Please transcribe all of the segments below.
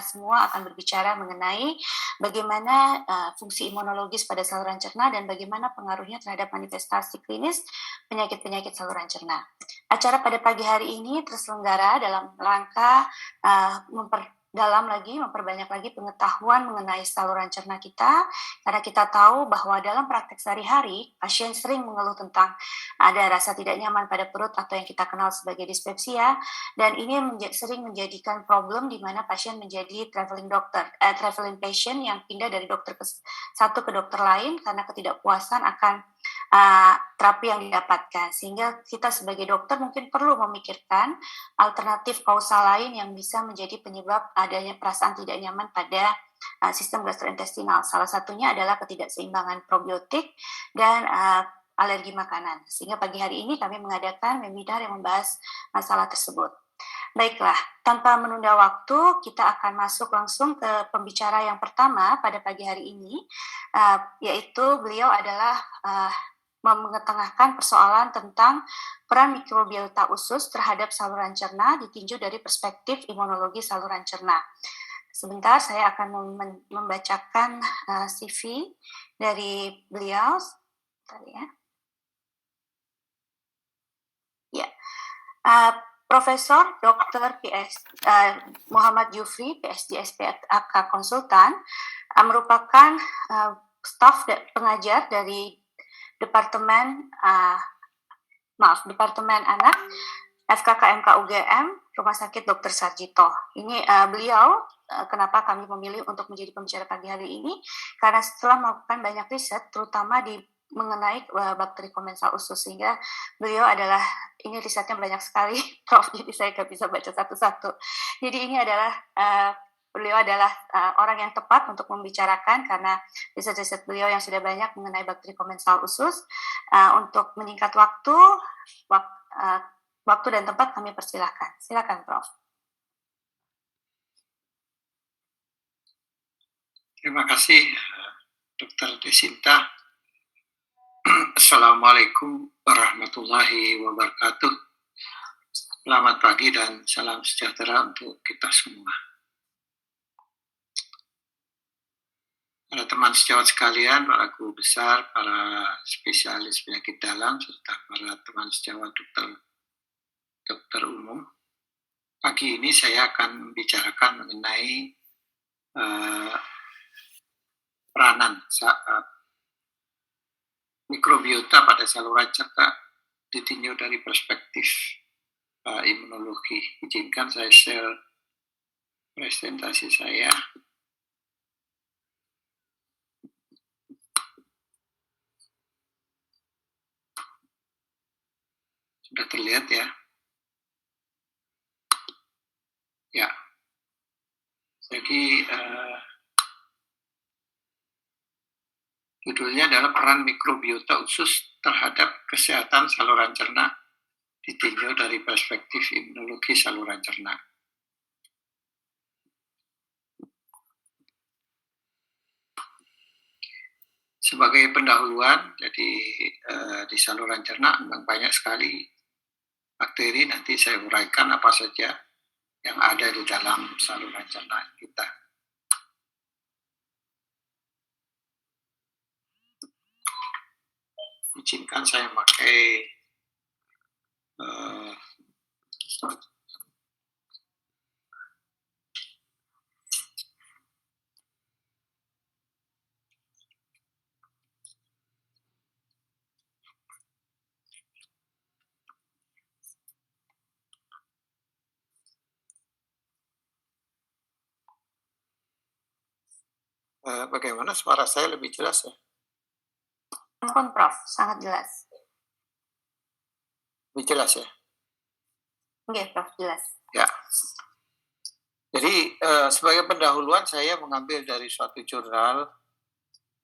semua akan berbicara mengenai bagaimana fungsi imunologis pada saluran cerna dan bagaimana pengaruhnya terhadap manifestasi klinis penyakit-penyakit saluran cerna. Acara pada pagi hari ini terselenggara dalam rangka memperbanyak lagi pengetahuan mengenai saluran cerna kita, karena kita tahu bahwa dalam praktek sehari-hari pasien sering mengeluh tentang ada rasa tidak nyaman pada perut atau yang kita kenal sebagai dispepsia, dan ini sering menjadikan problem di mana pasien menjadi traveling patient yang pindah dari dokter satu ke dokter lain karena ketidakpuasan akan terapi yang didapatkan, sehingga kita sebagai dokter mungkin perlu memikirkan alternatif kausal lain yang bisa menjadi penyebab adanya perasaan tidak nyaman pada sistem gastrointestinal. Salah satunya adalah ketidakseimbangan probiotik dan alergi makanan. Sehingga pagi hari ini kami mengadakan webinar yang membahas masalah tersebut. Baiklah, tanpa menunda waktu, kita akan masuk langsung ke pembicara yang pertama pada pagi hari ini, yaitu beliau adalah mengetengahkan persoalan tentang peran mikrobiota usus terhadap saluran cerna ditinjau dari perspektif imunologi saluran cerna. Sebentar, saya akan membacakan CV dari beliau. Profesor Dr. Muhammad Jufri, PhD SPAK Konsultan, merupakan staf pengajar dari Departemen Anak FKKMK UGM Rumah Sakit Dr. Sarjito. Ini beliau kenapa kami memilih untuk menjadi pembicara pagi hari ini, karena setelah melakukan banyak riset terutama mengenai bakteri komensal usus, sehingga beliau adalah, ini risetnya banyak sekali Prof, jadi saya nggak bisa baca satu-satu. Jadi ini adalah beliau adalah orang yang tepat untuk membicarakan, karena riset-riset beliau yang sudah banyak mengenai bakteri komensal usus. Untuk menyingkat waktu dan tempat kami persilahkan. Silakan, Prof. Terima kasih, Dr. Desinta. Assalamualaikum warahmatullahi wabarakatuh. Selamat pagi dan salam sejahtera untuk kita semua. Para teman sejawat sekalian, para guru besar, para spesialis penyakit dalam, serta para teman sejawat dokter umum. Pagi ini saya akan membicarakan mengenai peranan mikrobiota pada saluran cerna ditinjau dari perspektif imunologi. Izinkan saya share presentasi saya. Sudah terlihat ya? Ya. Jadi judulnya adalah peran mikrobiota usus terhadap kesehatan saluran cerna ditinjau dari perspektif imunologi saluran cerna. Sebagai pendahuluan, jadi di saluran cerna memang banyak sekali bakteri. Nanti saya uraikan apa saja yang ada di dalam saluran cerna kita. Izinkan saya pakai bagaimana suara saya lebih jelas ya? Ampun, Prof, sangat jelas. Lebih jelas ya? Oke, Prof, jelas. Ya. Jadi sebagai pendahuluan saya mengambil dari suatu jurnal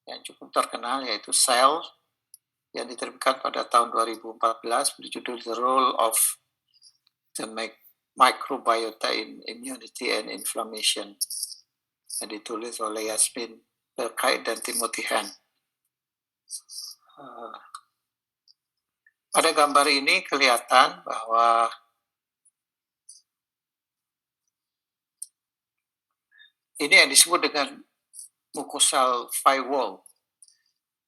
yang cukup terkenal, yaitu Cell, yang diterbitkan pada tahun 2014 berjudul The Role of the Microbiota in Immunity and Inflammation, yang ditulis oleh Yasmin Berkait dan Timothy Han. Pada gambar ini kelihatan bahwa ini yang disebut dengan mucosal firewall.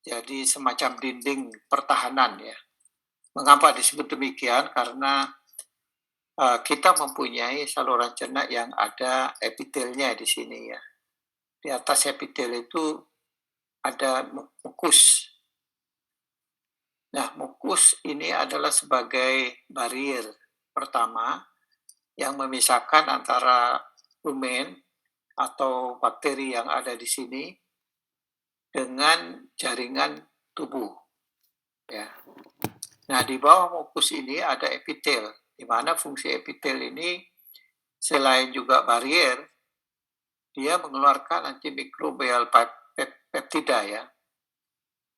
Jadi semacam dinding pertahanan ya. Mengapa disebut demikian? Karena kita mempunyai saluran cerna yang ada epitelnya di sini ya. Di atas epitel itu ada mukus. Nah, mukus ini adalah sebagai barrier pertama yang memisahkan antara rumen atau bakteri yang ada di sini dengan jaringan tubuh. Ya. Nah, di bawah mukus ini ada epitel, di mana fungsi epitel ini selain juga barrier, dia mengeluarkan antimikrobial peptida ya.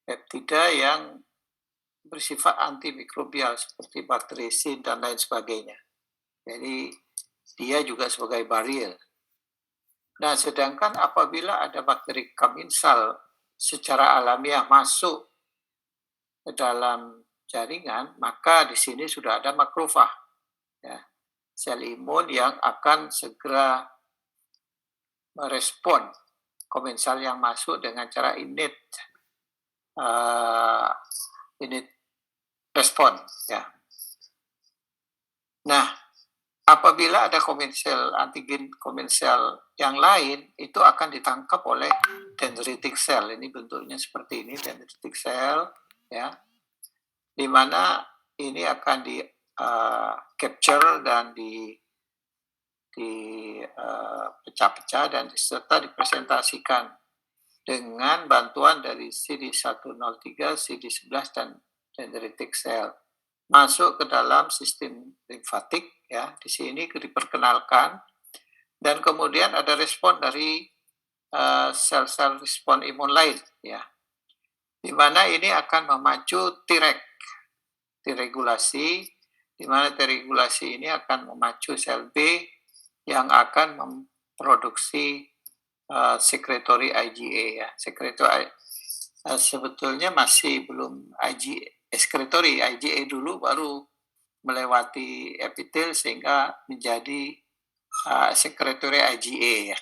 Peptida yang bersifat antimikrobial seperti bakterisin dan lain sebagainya. Jadi dia juga sebagai barrier. Nah, sedangkan apabila ada bakteri kamensal secara alamiah masuk ke dalam jaringan, maka di sini sudah ada makrofag, ya, sel imun yang akan segera merespon komensal yang masuk dengan cara innate respon. Ya. Nah, apabila ada komensal antigen komensal yang lain, itu akan ditangkap oleh dendritic cell. Ini bentuknya seperti ini, dendritic cell, ya, di mana ini akan di capture dan pecah-pecah dan serta dipresentasikan dengan bantuan dari CD103, CD11 dan dendritic cell masuk ke dalam sistem limfatik ya. Di sini diperkenalkan dan kemudian ada respon dari sel-sel respon imun lain ya. Di mana ini akan memacu Treg diregulasi, di mana deregulasi ini akan memacu sel B yang akan memproduksi sekretori IgA ya. Sekretori sebetulnya masih belum sekretori IgA dulu baru melewati epitel sehingga menjadi sekretori IgA ya.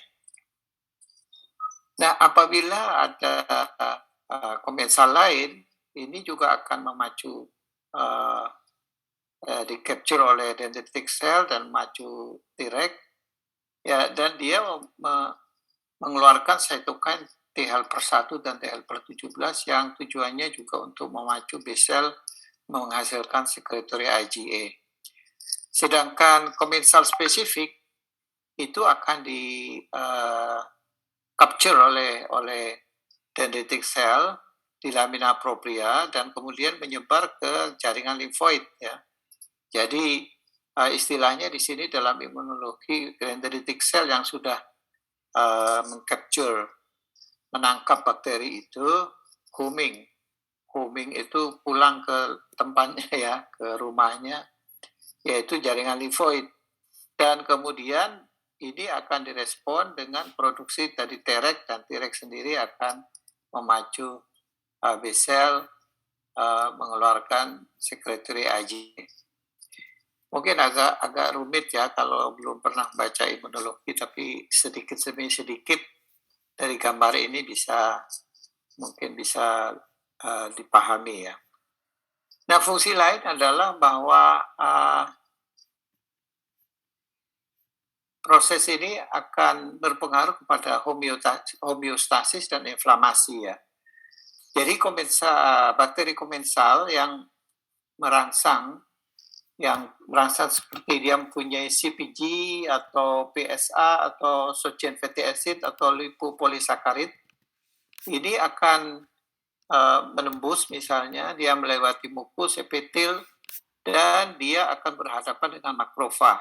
Nah, apabila ada komensal lain, ini juga akan memacu di capture oleh dendritic cell dan maju Treg ya, dan dia mengeluarkan cytokine T-helper 1 dan T-helper 17 yang tujuannya juga untuk memacu B cell menghasilkan sekretori IgA. Sedangkan komensal spesifik itu akan di capture oleh dendritic cell di lamina propria dan kemudian menyebar ke jaringan limfoid ya. Jadi istilahnya di sini dalam imunologi dendritic cell yang sudah mengcapture, menangkap bakteri itu homing. Homing itu pulang ke tempatnya ya, ke rumahnya, yaitu jaringan limfoid. Dan kemudian ini akan direspon dengan produksi dari Treg dan Treg sendiri akan memacu B cell mengeluarkan sekretori IgA. Mungkin agak rumit ya kalau belum pernah baca imunologi, tapi sedikit demi sedikit dari gambar ini mungkin bisa dipahami ya. Nah, fungsi lain adalah bahwa proses ini akan berpengaruh kepada homeostasis dan inflamasi ya. Jadi bakteri komensal yang merangsang seperti dia mempunyai CpG atau PSA atau short chain fatty acid atau lipopolisakarid, ini akan menembus, misalnya dia melewati mukus epitel dan dia akan berhadapan dengan makrofag.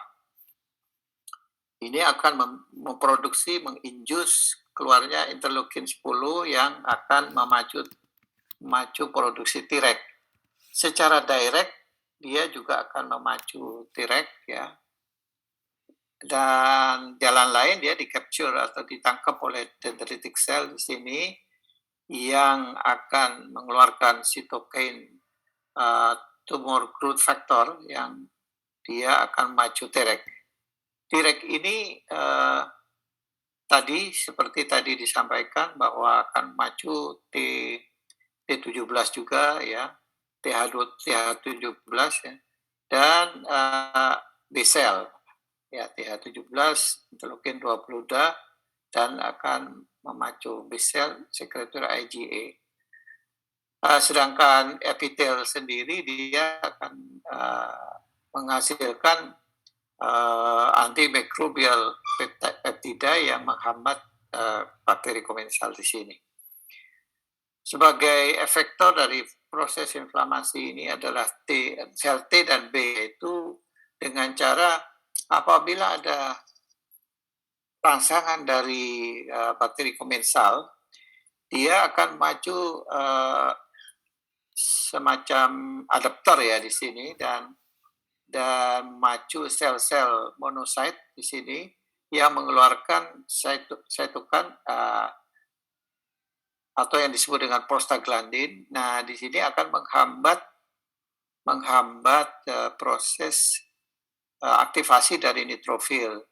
Ini akan memproduksi, menginjus keluarnya interleukin 10 yang akan memacu produksi Treg. Secara direct dia juga akan memacu Treg ya. Dan jalan lain dia di-capture atau ditangkap oleh dendritic cell di sini yang akan mengeluarkan sitokin tumor growth factor yang dia akan memacu Treg. Treg ini tadi seperti tadi disampaikan bahwa akan maju T17 juga ya, TH17 ya, dan B-cell ya, TH17 interleukin 20 dan akan memacu B-cell sekretor IgA. Sedangkan epitel sendiri dia akan menghasilkan antimikrobial peptida yang menghambat bakteri komensal di sini. Sebagai efektor dari proses inflamasi ini adalah sel T dan B, yaitu dengan cara apabila ada rangsangan dari bakteri komensal, dia akan maju semacam adaptor ya di sini dan maju sel-sel monosit di sini yang mengeluarkan cytokine atau yang disebut dengan prostaglandin. Nah, di sini akan menghambat proses aktivasi dari neutrofil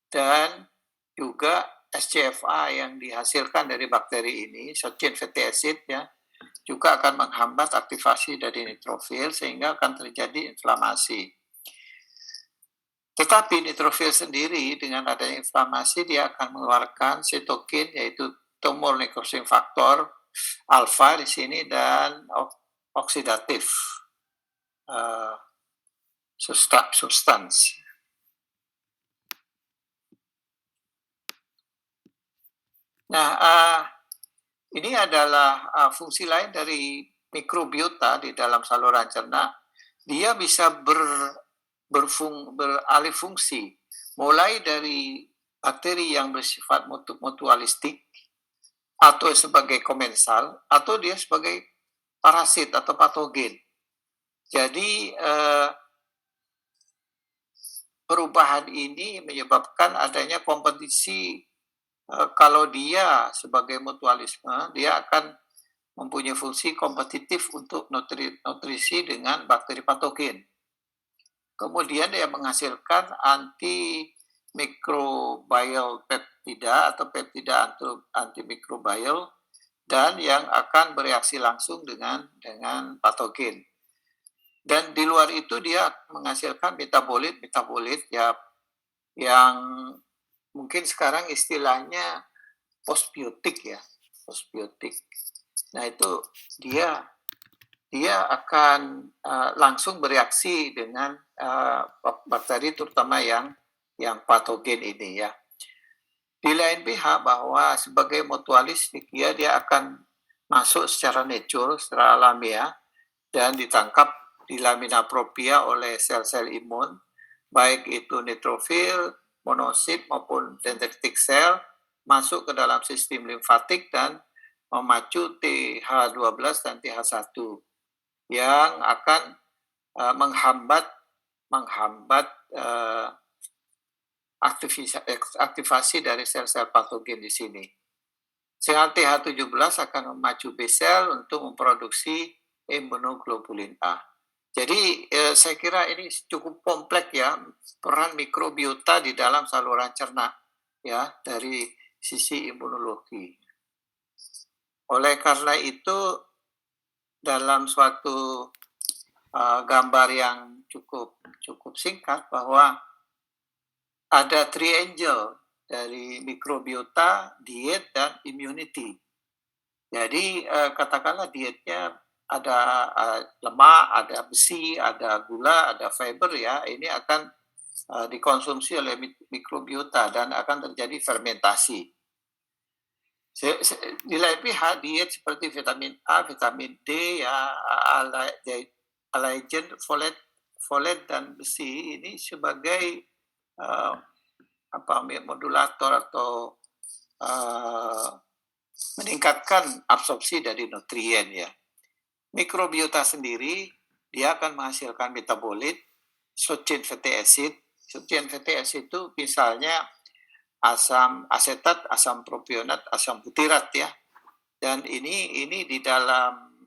dan juga SCFA yang dihasilkan dari bakteri ini, short chain fatty acid ya, juga akan menghambat aktivasi dari neutrofil sehingga akan terjadi inflamasi. Tetapi neutrofil sendiri dengan adanya inflamasi dia akan mengeluarkan sitokin yaitu tumor necrosis faktor alfa di sini dan oksidatif substans. Nah, ini adalah fungsi lain dari mikrobiota di dalam saluran cerna. Dia bisa beralih fungsi, mulai dari bakteri yang bersifat mutualistik atau sebagai komensal, atau dia sebagai parasit atau patogen. Jadi perubahan ini menyebabkan adanya kompetisi. Kalau dia sebagai mutualisme, dia akan mempunyai fungsi kompetitif untuk nutrisi dengan bakteri patogen. Kemudian dia menghasilkan antimikrobial peptida atau peptida antimikrobial dan yang akan bereaksi langsung dengan patogen. Dan di luar itu dia menghasilkan metabolit ya yang mungkin sekarang istilahnya postbiotik ya, postbiotik. Nah itu dia akan langsung bereaksi dengan bakteri terutama yang patogen ini ya. Di lain pihak bahwa sebagai mutualistik dia akan masuk secara natural, secara alamiah dan ditangkap di lamina propria oleh sel-sel imun, baik itu neutrofil, monosit maupun dendritic cell, masuk ke dalam sistem limfatik dan memacu TH12 dan TH1 yang akan menghambat aktivasi dari sel-sel patogen di sini. Sehingga TH17 akan memacu B-sel untuk memproduksi imunoglobulin A. Jadi saya kira ini cukup kompleks ya peran mikrobiota di dalam saluran cerna ya dari sisi imunologi. Oleh karena itu dalam suatu gambar yang cukup singkat bahwa ada triangle dari mikrobiota, diet dan immunity. Jadi katakanlah dietnya ada lemak, ada besi, ada gula, ada fiber ya. Ini akan dikonsumsi oleh mikrobiota dan akan terjadi fermentasi. Di lain pihak diet seperti vitamin A, vitamin D ya, alagen, folat dan besi ini sebagai modulator atau meningkatkan absorpsi dari nutrien ya. Mikrobiota sendiri dia akan menghasilkan metabolit short chain fatty acid. Short chain fatty acid itu misalnya asam asetat, asam propionat, asam butirat ya. Dan ini di dalam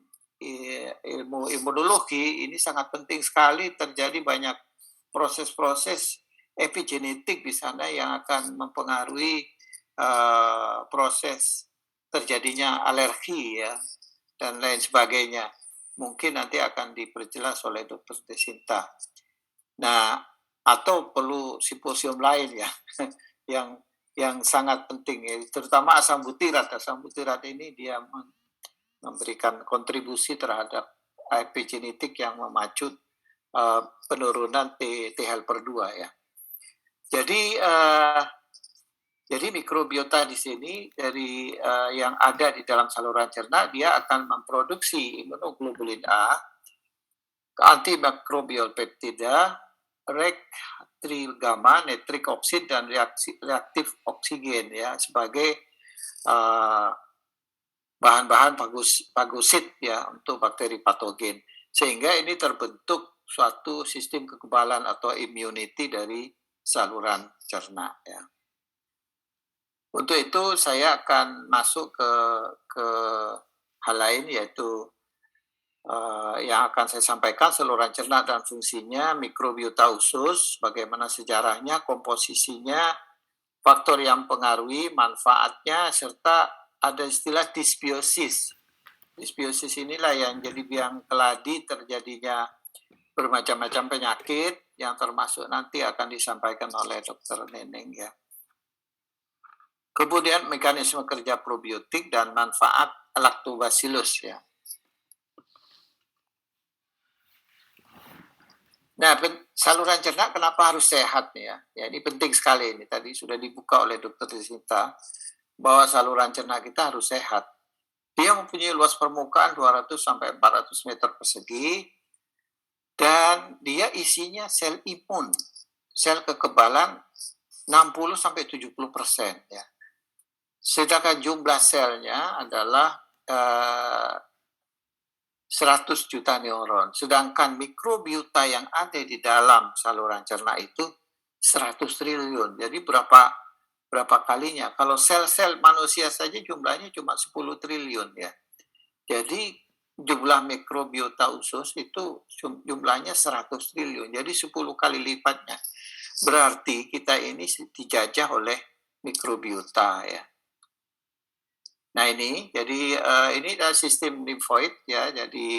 ilmu imunologi ini sangat penting sekali, terjadi banyak proses-proses epigenetik di sana yang akan mempengaruhi proses terjadinya alergi ya dan lain sebagainya. Mungkin nanti akan diperjelas oleh Dr. Desinta. Nah, atau perlu simposium lain ya yang sangat penting ya, terutama asam butirat. Asam butirat ini dia memberikan kontribusi terhadap epigenetik yang memacu penurunan T helper 2 ya. Jadi mikrobiota di sini dari yang ada di dalam saluran cerna, dia akan memproduksi imunoglobulin A, antimikrobial peptida, REC3 gamma, nitric oxide, dan reaktif oksigen ya sebagai bahan-bahan fagosit ya untuk bakteri patogen. Sehingga ini terbentuk suatu sistem kekebalan atau immunity dari saluran cerna ya. Untuk itu saya akan masuk ke hal lain, yaitu yang akan saya sampaikan saluran cerna dan fungsinya, mikrobiota usus, bagaimana sejarahnya, komposisinya, faktor yang pengaruhi, manfaatnya, serta ada istilah dysbiosis. Dysbiosis inilah yang jadi biang keladi terjadinya bermacam-macam penyakit yang termasuk nanti akan disampaikan oleh Dr. Neneng ya. Kemudian mekanisme kerja probiotik dan manfaat lactobacillus ya. Nah, saluran cerna kenapa harus sehat ya? Ya, ini penting sekali, ini tadi sudah dibuka oleh Dr. Desinta bahwa saluran cerna kita harus sehat. Dia mempunyai luas permukaan 200 sampai 400 meter persegi dan dia isinya sel imun, sel kekebalan 60 sampai 70% ya. Sedangkan jumlah selnya adalah 100 juta neuron. Sedangkan mikrobiota yang ada di dalam saluran cerna itu 100 triliun. Jadi berapa kalinya? Kalau sel-sel manusia saja jumlahnya cuma 10 triliun ya. Jadi jumlah mikrobiota usus itu jumlahnya 100 triliun. Jadi 10 kali lipatnya. Berarti kita ini dijajah oleh mikrobiota ya. Nah ini, jadi ini adalah sistem limfoid ya, jadi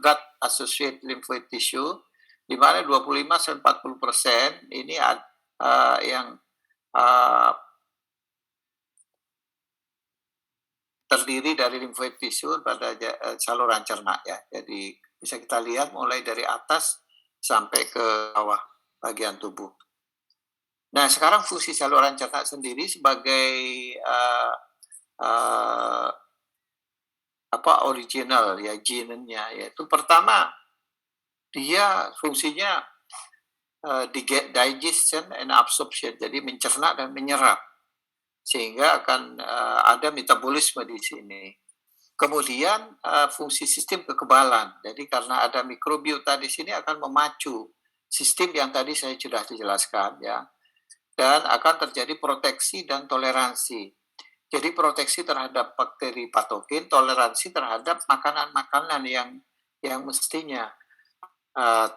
gut associated lymphoid tissue, di mana 25-40% ini yang terdiri dari limfoid tissue pada saluran cerna ya. Jadi bisa kita lihat mulai dari atas sampai ke bawah bagian tubuh. Nah sekarang fungsi saluran cerna sendiri sebagai original ya genenya, yaitu pertama dia fungsinya digestion and absorption, jadi mencerna dan menyerap sehingga akan ada metabolisme di sini. Kemudian fungsi sistem kekebalan, jadi karena ada mikrobiota di sini akan memacu sistem yang tadi saya sudah dijelaskan ya, dan akan terjadi proteksi dan toleransi. Jadi proteksi terhadap bakteri patogen, toleransi terhadap makanan-makanan yang mestinya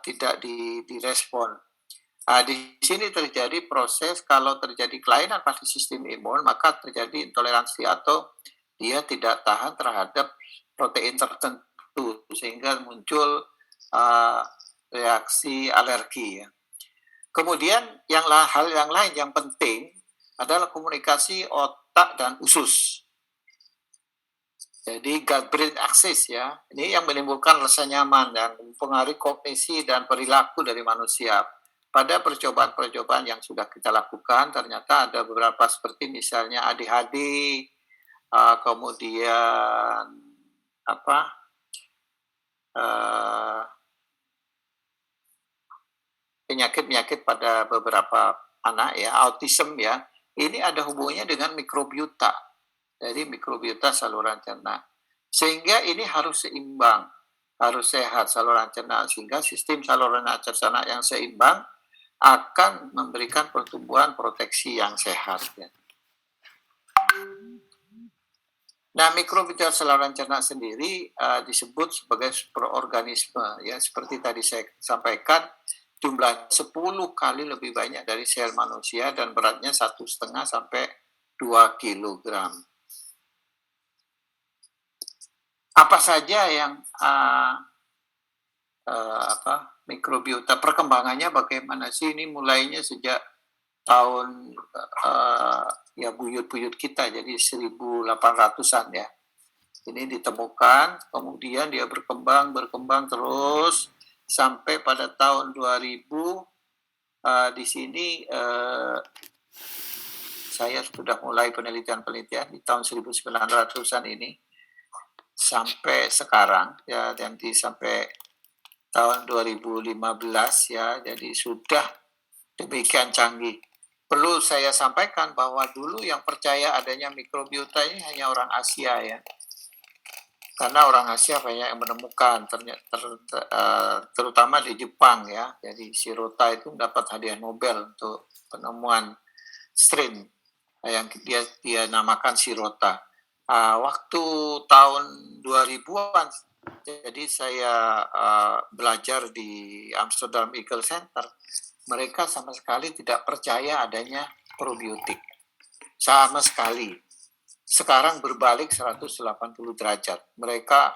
tidak direspon. Di sini terjadi proses kalau terjadi kelainan pada sistem imun, maka terjadi intoleransi atau dia tidak tahan terhadap protein tertentu sehingga muncul reaksi alergi ya. Kemudian hal yang lain yang penting adalah komunikasi otak dan usus. Jadi gut-brain axis ya, ini yang menimbulkan rasa nyaman dan mempengaruhi kognisi dan perilaku dari manusia. Pada percobaan-percobaan yang sudah kita lakukan, ternyata ada beberapa seperti misalnya ADHD, kemudian penyakit-penyakit pada beberapa anak ya, autism ya. Ini ada hubungannya dengan mikrobiota, dari mikrobiota saluran cerna. Sehingga ini harus seimbang, harus sehat saluran cerna, sehingga sistem saluran cerna yang seimbang akan memberikan pertumbuhan proteksi yang sehat. Ya. Nah, mikrobiota saluran cerna sendiri disebut sebagai superorganisme, ya seperti tadi saya sampaikan. Jumlah 10 kali lebih banyak dari sel manusia dan beratnya 1,5 sampai 2 kilogram. Apa saja yang mikrobiota, perkembangannya bagaimana sih? Ini mulainya sejak tahun ya buyut-buyut kita, jadi 1800-an ya. Ini ditemukan, kemudian dia berkembang terus sampai pada tahun 2000. Di sini saya sudah mulai penelitian di tahun 1900-an ini sampai sekarang ya, nanti sampai tahun 2015 ya, jadi sudah demikian canggih. Perlu saya sampaikan bahwa dulu yang percaya adanya mikrobiota ini hanya orang Asia ya, karena orang Asia banyak yang menemukan, terutama di Jepang ya. Jadi Shirota itu mendapat hadiah Nobel untuk penemuan strain yang dia namakan Shirota. Waktu tahun 2000-an, jadi saya belajar di Amsterdam Eagle Center, mereka sama sekali tidak percaya adanya probiotik, sama sekali. Sekarang berbalik 180 derajat. Mereka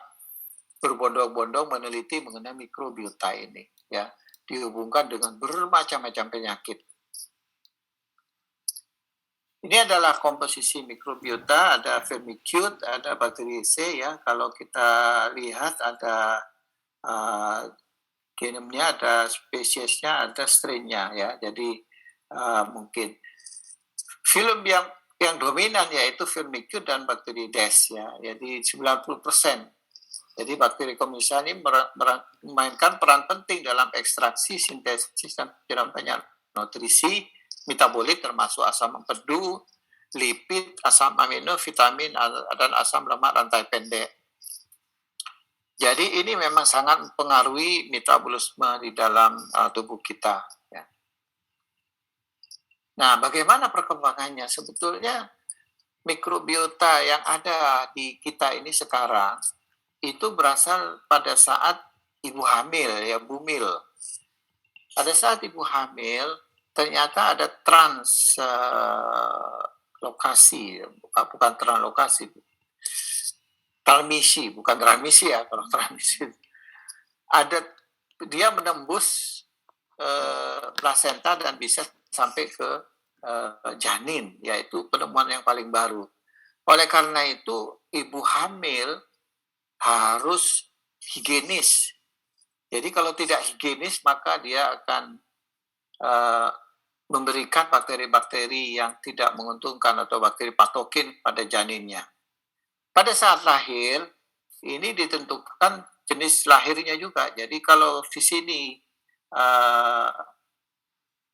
berbondong-bondong meneliti mengenai mikrobiota ini ya, dihubungkan dengan bermacam-macam penyakit. Ini adalah komposisi mikrobiota, ada Firmicute, ada Bacteriaceae ya. Kalau kita lihat ada genomnya, ada spesiesnya, ada strain-nya ya. Jadi mungkin film yang dominan yaitu Firmicute dan Bacteroides ya. Jadi 90%. Jadi bakteri Commissea ini memainkan peran penting dalam ekstraksi, sintesis, dan penyampaian nutrisi, metabolit termasuk asam empedu, lipid, asam amino, vitamin, dan asam lemak rantai pendek. Jadi ini memang sangat mempengaruhi metabolisme di dalam tubuh kita. Ya. Nah, bagaimana perkembangannya? Sebetulnya mikrobiota yang ada di kita ini sekarang itu berasal pada saat ibu hamil, ya bumil. Pada saat ibu hamil, ternyata ada translokasi, bukan translokasi, transmisi, bukan transmisi ya, kalau transmisi. Dia menembus plasenta dan bisa sampai ke janin, yaitu penemuan yang paling baru. Oleh karena itu, ibu hamil harus higienis. Jadi kalau tidak higienis, maka dia akan memberikan bakteri-bakteri yang tidak menguntungkan atau bakteri patogen pada janinnya. Pada saat lahir, ini ditentukan jenis lahirnya juga. Jadi kalau di sini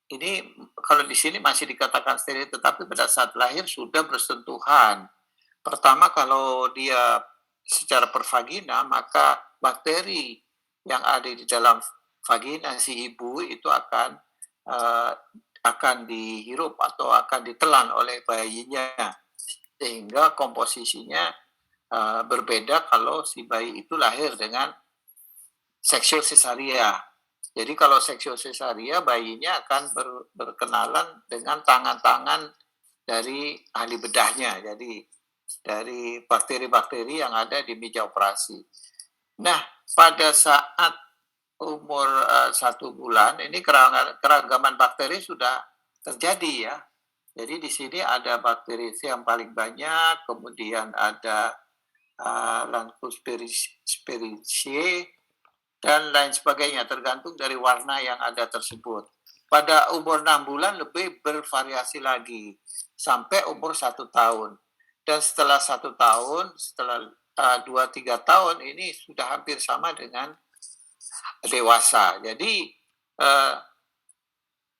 ini kalau di sini masih dikatakan steril, tetapi pada saat lahir sudah bersentuhan. Pertama, kalau dia secara pervagina, maka bakteri yang ada di dalam vagina si ibu itu akan dihirup atau akan ditelan oleh bayinya, sehingga komposisinya berbeda kalau si bayi itu lahir dengan seksual cesaria. Jadi kalau seksual cesaria, bayinya akan berkenalan dengan tangan-tangan dari ahli bedahnya, jadi dari bakteri-bakteri yang ada di meja operasi. Nah, pada saat umur 1 bulan, ini keragaman bakteri sudah terjadi ya. Jadi di sini ada bakteri yang paling banyak, kemudian ada Lancusspiraceae, dan lain sebagainya, tergantung dari warna yang ada tersebut. Pada umur 6 bulan lebih bervariasi lagi, sampai umur 1 tahun. Dan setelah 1 tahun, setelah 2-3 tahun, ini sudah hampir sama dengan dewasa. Jadi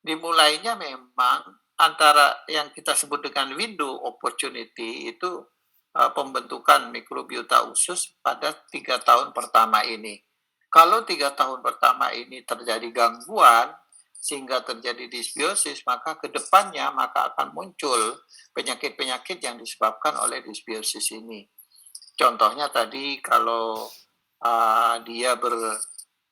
dimulainya memang antara yang kita sebut dengan window opportunity itu pembentukan mikrobiota usus pada 3 tahun pertama ini. Kalau 3 tahun pertama ini terjadi gangguan sehingga terjadi dysbiosis, maka ke depannya akan muncul penyakit-penyakit yang disebabkan oleh dysbiosis ini. Contohnya tadi kalau dia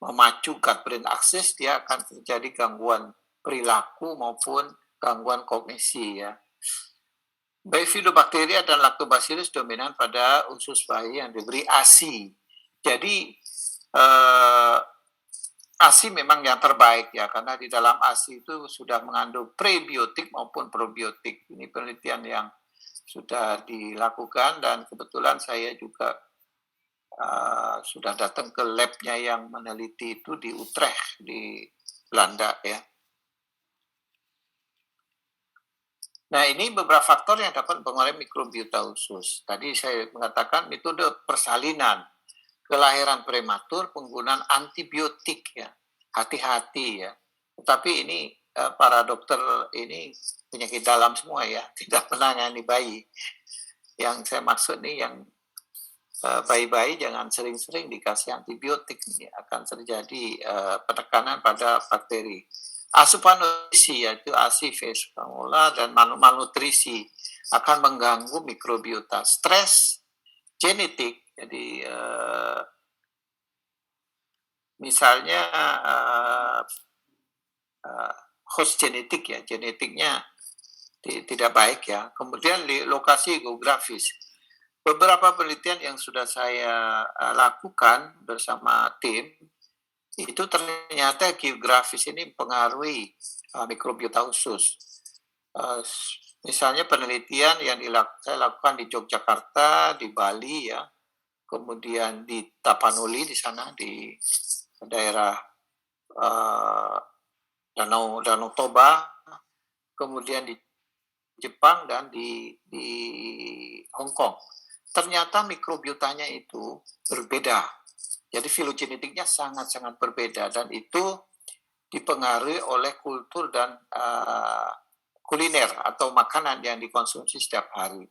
memacu gut-brain axis, dia akan terjadi gangguan perilaku maupun gangguan kognisi ya. Bifidobacteria dan Lactobacillus dominan pada usus bayi yang diberi ASI. Jadi ASI memang yang terbaik ya, karena di dalam ASI itu sudah mengandung prebiotik maupun probiotik. Ini penelitian yang sudah dilakukan dan kebetulan saya juga sudah datang ke labnya yang meneliti itu di Utrecht di Belanda ya. Nah, ini beberapa faktor yang dapat mempengaruhi mikrobiota usus. Tadi saya mengatakan metode persalinan, kelahiran prematur, penggunaan antibiotik ya. Hati-hati ya. Tetapi ini para dokter ini penyakit dalam semua ya, tidak menangani bayi. Yang saya maksud nih yang bayi-bayi jangan sering-sering dikasih antibiotik, ini akan terjadi penekanan pada bakteri. Asupan nutrisi yaitu ASI, formula dan malnutrisi akan mengganggu mikrobiota. Stres, genetik, jadi misalnya host genetik ya, genetiknya tidak baik ya. Kemudian lokasi geografis. Beberapa penelitian yang sudah saya lakukan bersama tim itu ternyata geografis ini mempengaruhi mikrobiota usus. Misalnya penelitian yang saya lakukan di Yogyakarta, di Bali ya, kemudian di Tapanuli di sana di daerah Danau Toba, kemudian di Jepang dan di Hong Kong. Ternyata mikrobiotanya itu berbeda. Jadi filogenetiknya sangat-sangat berbeda dan itu dipengaruhi oleh kultur dan kuliner atau makanan yang dikonsumsi setiap hari.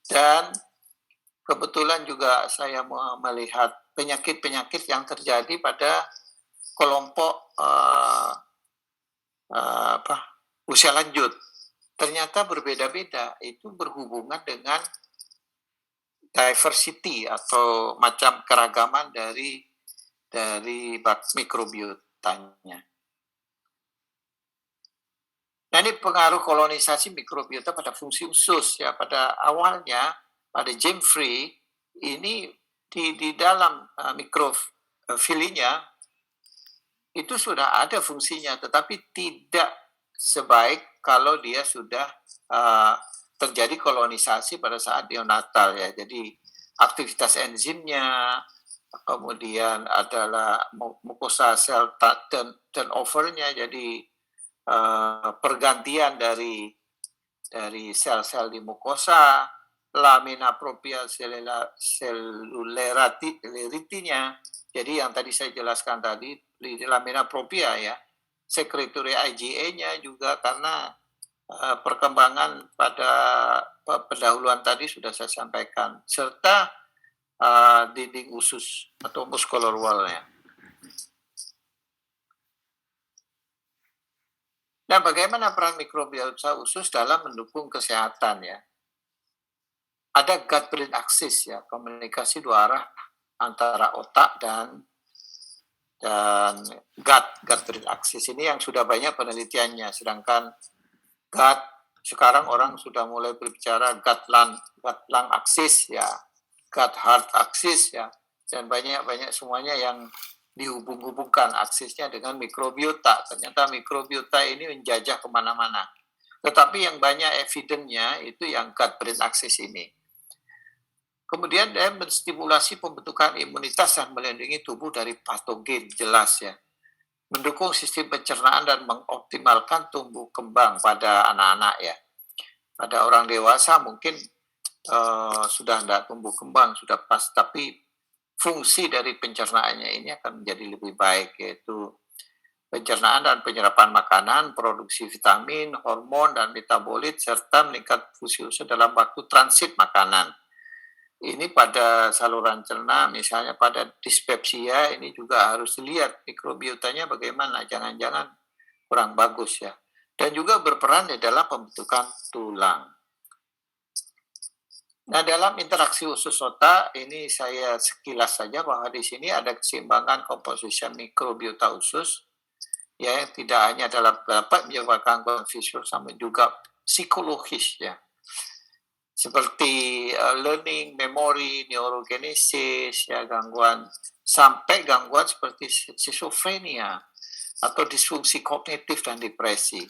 Dan kebetulan juga saya melihat penyakit-penyakit yang terjadi pada kelompok usia lanjut. Ternyata berbeda-beda, itu berhubungan dengan diversity atau macam keragaman dari mikrobiotanya. Nah, ini pengaruh kolonisasi mikrobiota pada fungsi usus ya. Pada awalnya pada Jeffrey ini di dalam mikrofilinya itu sudah ada fungsinya, tetapi tidak sebaik kalau dia sudah terjadi kolonisasi pada saat neonatal ya. Jadi aktivitas enzimnya, kemudian adalah mukosa sel turnover-nya, jadi pergantian dari sel-sel di mukosa, lamina propria cellularity-nya. Jadi yang tadi saya jelaskan tadi, di lamina propria ya, sekretory IgA-nya juga karena perkembangan pada pendahuluan tadi sudah saya sampaikan, serta dinding usus atau muscular wall-nya. Nah, bagaimana peran mikrobiota usus dalam mendukung kesehatan ya? Ada gut-brain axis ya, komunikasi dua arah antara otak dan gut-brain axis ini yang sudah banyak penelitiannya, sedangkan gut sekarang orang sudah mulai berbicara gut-lung axis ya, gut-heart axis ya, dan banyak semuanya yang dihubung-hubungkan aksesnya dengan mikrobiota. Ternyata mikrobiota ini menjajah kemana-mana. Tetapi yang banyak evidennya itu yang gut-brain axis ini. Kemudian dia menstimulasi pembentukan imunitas dan melindungi tubuh dari patogen, jelas ya. Mendukung sistem pencernaan dan mengoptimalkan tumbuh kembang pada anak-anak ya. Pada orang dewasa mungkin sudah tidak tumbuh kembang, sudah pas, tapi fungsi dari pencernaannya ini akan menjadi lebih baik, yaitu pencernaan dan penyerapan makanan, produksi vitamin, hormon, dan metabolit, serta meningkat fungsi usus dalam waktu transit makanan. Ini pada saluran cerna, misalnya pada dispepsia, ini juga harus dilihat mikrobiotanya bagaimana, jangan-jangan kurang bagus ya. Dan juga berperan di dalam pembentukan tulang. Nah, dalam interaksi usus otak, ini saya sekilas saja bahwa di sini ada keseimbangan komposisi mikrobiota usus, ya, yang tidak hanya dapat menyebabkan gangguan visual, sama juga psikologis ya. seperti learning, memory, neurogenesis, ya gangguan sampai gangguan seperti schizophrenia atau disfungsi kognitif dan depresi.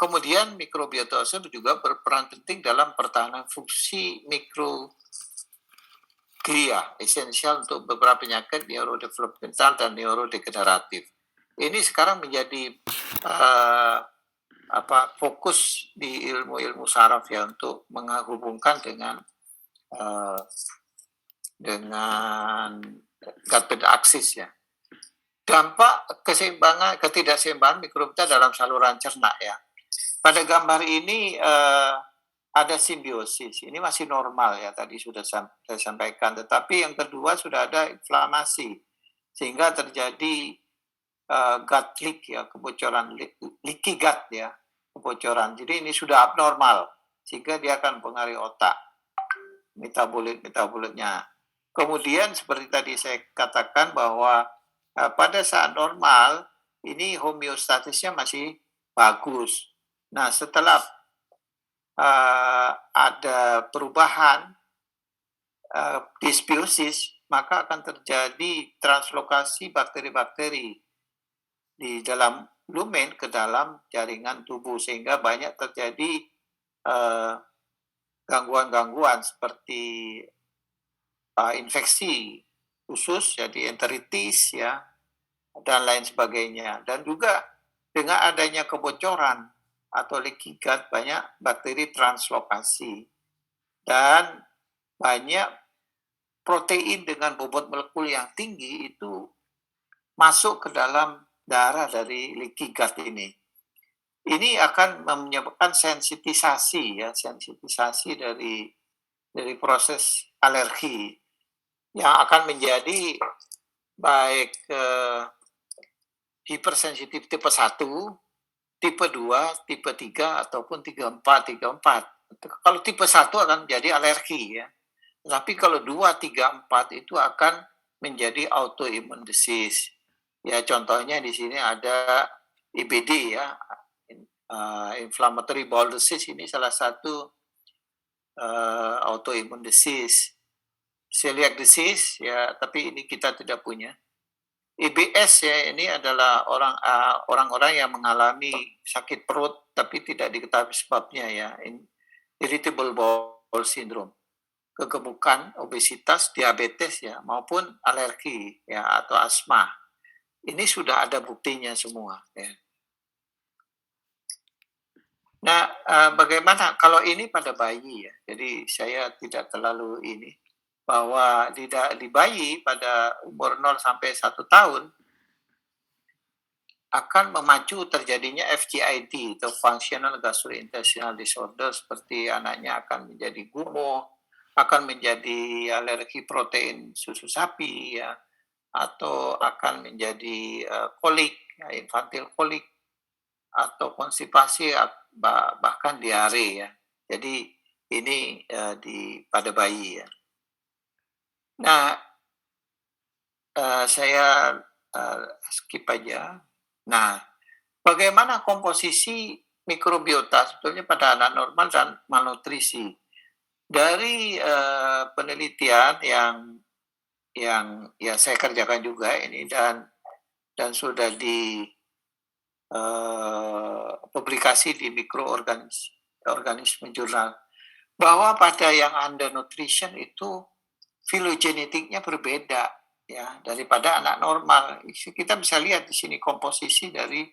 Kemudian mikrobiota juga berperan penting dalam pertahanan fungsi mikroglia, esensial untuk beberapa penyakit neurodevelopmental dan neurodegeneratif. Ini sekarang menjadi fokus di ilmu-ilmu saraf ya untuk menghubungkan dengan gut-brain axis ya. Dampak ketidakseimbangan mikrobiota dalam saluran cerna ya. Pada gambar ini ada simbiosis. Ini masih normal ya, tadi sudah saya sampaikan. Tetapi yang kedua sudah ada inflamasi sehingga terjadi gut leak ya, kebocoran leaky gut ya, kebocoran. Jadi ini sudah abnormal sehingga dia akan mempengaruhi otak, metabolitnya. Kemudian seperti tadi saya katakan bahwa pada saat normal ini homeostatisnya masih bagus. Nah, setelah ada perubahan dysbiosis, maka akan terjadi translokasi bakteri-bakteri di dalam lumen ke dalam jaringan tubuh sehingga banyak terjadi gangguan-gangguan seperti infeksi khusus jadi enteritis ya dan lain sebagainya. Dan juga dengan adanya kebocoran atau leaky gut banyak bakteri translokasi dan banyak protein dengan bobot molekul yang tinggi itu masuk ke dalam darah dari leaky gut ini. Ini akan menyebabkan sensitisasi dari proses alergi yang akan menjadi baik hipersensitif tipe 1, tipe 2, tipe 3 ataupun 34. Kalau tipe 1 akan menjadi alergi ya. Tapi kalau 2, 3, 4 itu akan menjadi autoimmune disease. Ya contohnya di sini ada IBD ya, inflammatory bowel disease, ini salah satu autoimmune disease. Celiac disease ya, tapi ini kita tidak punya. IBS ya, ini adalah orang-orang yang mengalami sakit perut tapi tidak diketahui sebabnya ya, irritable bowel syndrome, kegemukan, obesitas, diabetes ya, maupun alergi ya atau asma. Ini sudah ada buktinya semua ya. Nah, bagaimana kalau ini pada bayi ya? Jadi saya tidak terlalu ini bahwa di bayi pada umur 0 sampai 1 tahun akan memacu terjadinya FGID atau Functional Gastrointestinal Disorder, seperti anaknya akan menjadi gumoh, akan menjadi alergi protein susu sapi ya, atau akan menjadi kolik, ya, infantil kolik, atau konstipasi, bahkan diare ya. Jadi ini pada bayi ya. Nah, saya skip aja. Nah, bagaimana komposisi mikrobiota sebetulnya pada anak normal dan malnutrisi? Dari penelitian yang ya saya kerjakan juga ini dan sudah publikasi di mikroorganisme jurnal, bahwa pada yang undernutrition itu filogenetiknya berbeda ya daripada anak normal. Kita bisa lihat di sini komposisi dari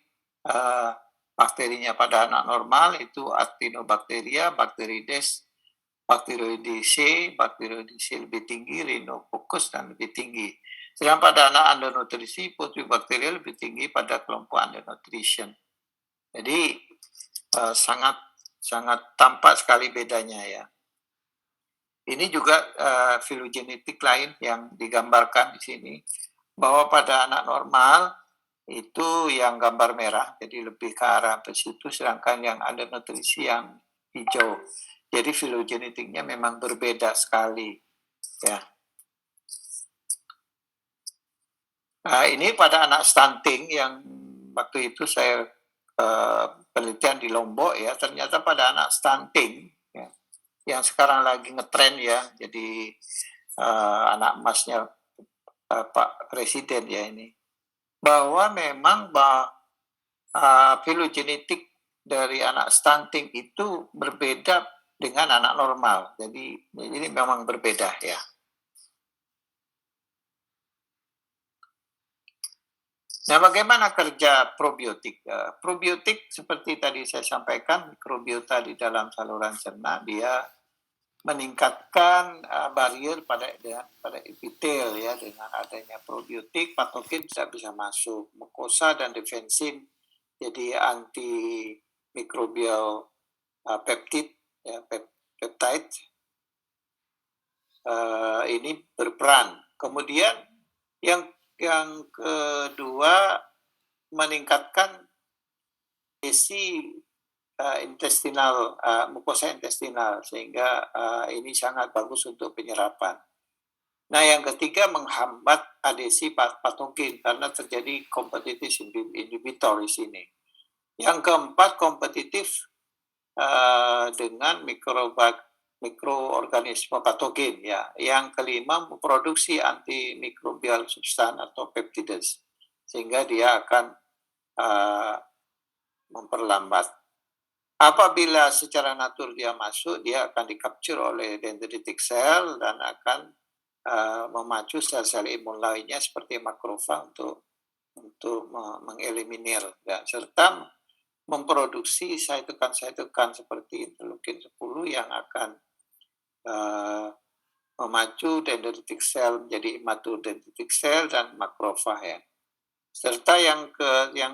bakterinya. Pada anak normal itu Actinobacteria, Bacteroides, Bacteroideaceae, Bacteroideaceae lebih tinggi, Rhinococcus dan lebih tinggi. Sedangkan pada anak undernutrisi, Putibacteria lebih tinggi pada kelompok undernutrition. Jadi sangat tampak sekali bedanya ya. Ini juga filogenetik lain yang digambarkan di sini, bahwa pada anak normal itu yang gambar merah, jadi lebih ke arah ke situ, sedangkan yang undernutrisi yang hijau. Jadi filogenetiknya memang berbeda sekali ya. Nah, ini pada anak stunting yang waktu itu saya penelitian di Lombok ya, ternyata pada anak stunting ya, yang sekarang lagi ngetren ya, jadi anak emasnya Pak Presiden ya ini, bahwa memang filogenetik dari anak stunting itu berbeda dengan anak normal. Jadi ini memang berbeda ya. Nah, bagaimana kerja probiotik? Probiotik seperti tadi saya sampaikan, mikrobiota di dalam saluran cerna, dia meningkatkan barrier pada epitel ya. Dengan adanya probiotik, patogen bisa masuk, mukosa dan defensin jadi anti mikrobial peptide ya, peptide ini berperan. Kemudian yang kedua, meningkatkan isi intestinal, mukosa intestinal, sehingga ini sangat bagus untuk penyerapan. Nah, yang ketiga, menghambat adesi patogen karena terjadi kompetitif inhibitor di sini. Yang keempat, kompetitif dengan mikroorganisme patogen ya. Yang kelima, memproduksi antimikrobial substan atau peptides, sehingga dia akan memperlambat. Apabila secara natur dia masuk, dia akan di-capture oleh dendritic cell dan akan memacu sel-sel imun lainnya seperti makrofag untuk mengeliminir ya, serta memproduksi cytokine seperti interleukin 10 yang akan memacu dendritic cell menjadi immature dendritic cell dan makrofag ya. Serta yang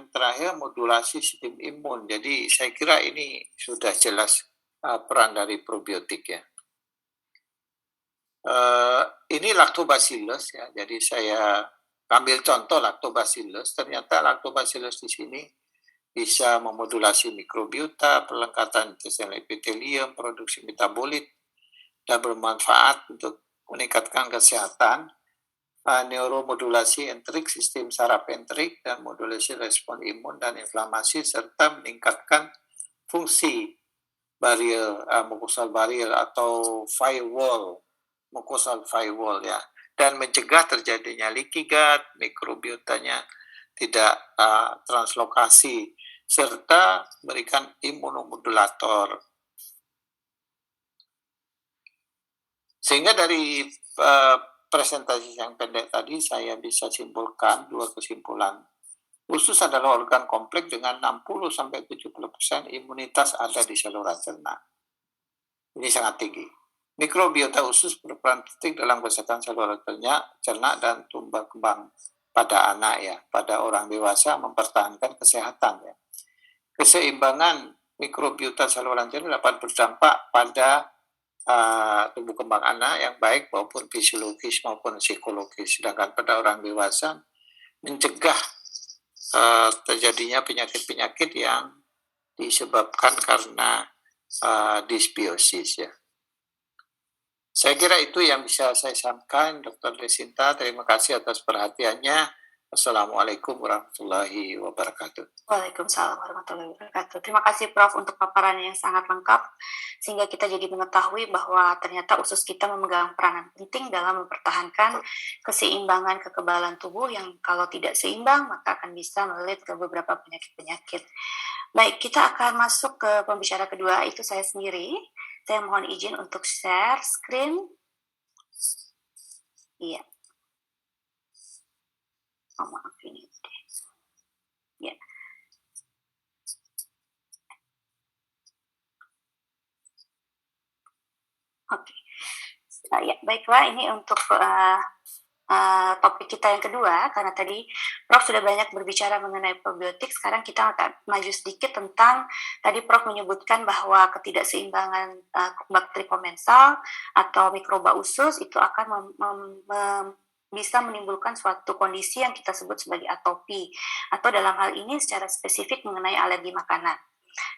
terakhir, modulasi sistem imun. Jadi saya kira ini sudah jelas peran dari probiotik ya. Ini lactobacillus ya. Jadi saya ambil contoh lactobacillus. Ternyata lactobacillus di sini bisa memodulasi mikrobiota, pelengkapan intestinal epithelium, produksi metabolit, dan bermanfaat untuk meningkatkan kesehatan, neuromodulasi entrik, sistem saraf entrik, dan modulasi respon imun dan inflamasi, serta meningkatkan fungsi barrier, mucosal barrier atau firewall, mucosal firewall ya, dan mencegah terjadinya leaky gut, mikrobiotanya tidak translokasi, serta berikan imunomodulator. Sehingga dari presentasi yang pendek tadi saya bisa simpulkan dua kesimpulan. Usus adalah organ kompleks dengan 60-70% imunitas ada di saluran cerna. Ini sangat tinggi. Mikrobiota usus berperan penting dalam kesehatan saluran cerna dan tumbuh kembang pada anak ya, pada orang dewasa, mempertahankan kesehatan ya. Keseimbangan mikrobiota saluran cerna dapat berdampak pada tumbuh kembang anak yang baik maupun fisiologis maupun psikologis. Sedangkan pada orang dewasa mencegah terjadinya penyakit-penyakit yang disebabkan karena dysbiosis ya. Saya kira itu yang bisa saya sampaikan, Dr. Desinta. Terima kasih atas perhatiannya. Assalamualaikum warahmatullahi wabarakatuh. Waalaikumsalam warahmatullahi wabarakatuh. Terima kasih Prof untuk paparannya yang sangat lengkap, sehingga kita jadi mengetahui bahwa ternyata usus kita memegang peranan penting dalam mempertahankan keseimbangan kekebalan tubuh yang kalau tidak seimbang maka akan bisa melilit ke beberapa penyakit-penyakit. Baik, kita akan masuk ke pembicara kedua, itu saya sendiri. Saya mohon izin untuk share screen. Iya. Oh, maaf ini. Ya. Oke. Ya, baiklah, ini untuk topik kita yang kedua, karena tadi Prof sudah banyak berbicara mengenai probiotik. Sekarang kita akan maju sedikit tentang, tadi Prof menyebutkan bahwa ketidakseimbangan bakteri komensal atau mikroba usus itu akan bisa menimbulkan suatu kondisi yang kita sebut sebagai atopi, atau dalam hal ini secara spesifik mengenai alergi makanan.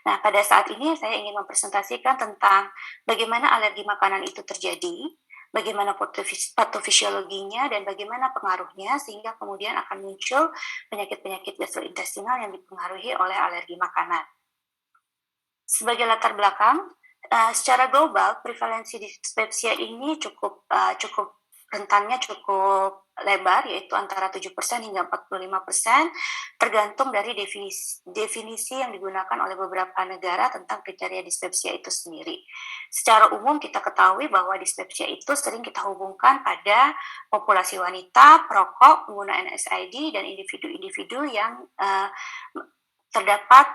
Nah, pada saat ini saya ingin mempresentasikan tentang bagaimana alergi makanan itu terjadi, bagaimana patofisiologinya dan bagaimana pengaruhnya, sehingga kemudian akan muncul penyakit-penyakit gastrointestinal yang dipengaruhi oleh alergi makanan. Sebagai latar belakang, secara global prevalensi dispepsia ini cukup rentannya cukup lebar, yaitu antara 7% hingga 45%, tergantung dari definisi yang digunakan oleh beberapa negara tentang kriteria dispepsia itu sendiri. Secara umum kita ketahui bahwa dispepsia itu sering kita hubungkan pada populasi wanita, perokok, pengguna NSAID, dan individu-individu yang terdapat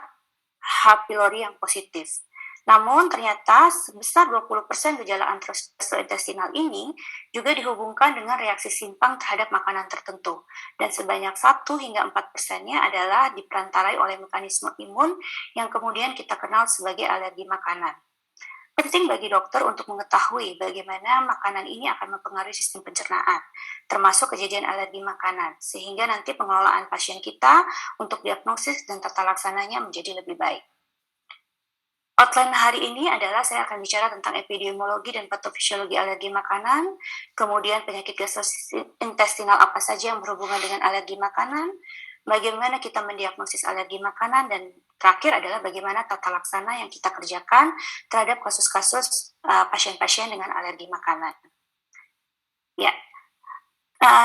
H. pylori yang positif. Namun ternyata sebesar 20% gejala gastrointestinal ini juga dihubungkan dengan reaksi simpang terhadap makanan tertentu, dan sebanyak 1 hingga 4%-nya adalah diperantarai oleh mekanisme imun yang kemudian kita kenal sebagai alergi makanan. Penting bagi dokter untuk mengetahui bagaimana makanan ini akan mempengaruhi sistem pencernaan, termasuk kejadian alergi makanan, sehingga nanti pengelolaan pasien kita untuk diagnosis dan tata laksananya menjadi lebih baik. Outline hari ini adalah saya akan bicara tentang epidemiologi dan patofisiologi alergi makanan, kemudian penyakit gastrointestinal apa saja yang berhubungan dengan alergi makanan, bagaimana kita mendiagnosis alergi makanan, dan terakhir adalah bagaimana tata laksana yang kita kerjakan terhadap kasus-kasus pasien-pasien dengan alergi makanan. Ya,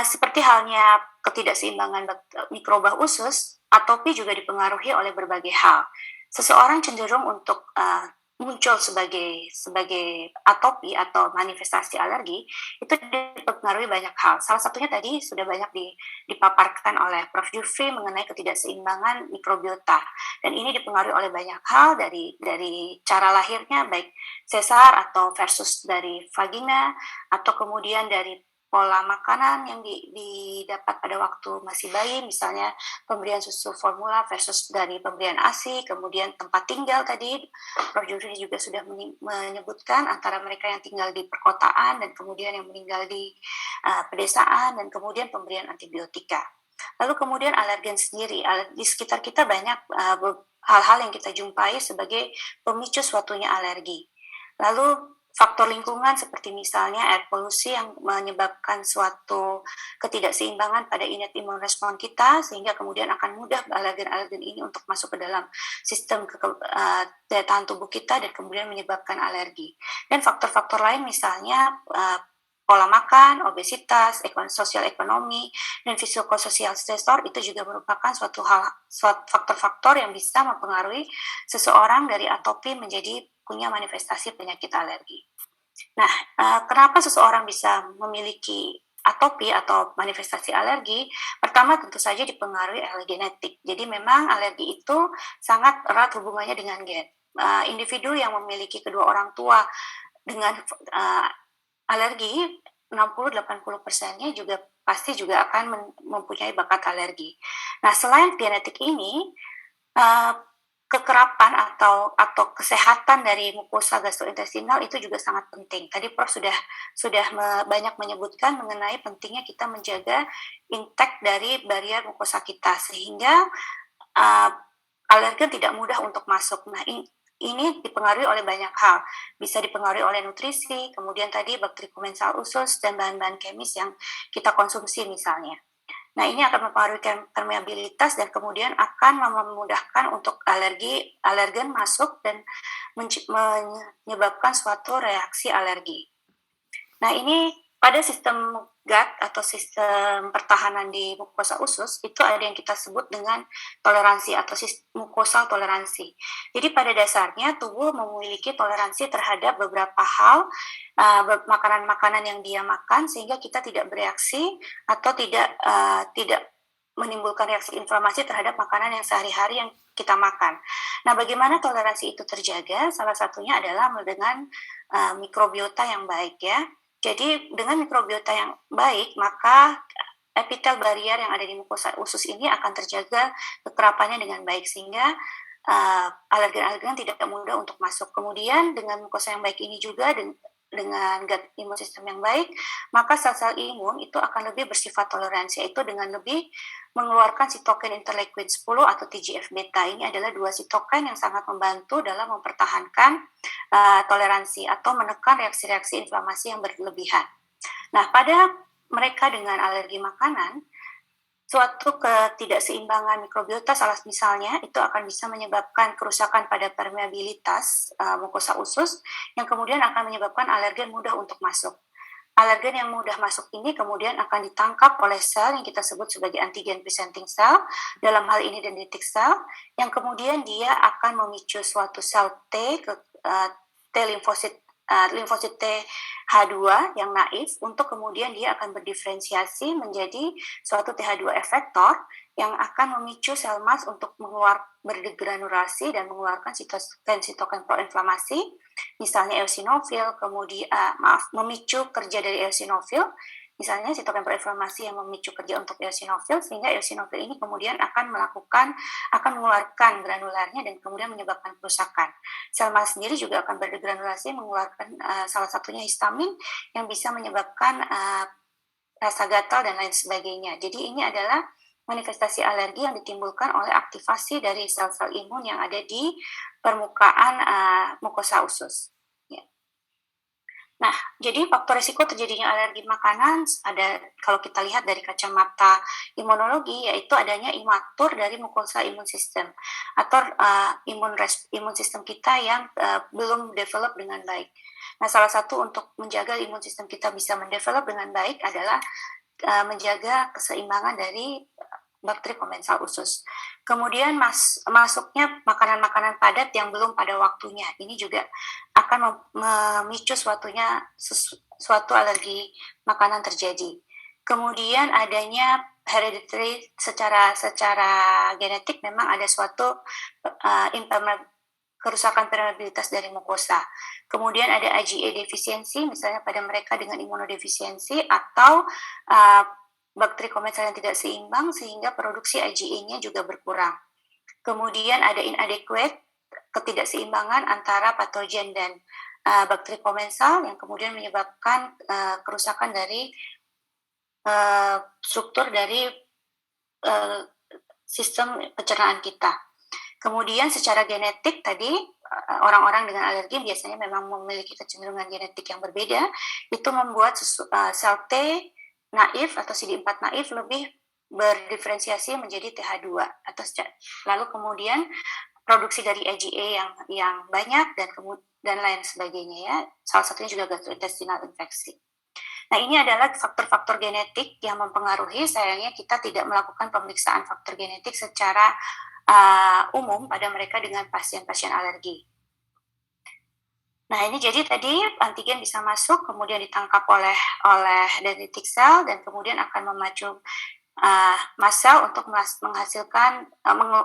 seperti halnya ketidakseimbangan mikroba usus, atopi juga dipengaruhi oleh berbagai hal. Seseorang cenderung untuk muncul sebagai atopi atau manifestasi alergi itu dipengaruhi banyak hal. Salah satunya tadi sudah banyak dipaparkan oleh Prof. Jufri mengenai ketidakseimbangan mikrobiota, dan ini dipengaruhi oleh banyak hal, dari cara lahirnya baik sesar atau versus dari vagina, atau kemudian dari pola makanan yang didapat pada waktu masih bayi, misalnya pemberian susu formula versus dari pemberian ASI, kemudian tempat tinggal tadi, Prof. Jufri juga sudah menyebutkan antara mereka yang tinggal di perkotaan dan kemudian yang meninggal di pedesaan, dan kemudian pemberian antibiotika. Lalu kemudian alergen sendiri, di sekitar kita banyak hal-hal yang kita jumpai sebagai pemicu suatunya alergi. Lalu faktor lingkungan seperti misalnya air polusi yang menyebabkan suatu ketidakseimbangan pada innate immune response kita, sehingga kemudian akan mudah alergen-alergen ini untuk masuk ke dalam sistem daya tahan tubuh kita dan kemudian menyebabkan alergi. Dan faktor-faktor lain misalnya pola makan, obesitas, sosial ekonomi, dan psikososial stresor itu juga merupakan suatu faktor-faktor yang bisa mempengaruhi seseorang dari atopi menjadi punya manifestasi penyakit alergi. Nah, kenapa seseorang bisa memiliki atopi atau manifestasi alergi? Pertama tentu saja dipengaruhi oleh genetik. Jadi memang alergi itu sangat erat hubungannya dengan gen. Individu yang memiliki kedua orang tua dengan alergi 60-80%-nya juga pasti juga akan mempunyai bakat alergi. Nah, selain genetik ini, kekerapan atau kesehatan dari mukosa gastrointestinal itu juga sangat penting. Tadi Prof sudah banyak menyebutkan mengenai pentingnya kita menjaga intact dari barrier mukosa kita, sehingga alergen tidak mudah untuk masuk. Nah, ini dipengaruhi oleh banyak hal. Bisa dipengaruhi oleh nutrisi, kemudian tadi bakteri komensal usus, dan bahan-bahan kemis yang kita konsumsi misalnya. Nah, ini akan mempengaruhi permeabilitas dan kemudian akan memudahkan untuk alergen masuk dan menyebabkan suatu reaksi alergi. Nah, ini pada sistem gut atau sistem pertahanan di mukosa usus itu ada yang kita sebut dengan toleransi atau mukosal toleransi. Jadi pada dasarnya tubuh memiliki toleransi terhadap beberapa hal, makanan-makanan yang dia makan, sehingga kita tidak bereaksi atau tidak menimbulkan reaksi inflamasi terhadap makanan yang sehari-hari yang kita makan. Nah, bagaimana toleransi itu terjaga? Salah satunya adalah dengan mikrobiota yang baik ya. Jadi dengan mikrobiota yang baik, maka epitel barrier yang ada di mukosa usus ini akan terjaga kekerapannya dengan baik, sehingga alergen-alergen tidak mudah untuk masuk. Kemudian dengan mukosa yang baik ini juga dengan gut imun sistem yang baik, maka sel-sel imun itu akan lebih bersifat toleransi, yaitu dengan lebih mengeluarkan sitokin interleukin 10 atau TGF-beta. Ini adalah dua sitokin yang sangat membantu dalam mempertahankan toleransi atau menekan reaksi-reaksi inflamasi yang berlebihan. Nah, pada mereka dengan alergi makanan, suatu ketidakseimbangan mikrobiota salah misalnya itu akan bisa menyebabkan kerusakan pada permeabilitas mukosa usus yang kemudian akan menyebabkan alergen mudah untuk masuk. Alergen yang mudah masuk ini kemudian akan ditangkap oleh sel yang kita sebut sebagai antigen presenting cell, dalam hal ini dendritic cell, yang kemudian dia akan memicu suatu sel T T limfosit TH2 yang naif untuk kemudian dia akan berdiferensiasi menjadi suatu TH2 efektor yang akan memicu sel mas untuk berdegranulasi dan mengeluarkan sitokin proinflamasi, misalnya eosinofil, kemudian memicu kerja dari eosinofil, misalnya sitokin proinflamasi yang memicu kerja untuk eosinofil, sehingga eosinofil ini kemudian akan mengeluarkan granularnya dan kemudian menyebabkan kerusakan. Sel mas sendiri juga akan berdegranulasi mengeluarkan salah satunya histamin yang bisa menyebabkan rasa gatal dan lain sebagainya. Jadi ini adalah manifestasi alergi yang ditimbulkan oleh aktivasi dari sel-sel imun yang ada di permukaan mukosa usus. Ya. Nah, jadi faktor risiko terjadinya alergi makanan ada kalau kita lihat dari kacamata imunologi, yaitu adanya imatur dari mukosa imun sistem atau imun sistem kita yang belum develop dengan baik. Nah, salah satu untuk menjaga imun sistem kita bisa mendevelop dengan baik adalah menjaga keseimbangan dari bakteri komensal usus. Kemudian masuknya makanan-makanan padat yang belum pada waktunya. Ini juga akan memicu suatu alergi makanan terjadi. Kemudian adanya hereditary secara genetik memang ada suatu kerusakan permeabilitas dari mukosa. Kemudian ada IgA defisiensi, misalnya pada mereka dengan imunodefisiensi atau bakteri komensal yang tidak seimbang sehingga produksi IgA-nya juga berkurang. Kemudian ada inadequate, ketidakseimbangan antara patogen dan bakteri komensal yang kemudian menyebabkan kerusakan dari struktur dari sistem pencernaan kita. Kemudian secara genetik tadi orang-orang dengan alergi biasanya memang memiliki kecenderungan genetik yang berbeda, itu membuat sel T naif atau CD4 naif lebih berdiferensiasi menjadi TH2 atau lalu kemudian produksi dari IgA yang banyak dan lain sebagainya ya. Salah satunya juga gastrointestinal infeksi. Nah, ini adalah faktor-faktor genetik yang mempengaruhi. Sayangnya kita tidak melakukan pemeriksaan faktor genetik secara umum pada mereka dengan pasien-pasien alergi. Nah, ini jadi tadi antigen bisa masuk, kemudian ditangkap oleh dendritic cell dan kemudian akan memacu mast cell untuk menghasilkan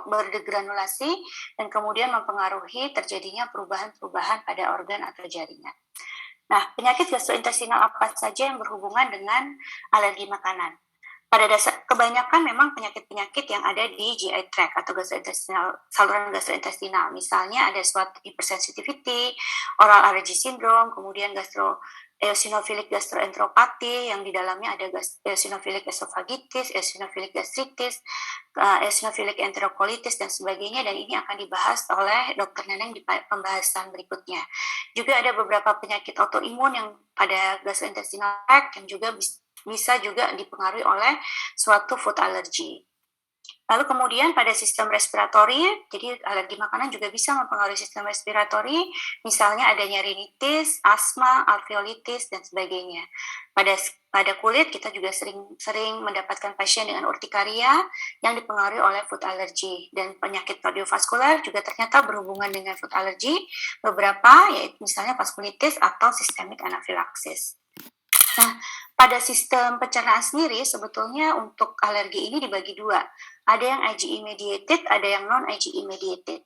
berdegranulasi dan kemudian mempengaruhi terjadinya perubahan-perubahan pada organ atau jaringan. Nah, penyakit gastrointestinal apa saja yang berhubungan dengan alergi makanan? Pada dasar kebanyakan memang penyakit-penyakit yang ada di GI tract atau gastrointestinal, saluran gastrointestinal. Misalnya ada suatu hypersensitivity, oral allergy syndrome, kemudian eosinophilic gastroenteropati yang di dalamnya ada eosinophilic esophagitis, eosinophilic gastritis, eosinophilic enterocolitis dan sebagainya, dan ini akan dibahas oleh Dr. Neneng di pembahasan berikutnya. Juga ada beberapa penyakit autoimun yang pada gastrointestinal tract yang juga bisa juga dipengaruhi oleh suatu food allergy. Lalu kemudian pada sistem respiratori, jadi alergi makanan juga bisa mempengaruhi sistem respiratori, misalnya adanya rinitis, asma, alveolitis, dan sebagainya. Pada kulit kita juga sering mendapatkan pasien dengan urtikaria yang dipengaruhi oleh food allergy, dan penyakit kardiovaskular juga ternyata berhubungan dengan food allergy, beberapa yaitu misalnya vaskulitis atau systemic anaphylaxis. Nah, pada sistem pencernaan sendiri sebetulnya untuk alergi ini dibagi dua. Ada yang IgE mediated, ada yang non-IgE mediated.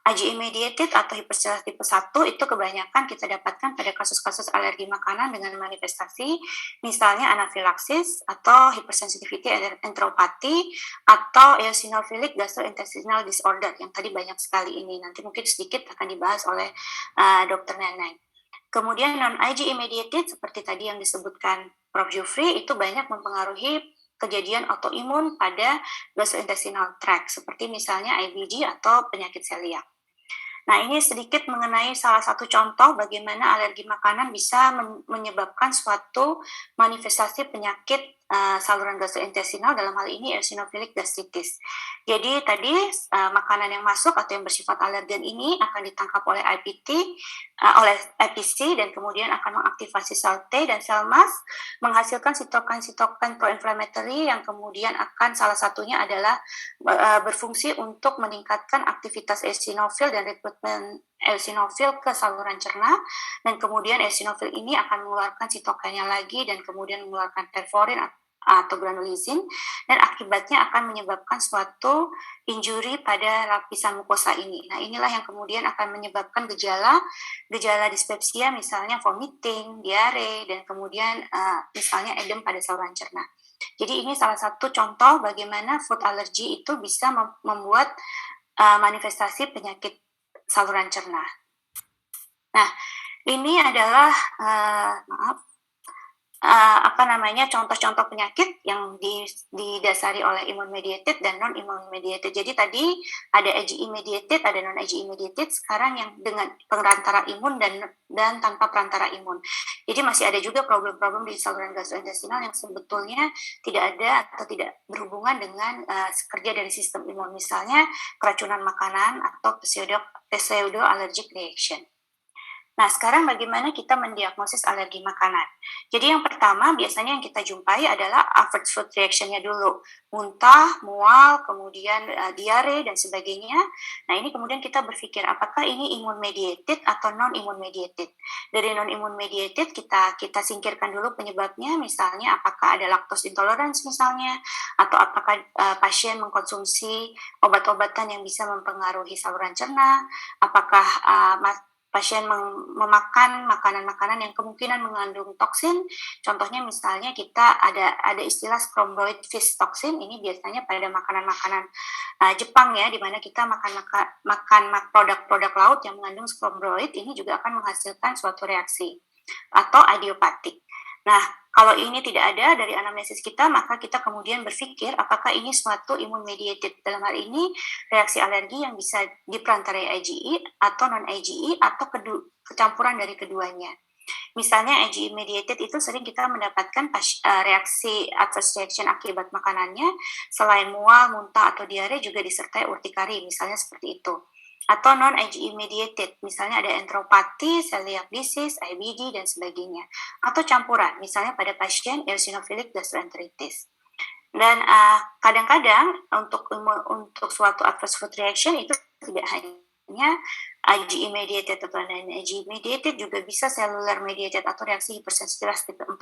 IgE mediated atau hipersensitif tipe 1 itu kebanyakan kita dapatkan pada kasus-kasus alergi makanan dengan manifestasi misalnya anafilaksis atau hypersensitivity enteropati atau eosinophilic gastrointestinal disorder yang tadi banyak sekali ini. Nanti mungkin sedikit akan dibahas oleh Dr. Neneng. Kemudian non-IgE mediated seperti tadi yang disebutkan Prof. Jufri itu banyak mempengaruhi kejadian autoimun pada gastrointestinal tract seperti misalnya IBD atau penyakit celiak. Nah, ini sedikit mengenai salah satu contoh bagaimana alergi makanan bisa menyebabkan suatu manifestasi penyakit saluran gastrointestinal, dalam hal ini eosinophilic gastritis. Jadi tadi makanan yang masuk atau yang bersifat alergen ini akan ditangkap oleh oleh IPC dan kemudian akan mengaktifasi sel T dan sel mast, menghasilkan sitokin-sitokin pro-inflammatory yang kemudian akan salah satunya adalah berfungsi untuk meningkatkan aktivitas eosinofil dan rekrutmen eosinofil ke saluran cerna, dan kemudian eosinofil ini akan mengeluarkan sitokinnya lagi dan kemudian mengeluarkan perforin atau granulisin, dan akibatnya akan menyebabkan suatu injury pada lapisan mukosa ini. Nah, inilah yang kemudian akan menyebabkan gejala dispepsia, misalnya vomiting, diare, dan kemudian misalnya edem pada saluran cerna. Jadi ini salah satu contoh bagaimana food allergy itu bisa membuat manifestasi penyakit saluran cerna. Nah, ini adalah contoh-contoh penyakit yang didasari oleh immune mediated dan non immune mediated. Jadi tadi ada IgE mediated, ada non IgE mediated. Sekarang yang dengan perantara imun dan tanpa perantara imun. Jadi masih ada juga problem-problem di saluran gastrointestinal yang sebetulnya tidak ada atau tidak berhubungan dengan kerja dari sistem imun. Misalnya keracunan makanan atau pseudo allergic reaction. Nah, sekarang bagaimana kita mendiagnosis alergi makanan? Jadi yang pertama biasanya yang kita jumpai adalah adverse food reaction-nya dulu. Muntah, mual, kemudian diare, dan sebagainya. Nah, ini kemudian kita berpikir apakah ini immune mediated atau non-immune mediated. Dari non-immune mediated kita singkirkan dulu penyebabnya, misalnya apakah ada lactose intolerance misalnya, atau apakah pasien mengkonsumsi obat-obatan yang bisa mempengaruhi saluran cerna, apakah pasien memakan makanan-makanan yang kemungkinan mengandung toksin. Contohnya misalnya kita ada istilah scombroid fish toxin, ini biasanya pada makanan-makanan Jepang ya, di mana kita makan produk-produk laut yang mengandung scombroid, ini juga akan menghasilkan suatu reaksi atau idiopatik. Nah, kalau ini tidak ada dari anamnesis kita, maka kita kemudian berpikir apakah ini suatu immune mediated. Dalam hal ini reaksi alergi yang bisa diperantarai IgE atau non IgE atau kecampuran dari keduanya. Misalnya IgE mediated itu sering kita mendapatkan reaksi adverse reaction akibat makanannya, selain mual, muntah, atau diare juga disertai urtikari, misalnya seperti itu. Atau non-IgE mediated, misalnya ada entropati, celiac disease, IBD, dan sebagainya. Atau campuran, misalnya pada pasien eosinophilic gastroenteritis. Dan kadang-kadang untuk suatu adverse food reaction itu tidak hanya IgE mediated atau non-IgE mediated, juga bisa cellular mediated atau reaksi hipersensitivitas tipe 4.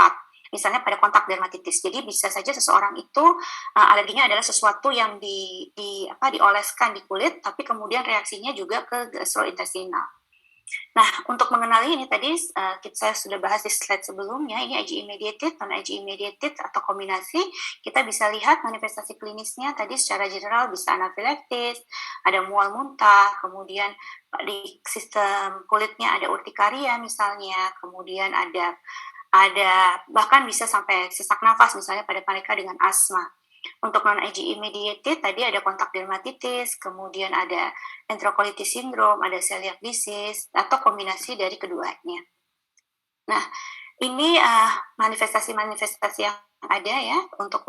Misalnya pada kontak dermatitis. Jadi bisa saja seseorang itu alerginya adalah sesuatu yang dioleskan di kulit, tapi kemudian reaksinya juga ke gastrointestinal. Nah, untuk mengenali ini tadi saya sudah bahas di slide sebelumnya, ini IgE mediated, non-IgE mediated atau kombinasi. Kita bisa lihat manifestasi klinisnya tadi secara general bisa anafilaksis, ada mual muntah, kemudian di sistem kulitnya ada urtikaria misalnya, kemudian ada bahkan bisa sampai sesak nafas misalnya pada mereka dengan asma. Untuk non-IgE mediated tadi ada kontak dermatitis, kemudian ada enterocolitis syndrome, ada celiac disease, atau kombinasi dari keduanya. Nah, ini manifestasi-manifestasi yang ada ya untuk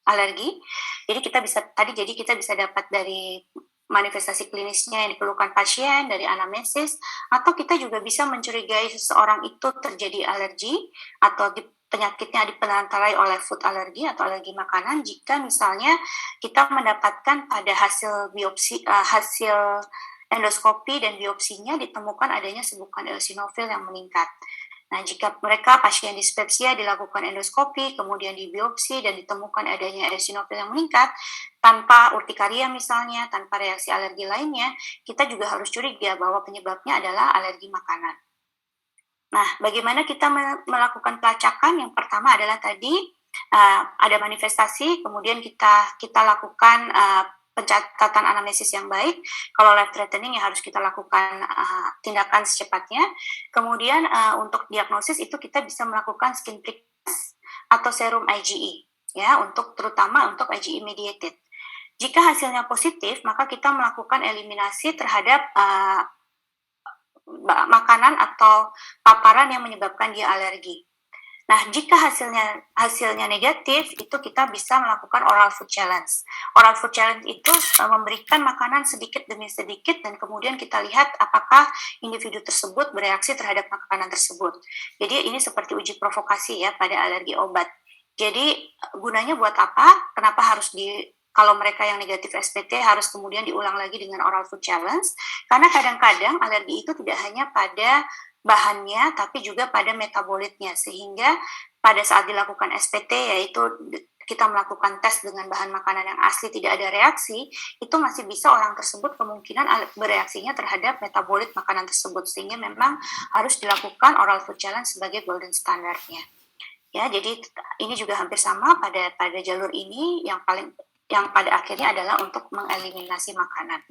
alergi. Jadi kita bisa dapat dari manifestasi klinisnya yang dikeluhkan pasien dari anamnesis, atau kita juga bisa mencurigai seseorang itu terjadi alergi atau penyakitnya diperantarai oleh food allergy atau alergi makanan jika misalnya kita mendapatkan pada hasil biopsi, hasil endoskopi dan biopsinya ditemukan adanya sebukan eosinofil yang meningkat. Nah, jika mereka pasien dispepsia dilakukan endoskopi, kemudian dibiopsi dan ditemukan adanya eosinofil yang meningkat, tanpa urtikaria misalnya, tanpa reaksi alergi lainnya, kita juga harus curiga bahwa penyebabnya adalah alergi makanan. Nah, bagaimana kita melakukan pelacakan? Yang pertama adalah tadi ada manifestasi, kemudian kita lakukan pencatatan anamnesis yang baik. Kalau life threatening ya harus kita lakukan tindakan secepatnya. Kemudian untuk diagnosis itu kita bisa melakukan skin prick test atau serum IgE ya, terutama untuk IgE mediated. Jika hasilnya positif, maka kita melakukan eliminasi terhadap makanan atau paparan yang menyebabkan dia alergi. Nah, jika hasilnya negatif, itu kita bisa melakukan oral food challenge. Oral food challenge itu memberikan makanan sedikit demi sedikit dan kemudian kita lihat apakah individu tersebut bereaksi terhadap makanan tersebut. Jadi ini seperti uji provokasi ya pada alergi obat. Jadi gunanya buat apa? Kenapa harus kalau mereka yang negatif SPT harus kemudian diulang lagi dengan oral food challenge? Karena kadang-kadang alergi itu tidak hanya pada bahannya tapi juga pada metabolitnya, sehingga pada saat dilakukan SPT yaitu kita melakukan tes dengan bahan makanan yang asli tidak ada reaksi, itu masih bisa orang tersebut kemungkinan bereaksinya terhadap metabolit makanan tersebut, sehingga memang harus dilakukan oral food challenge sebagai golden standardnya. Ya, jadi ini juga hampir sama pada jalur ini, yang pada akhirnya adalah untuk mengeliminasi makanan.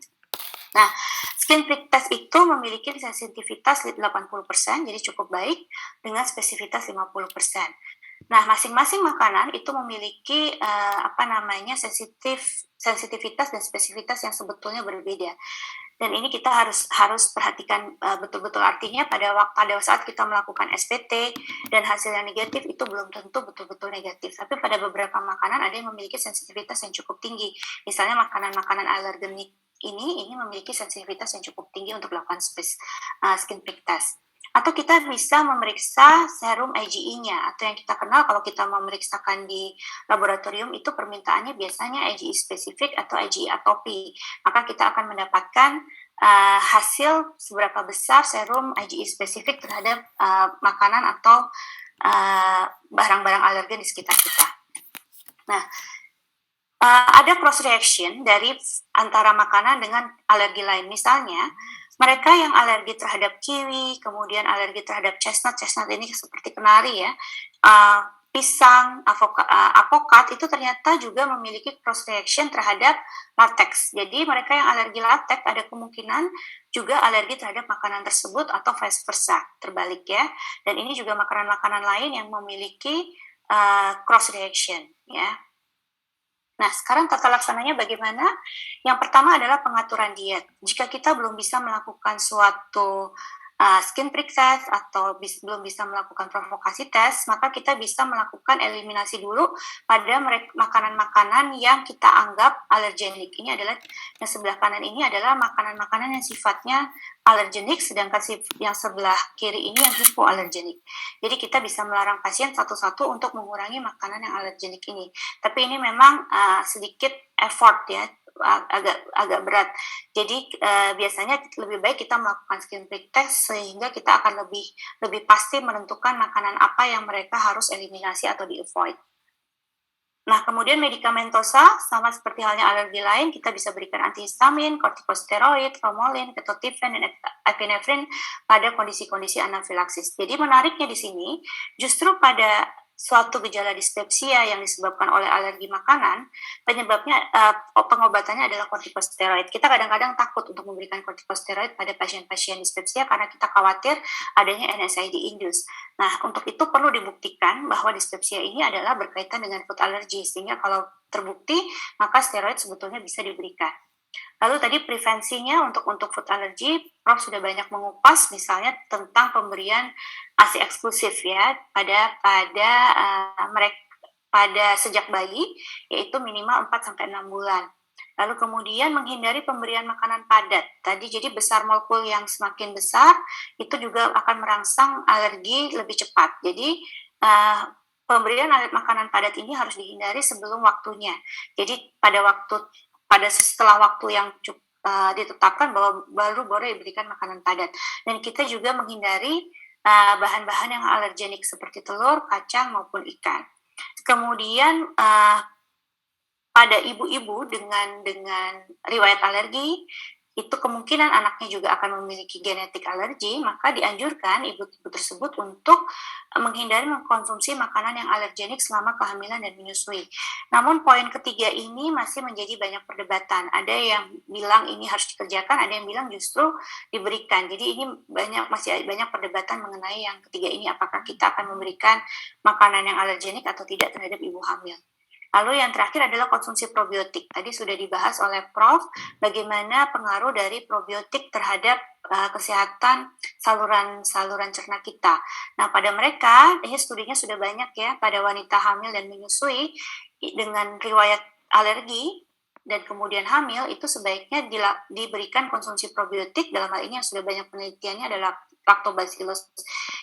Nah, skin prick test itu memiliki sensitivitas 80%, jadi cukup baik, dengan spesifitas 50%. Nah, masing-masing makanan itu memiliki sensitivitas dan spesifitas yang sebetulnya berbeda. Dan ini kita harus perhatikan betul-betul, artinya pada saat kita melakukan SPT dan hasilnya negatif itu belum tentu betul-betul negatif. Tapi pada beberapa makanan ada yang memiliki sensitivitas yang cukup tinggi. Misalnya makanan-makanan alergenik ini memiliki sensitivitas yang cukup tinggi untuk melakukan skin prick test. Atau kita bisa memeriksa serum IgE-nya, atau yang kita kenal kalau kita memeriksakan di laboratorium itu permintaannya biasanya IgE spesifik atau IgE atopy. Maka kita akan mendapatkan hasil seberapa besar serum IgE spesifik terhadap makanan atau barang-barang alergen di sekitar kita. Nah, ada cross reaction dari antara makanan dengan alergi lain. Misalnya, mereka yang alergi terhadap kiwi, kemudian alergi terhadap chestnut ini seperti kenari ya, pisang, apokat itu ternyata juga memiliki cross reaction terhadap latex. Jadi mereka yang alergi latex ada kemungkinan juga alergi terhadap makanan tersebut atau vice versa, terbalik ya. Dan ini juga makanan-makanan lain yang memiliki cross reaction ya. Nah, sekarang tata laksananya bagaimana? Yang pertama adalah pengaturan diet. Jika kita belum bisa melakukan suatu skin prick test atau belum bisa melakukan provokasi test, maka kita bisa melakukan eliminasi dulu pada makanan-makanan yang kita anggap alergenik. Ini adalah yang sebelah kanan ini adalah makanan-makanan yang sifatnya alergenik, sedangkan yang sebelah kiri ini yang hipoalergenik. Jadi kita bisa melarang pasien satu-satu untuk mengurangi makanan yang alergenik ini. Tapi ini memang sedikit effort ya, agak berat. Jadi biasanya lebih baik kita melakukan skin prick test sehingga kita akan lebih pasti menentukan makanan apa yang mereka harus eliminasi atau di-avoid. Nah, kemudian medikamentosa sama seperti halnya alergi lain, kita bisa berikan antihistamin, kortikosteroid, formulin, ketotifen, dan epinefrin pada kondisi-kondisi anafilaksis. Jadi menariknya di sini, justru pada suatu gejala dispepsia yang disebabkan oleh alergi makanan, penyebabnya pengobatannya adalah kortikosteroid. Kita kadang-kadang takut untuk memberikan kortikosteroid pada pasien-pasien dispepsia karena kita khawatir adanya NSAID induce. Nah, untuk itu perlu dibuktikan bahwa dispepsia ini adalah berkaitan dengan food allergy, sehingga kalau terbukti maka steroid sebetulnya bisa diberikan. Lalu tadi prevensinya untuk food allergy, Prof sudah banyak mengupas misalnya tentang pemberian ASI eksklusif ya pada sejak bayi, yaitu minimal 4-6 bulan. Lalu kemudian menghindari pemberian makanan padat. Tadi jadi besar molekul yang semakin besar itu juga akan merangsang alergi lebih cepat. Jadi pemberian makanan padat ini harus dihindari sebelum waktunya. Jadi setelah waktu yang ditetapkan bahwa baru boleh diberikan makanan padat. Dan kita juga menghindari bahan-bahan yang alergenik seperti telur, kacang maupun ikan. Kemudian pada ibu-ibu dengan riwayat alergi, itu kemungkinan anaknya juga akan memiliki genetik alergi, maka dianjurkan ibu-ibu tersebut untuk menghindari mengkonsumsi makanan yang alergenik selama kehamilan dan menyusui. Namun poin ketiga ini masih menjadi banyak perdebatan. Ada yang bilang ini harus dikerjakan, ada yang bilang justru diberikan. Jadi ini masih banyak perdebatan mengenai yang ketiga ini, apakah kita akan memberikan makanan yang alergenik atau tidak terhadap ibu hamil. Lalu yang terakhir adalah konsumsi probiotik. Tadi sudah dibahas oleh Prof. bagaimana pengaruh dari probiotik terhadap kesehatan saluran cerna kita. Nah, pada mereka, ini studinya sudah banyak ya, pada wanita hamil dan menyusui dengan riwayat alergi dan kemudian hamil, itu sebaiknya diberikan konsumsi probiotik. Dalam hal ini yang sudah banyak penelitiannya adalah Lactobacillus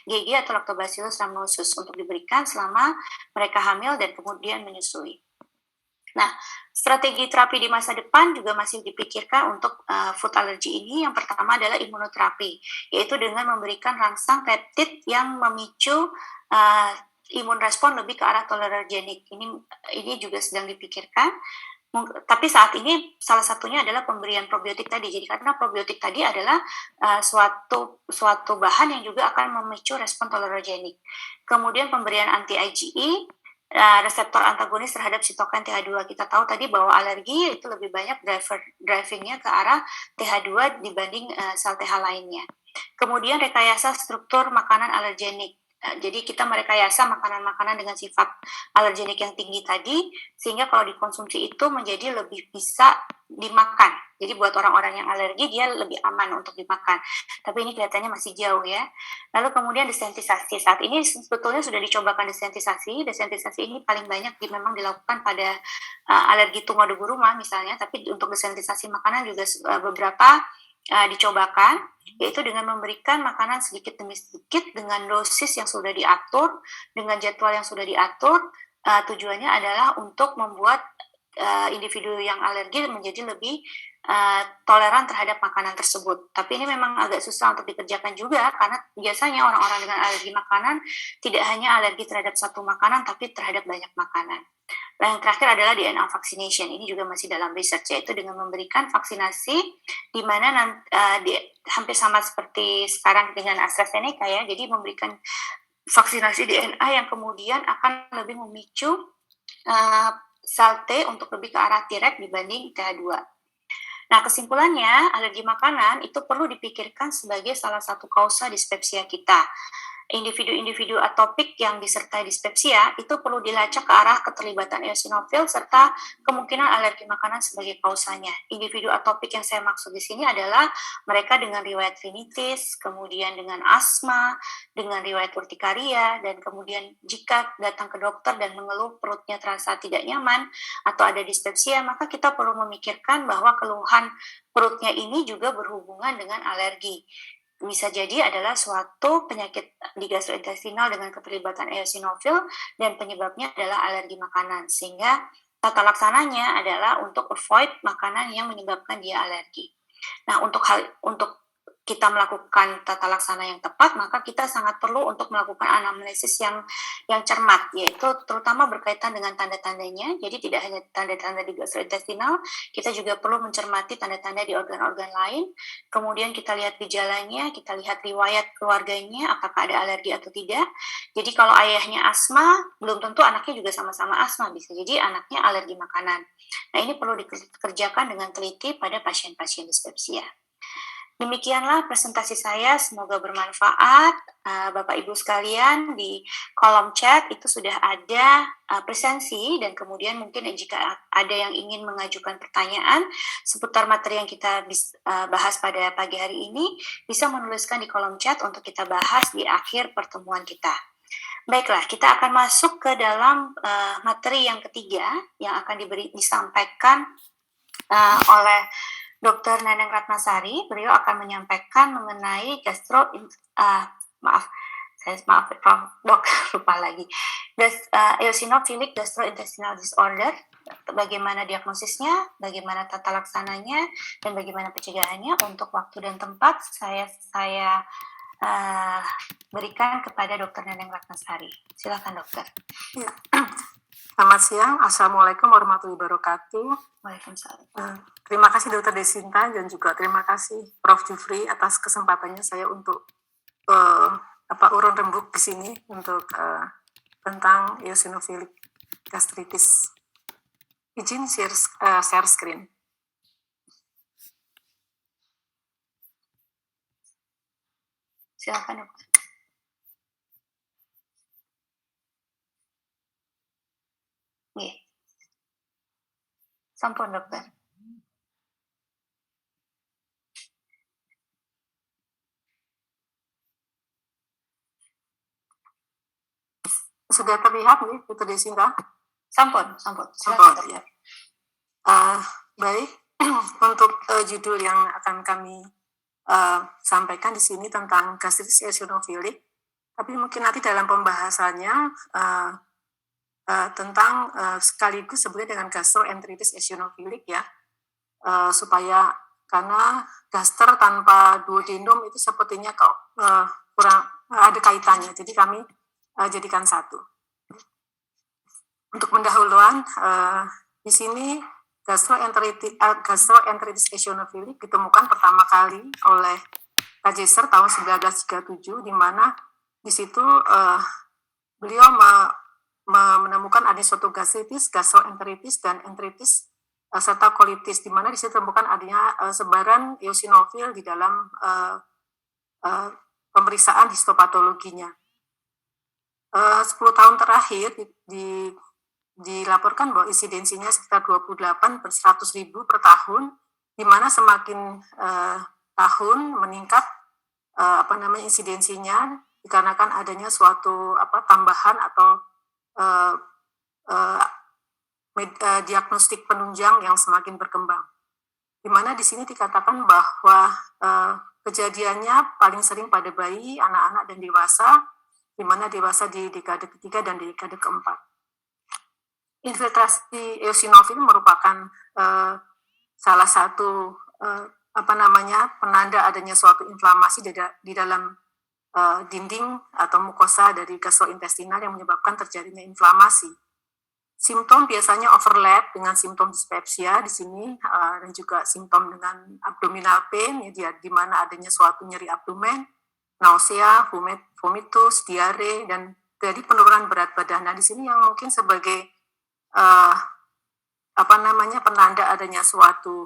GG atau Lactobacillus rhamnosus untuk diberikan selama mereka hamil dan kemudian menyusui. Nah, strategi terapi di masa depan juga masih dipikirkan untuk food allergy ini. Yang pertama adalah imunoterapi, yaitu dengan memberikan rangsang peptid yang memicu imun respon lebih ke arah tolerogenik. Ini juga sedang dipikirkan. Tapi saat ini salah satunya adalah pemberian probiotik tadi. Jadi karena probiotik tadi adalah suatu bahan yang juga akan memicu respon tolerogenik. Kemudian pemberian anti-IgE, reseptor antagonis terhadap sitokin TH2. Kita tahu tadi bahwa alergi itu lebih banyak drivingnya ke arah TH2 dibanding sel TH lainnya. Kemudian rekayasa struktur makanan alergenik. Jadi kita merekayasa makanan-makanan dengan sifat alergenik yang tinggi tadi, sehingga kalau dikonsumsi itu menjadi lebih bisa dimakan. Jadi buat orang-orang yang alergi dia lebih aman untuk dimakan. Tapi ini kelihatannya masih jauh ya. Lalu kemudian desensitisasi. Saat ini sebetulnya sudah dicobakan desensitisasi. Desensitisasi ini paling banyak memang dilakukan pada alergi tumor rumah misalnya, tapi untuk desensitisasi makanan juga beberapa dicobakan, yaitu dengan memberikan makanan sedikit demi sedikit dengan dosis yang sudah diatur, dengan jadwal yang sudah diatur. Tujuannya adalah untuk membuat individu yang alergi menjadi lebih toleran terhadap makanan tersebut. Tapi ini memang agak susah untuk dikerjakan juga, karena biasanya orang-orang dengan alergi makanan tidak hanya alergi terhadap satu makanan, tapi terhadap banyak makanan. Yang terakhir adalah DNA vaccination. Ini juga masih dalam research, yaitu dengan memberikan vaksinasi di mana hampir sama seperti sekarang dengan AstraZeneca ya. Jadi memberikan vaksinasi DNA yang kemudian akan lebih memicu sel T untuk lebih ke arah Treg dibanding TH2. Nah, kesimpulannya, alergi makanan itu perlu dipikirkan sebagai salah satu kausa dispepsia kita. Individu-individu atopik yang disertai dispepsia itu perlu dilacak ke arah keterlibatan eosinofil serta kemungkinan alergi makanan sebagai kausanya. Individu atopik yang saya maksud di sini adalah mereka dengan riwayat rinitis, kemudian dengan asma, dengan riwayat urtikaria, dan kemudian jika datang ke dokter dan mengeluh perutnya terasa tidak nyaman atau ada dispepsia, maka kita perlu memikirkan bahwa keluhan perutnya ini juga berhubungan dengan alergi. Bisa jadi adalah suatu penyakit di gastrointestinal dengan keterlibatan eosinofil dan penyebabnya adalah alergi makanan, sehingga tata laksananya adalah untuk avoid makanan yang menyebabkan dia alergi. Nah, untuk kita melakukan tata laksana yang tepat, maka kita sangat perlu untuk melakukan anamnesis yang cermat, yaitu terutama berkaitan dengan tanda-tandanya. Jadi tidak hanya tanda-tanda di gastrointestinal, kita juga perlu mencermati tanda-tanda di organ-organ lain. Kemudian kita lihat gejalanya, kita lihat riwayat keluarganya, apakah ada alergi atau tidak. Jadi kalau ayahnya asma, belum tentu anaknya juga sama-sama asma, bisa jadi anaknya alergi makanan. Nah, ini perlu dikerjakan dengan teliti pada pasien-pasien dispepsia. Demikianlah presentasi saya, semoga bermanfaat. Bapak Ibu sekalian, di kolom chat itu sudah ada presensi, dan kemudian mungkin jika ada yang ingin mengajukan pertanyaan seputar materi yang kita bahas pada pagi hari ini, bisa menuliskan di kolom chat untuk kita bahas di akhir pertemuan kita. Baiklah, kita akan masuk ke dalam materi yang ketiga yang akan disampaikan oleh Dr. Neneng Ratnasari. Beliau akan menyampaikan mengenai Dok, lupa lagi. Eosinophilic gastrointestinal disorder, bagaimana diagnosisnya, bagaimana tata laksananya, dan bagaimana pencegahannya. Untuk waktu dan tempat saya berikan kepada Dr. Neneng Ratnasari. Silakan, Dokter. Ya. Selamat siang, Assalamualaikum warahmatullahi wabarakatuh. Waalaikumsalam. Terima kasih Dr. Desinta dan juga terima kasih Prof. Jufri atas kesempatannya saya untuk urun rembuk di sini untuk tentang eosinophilic gastritis. Izin share screen. Silakan, Dokter. Sampun, dokter. Sudah terlihat nih, Dr. Desinta? Sampun. Sampun, ya. Baik, untuk judul yang akan kami sampaikan di sini tentang gastritis eosinofilik, tapi mungkin nanti dalam pembahasannya tentang sekaligus sebenarnya dengan gastroenteritis eosinofilik ya, supaya karena gaster tanpa duodenum itu sepertinya kurang ada kaitannya, jadi kami jadikan satu. Untuk pendahuluan, di sini gastroenteritis eosinofilik ditemukan pertama kali oleh Kajeser tahun 1937, di mana di situ beliau menemukan adanya suatu gastritis, gastroenteritis, dan enteritis serta kolitis, di mana di situ ditemukan adanya sebaran eosinofil di dalam pemeriksaan histopatologinya. 10 tahun terakhir dilaporkan bahwa insidensinya sekitar 28 per 100.000 per tahun, di mana semakin tahun meningkat insidensinya dikarenakan adanya suatu tambahan atau diagnostik penunjang yang semakin berkembang. Di mana di sini dikatakan bahwa kejadiannya paling sering pada bayi, anak-anak, dan dewasa, di mana dewasa di dekade ketiga dan di dekade keempat. Infiltrasi eosinofil merupakan salah satu penanda adanya suatu inflamasi di dalam dinding atau mukosa dari gastrointestinal yang menyebabkan terjadinya inflamasi. Simptom biasanya overlap dengan simptom dispepsia di sini dan juga simptom dengan abdominal pain, ya, di mana adanya suatu nyeri abdomen, nausea, vomitus, diare, dan jadi penurunan berat badan. Nah, di sini yang mungkin sebagai penanda adanya suatu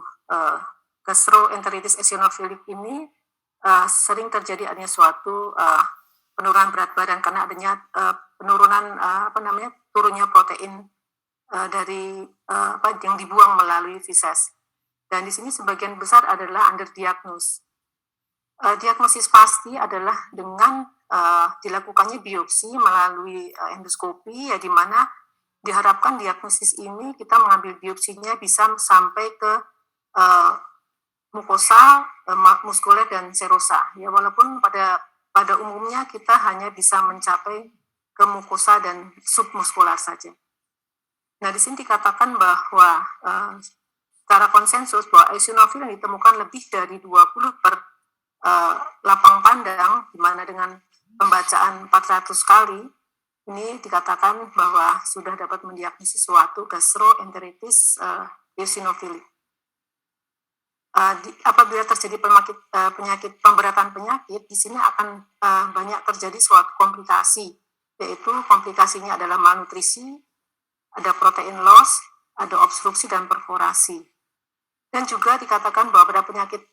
gastroenteritis eosinofilik ini sering terjadi adanya suatu penurunan berat badan karena adanya penurunan turunnya protein dari yang dibuang melalui feses. Dan di sini sebagian besar adalah underdiagnosed. Diagnosis pasti adalah dengan dilakukannya biopsi melalui endoskopi, ya, di mana diharapkan diagnosis ini kita mengambil biopsinya bisa sampai ke mukosa, muskuler, dan serosa. Ya, walaupun pada umumnya kita hanya bisa mencapai ke mukosa dan submuskular saja. Nah, di sini dikatakan bahwa secara konsensus bahwa eosinofil yang ditemukan lebih dari 20 per lapang pandang, di mana dengan pembacaan 400 kali, ini dikatakan bahwa sudah dapat mendiagnosis suatu gastroenteritis eosinofilik. Apabila terjadi pemberatan penyakit, di sini akan banyak terjadi suatu komplikasi, yaitu komplikasinya adalah malnutrisi, ada protein loss, ada obstruksi dan perforasi. Dan juga dikatakan bahwa pada penyakit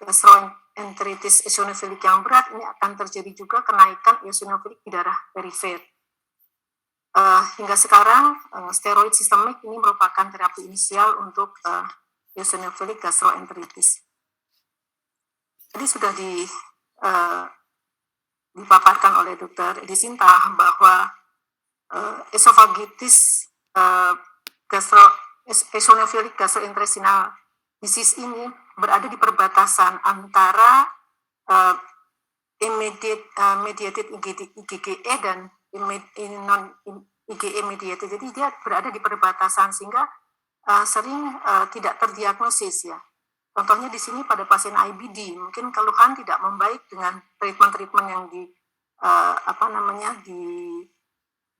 gastroenteritis eosinofilik yang berat ini akan terjadi juga kenaikan eosinofilik di darah perifer. Hingga sekarang steroid sistemik ini merupakan terapi inisial untuk eosinofilik gastroenteritis. Tadi sudah dipaparkan oleh Dr. Desinta bahwa esofagitis eosinofilik gastrointestinal disease ini berada di perbatasan antara mediated IgE dan non-IgE mediated. Jadi dia berada di perbatasan sehingga sering tidak terdiagnosis, ya. Contohnya di sini pada pasien IBD, mungkin keluhan tidak membaik dengan treatment yang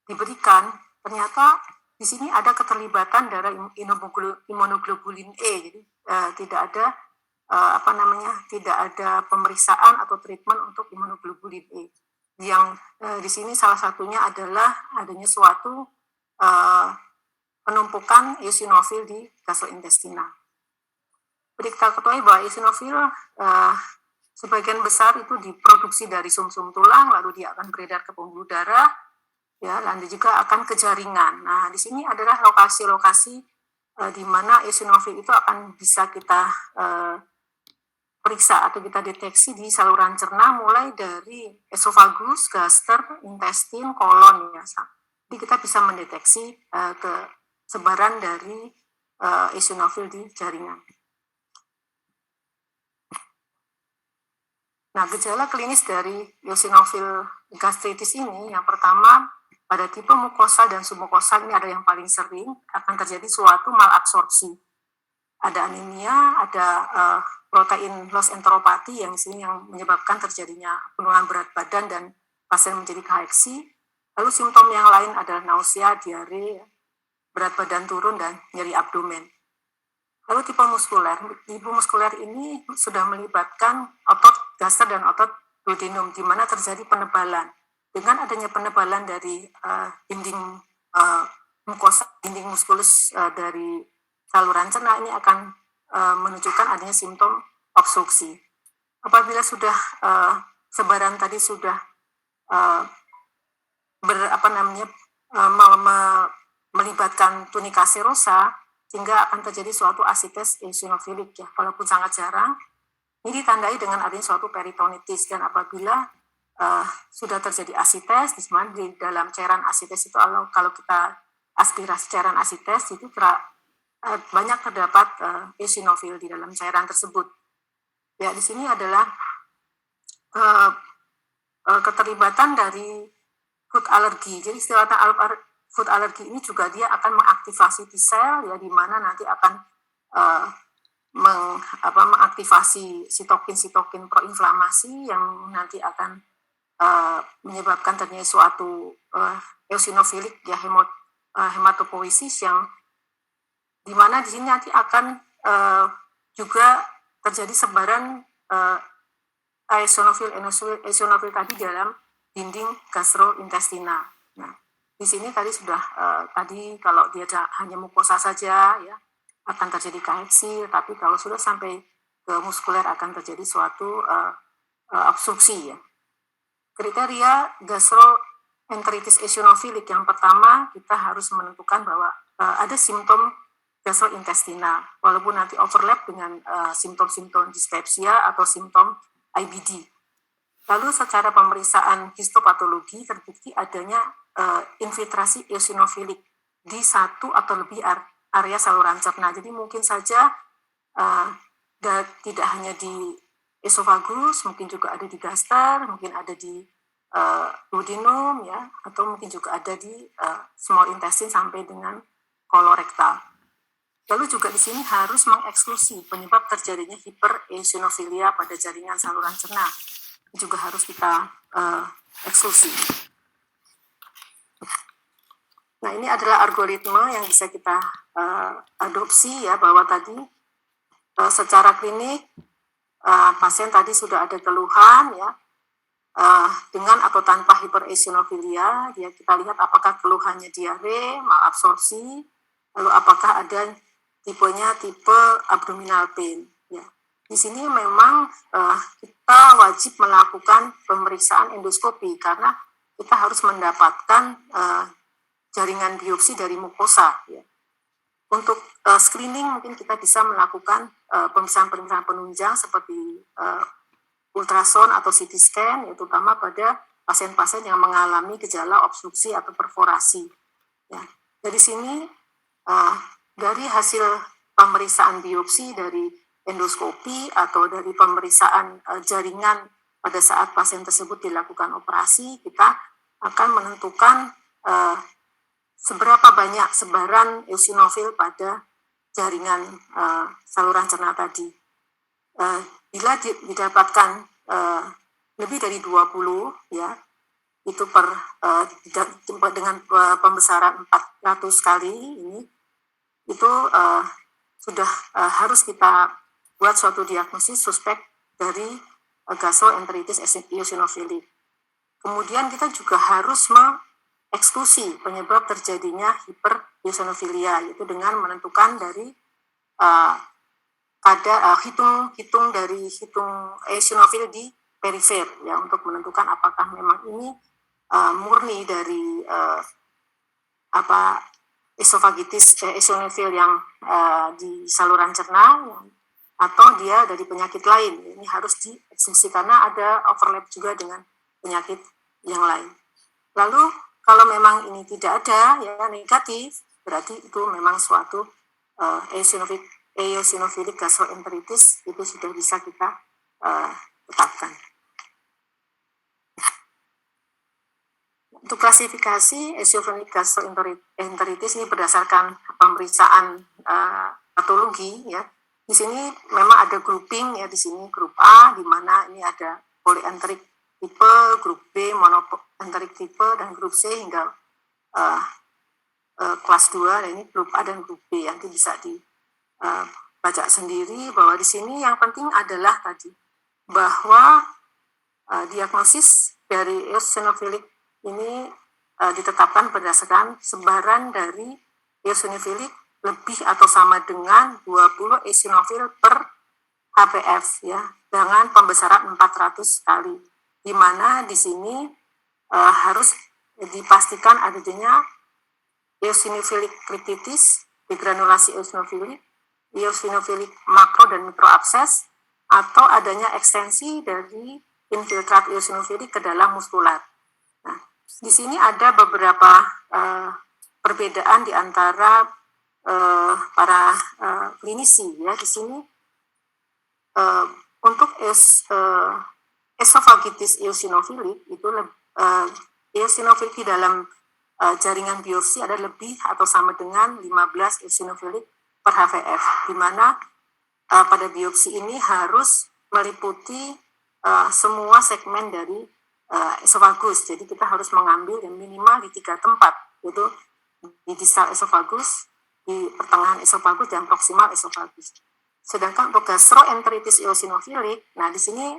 diberikan. Ternyata di sini ada keterlibatan darah imunoglobulin E, jadi tidak ada tidak ada pemeriksaan atau treatment untuk imunoglobulin E. Yang di sini salah satunya adalah adanya suatu penumpukan eosinofil di gastrointestinal. Kita ketahui bahwa eosinofil sebagian besar itu diproduksi dari sumsum tulang, lalu dia akan beredar ke pembuluh darah, ya, dan juga akan ke jaringan. Nah, di sini adalah lokasi-lokasi di mana eosinofil itu akan bisa kita periksa atau kita deteksi di saluran cerna mulai dari esofagus, gaster, intestin, kolon ya. Jadi kita bisa mendeteksi sebaran dari eosinofil di jaringan. Nah, gejala klinis dari eosinofil gastritis ini yang pertama pada tipe mukosa dan submukosa ini ada yang paling sering akan terjadi suatu malabsorpsi. Ada anemia, ada protein loss enteropati yang di sini yang menyebabkan terjadinya penurunan berat badan dan pasien menjadi kaheksi. Lalu simptom yang lain adalah nausea, diare, berat badan turun dan nyeri abdomen. Lalu tipe muskuler ini sudah melibatkan otot gaster dan otot duodenum di mana terjadi penebalan. Dengan adanya penebalan dari dinding mukosa, dinding muskulus dari saluran cerna ini akan menunjukkan adanya simptom obstruksi. Apabila sudah sebaran tadi sudah melibatkan tunika serosa, sehingga akan terjadi suatu asites eosinofilik ya, walaupun sangat jarang. Ini ditandai dengan adanya suatu peritonitis, dan apabila sudah terjadi asites, di dalam cairan asites itu kalau kita aspirasi cairan asites itu banyak terdapat eosinofil di dalam cairan tersebut. Ya, di sini adalah keterlibatan dari food allergy. Jadi istilah food allergy ini juga dia akan mengaktifasi T-cell ya, di mana nanti akan mengaktifasi sitokin proinflamasi yang nanti akan menyebabkan terjadi suatu eosinofilik ya, hematopoiesis yang di mana di sini nanti akan juga terjadi sebaran eosinofil tadi dalam dinding gastrointestinal. Nah, di sini tadi sudah tadi kalau dia hanya mukosa saja ya akan terjadi kaheksi, tapi kalau sudah sampai ke muskuler akan terjadi suatu obstruksi ya. Kriteria gastroenteritis eosinofilik yang pertama kita harus menentukan bahwa ada simptom gastrointestinal, walaupun nanti overlap dengan simptom-simptom dispepsia atau simptom IBD. Lalu secara pemeriksaan histopatologi terbukti adanya infiltrasi eosinofilik di satu atau lebih area saluran cerna. Jadi mungkin saja tidak hanya di esofagus, mungkin juga ada di gaster, mungkin ada di duodenum ya, atau mungkin juga ada di small intestine sampai dengan kolorektal. Lalu juga di sini harus mengeksklusi penyebab terjadinya hipereosinofilia pada jaringan saluran cerna. Juga harus kita eksklusi. Nah, ini adalah algoritma yang bisa kita adopsi ya, bahwa tadi secara klinik pasien tadi sudah ada keluhan ya, dengan atau tanpa hipereosinofilia, ya kita lihat apakah keluhannya diare, malabsorpsi, lalu apakah ada tipenya tipe abdominal pain. Ya. Di sini memang kita wajib melakukan pemeriksaan endoskopi karena kita harus mendapatkan jaringan biopsi dari mukosa. Ya. Untuk screening mungkin kita bisa melakukan pemeriksaan penunjang seperti ultrasound atau CT scan, yaitu terutama pada pasien-pasien yang mengalami gejala obstruksi atau perforasi. Ya. Dari sini dari hasil pemeriksaan biopsi dari endoskopi atau dari pemeriksaan jaringan pada saat pasien tersebut dilakukan operasi, kita akan menentukan seberapa banyak sebaran eosinofil pada jaringan saluran cerna tadi. Bila didapatkan lebih dari 20 ya, itu dengan pembesaran 400 kali ini, itu sudah harus kita buat suatu diagnosis suspek dari gastroenteritis eosinofilik. Kemudian kita juga harus mengeksklusi penyebab terjadinya hipereosinofilia, yaitu dengan menentukan dari hitung eosinofil di perifer ya, untuk menentukan apakah memang ini murni dari esofagitis eosinofil yang di saluran cerna, atau dia dari penyakit lain. Ini harus dieksekusi karena ada overlap juga dengan penyakit yang lain. Lalu kalau memang ini tidak ada ya negatif, berarti itu memang suatu eosinophilic gastroenteritis, itu sudah bisa kita tetapkan. Untuk klasifikasi eosinophilic gastroenteritis ini berdasarkan pemeriksaan patologi ya. Di sini memang ada grouping ya, di sini grup A di mana ini ada polyenteric tipe, grup B monoenteric tipe, dan grup C hingga kelas 2, dan ini grup A dan grup B. Nanti bisa dibaca sendiri bahwa di sini yang penting adalah tadi bahwa diagnosis dari eosinophilic ini ditetapkan berdasarkan sebaran dari eosinophilic lebih atau sama dengan 20 eosinofil per HPF ya, dengan pembesaran 400 kali, di mana di sini harus dipastikan adanya eosinophilic crititis, degranulasi eosinophilic makro dan mikro abses, atau adanya ekstensi dari infiltrat eosinophilic ke dalam muskulat. Nah, di sini ada beberapa perbedaan di antara para klinisi ya. Di sini untuk esophagitis eosinophilic itu eosinophilic di dalam jaringan biopsi ada lebih atau sama dengan 15 eosinophilic per HVF, di mana pada biopsi ini harus meliputi semua segmen dari esofagus. Jadi kita harus mengambil yang minimal di 3 tempat, yaitu di distal esofagus, di pertengahan esofagus, dan proksimal esofagus. Sedangkan untuk gastroenteritis eosinophilic, nah di sini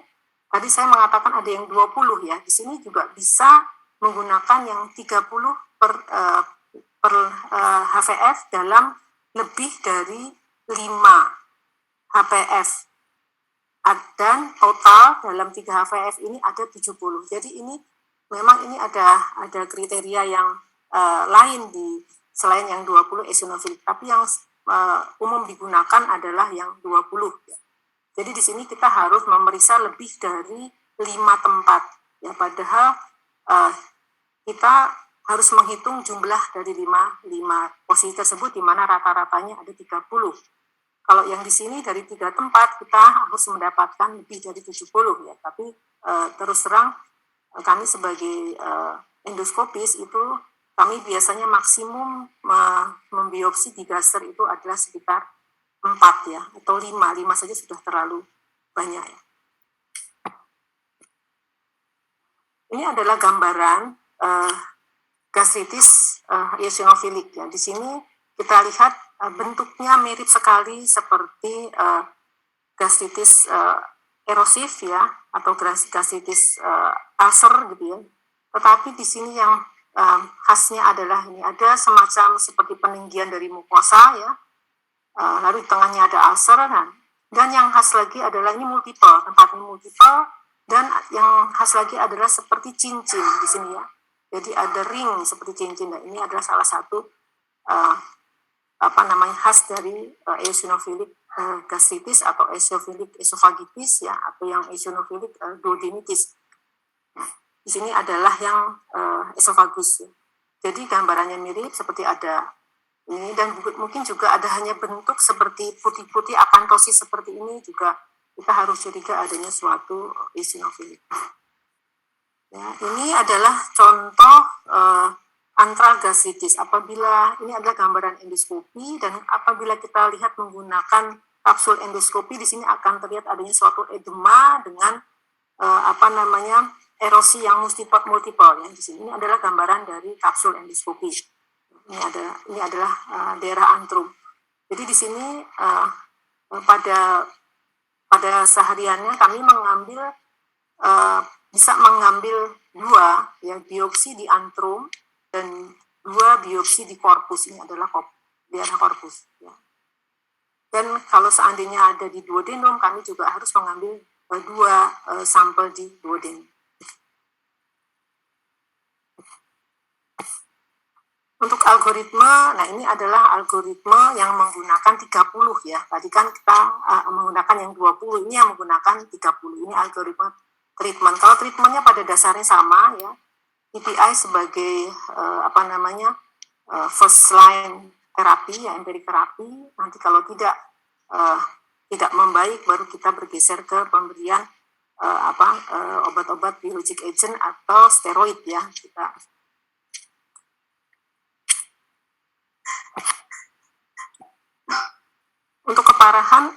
tadi saya mengatakan ada yang 20 ya, di sini juga bisa menggunakan yang 30 per HVF dalam lebih dari 5 HPF. Dan total dalam 3 HVF ini ada 70. Jadi ini memang ini ada kriteria yang lain di selain yang 20 eosinophilic, tapi yang umum digunakan adalah yang 20 ya. Jadi di sini kita harus memeriksa lebih dari 5 tempat ya, padahal kita harus menghitung jumlah dari 5 posisi tersebut, di mana rata-ratanya ada 30. Kalau yang di sini dari 3 tempat kita harus mendapatkan lebih dari 70 ya. Tapi terus terang kami sebagai endoskopis itu kami biasanya maksimum membiopsi di gaster itu adalah sekitar 4 ya, atau 5 saja sudah terlalu banyak ya. Ini adalah gambaran gastritis eosinophilic ya. Di sini kita lihat bentuknya mirip sekali seperti gastritis erosif ya, atau gastritis ulcer gitu ya. Tetapi di sini yang khasnya adalah ini ada semacam seperti peninggian dari mukosa ya, lalu di tengahnya ada ulcer, dan yang khas lagi adalah ini multiple, tempatnya multiple, dan yang khas lagi adalah seperti cincin di sini ya. Jadi ada ring seperti cincin, dan ini adalah salah satu khas dari eosinophilic gastritis atau eosinophilic esophagitis ya, atau yang eosinophilic duodenitis. Nah, di sini adalah yang esofagus ya. Jadi gambarannya mirip seperti ada ini, dan mungkin juga ada hanya bentuk seperti putih-putih akantosis seperti ini, juga kita harus curiga adanya suatu eosinophilic. Ya, ini adalah contoh antragastritis. Apabila ini adalah gambaran endoskopi, dan apabila kita lihat menggunakan kapsul endoskopi, di sini akan terlihat adanya suatu edema dengan erosi yang multiple ya. Di sini ini adalah gambaran dari kapsul endoskopi. Ini adalah daerah antrum. Jadi di sini pada sehariannya kami bisa mengambil 2 ya, biopsi di antrum dan 2 biopsi di korpus. Ini adalah daerah korpus ya. Dan kalau seandainya ada di duodenum, kami juga harus mengambil 2 sampel di duodenum. Untuk algoritma, nah ini adalah algoritma yang menggunakan 30 ya. Tadi kan kita menggunakan yang 20, ini yang menggunakan 30. Ini algoritma treatment. Kalau treatmentnya pada dasarnya sama ya. PPI sebagai first line terapi ya, empiric terapi. Nanti kalau tidak membaik baru kita bergeser ke pemberian obat-obat biologic agent atau steroid ya. Untuk keparahan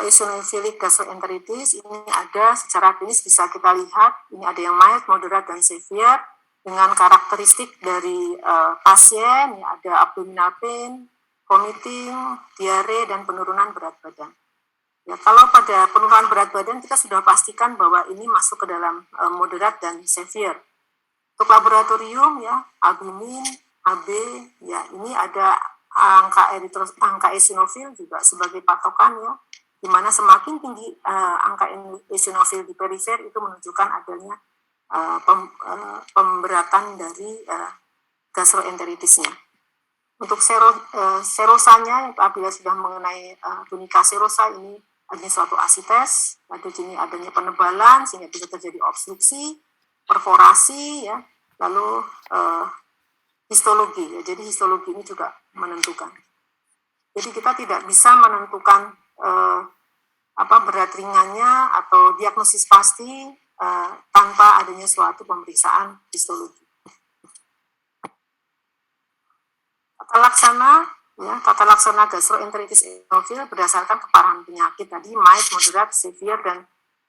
eosinophilic gastroenteritis ini ada secara klinis bisa kita lihat, ini ada yang mild, moderate, dan severe dengan karakteristik dari pasien, ya, ada abdominal pain, vomiting, diare, dan penurunan berat badan. Ya, kalau pada penurunan berat badan kita sudah pastikan bahwa ini masuk ke dalam moderate dan severe. Untuk laboratorium ya, albumin, AB, ya ini ada angka eosinofil juga sebagai patokan ya, di mana semakin tinggi angka eosinofil di perifer itu menunjukkan adanya pemberatan dari gastroenteritisnya. Untuk serosanya, apabila sudah mengenai tunika serosa, ini adanya suatu asites, lalu ini adanya penebalan sehingga bisa terjadi obstruksi, perforasi, ya, lalu histologi. Ya, jadi histologi ini juga menentukan. Jadi kita tidak bisa menentukan berat ringannya atau diagnosis pasti tanpa adanya suatu pemeriksaan histologi. Tata laksana gastroenteritis eosinofil berdasarkan keparahan penyakit tadi, mild, moderate, severe, dan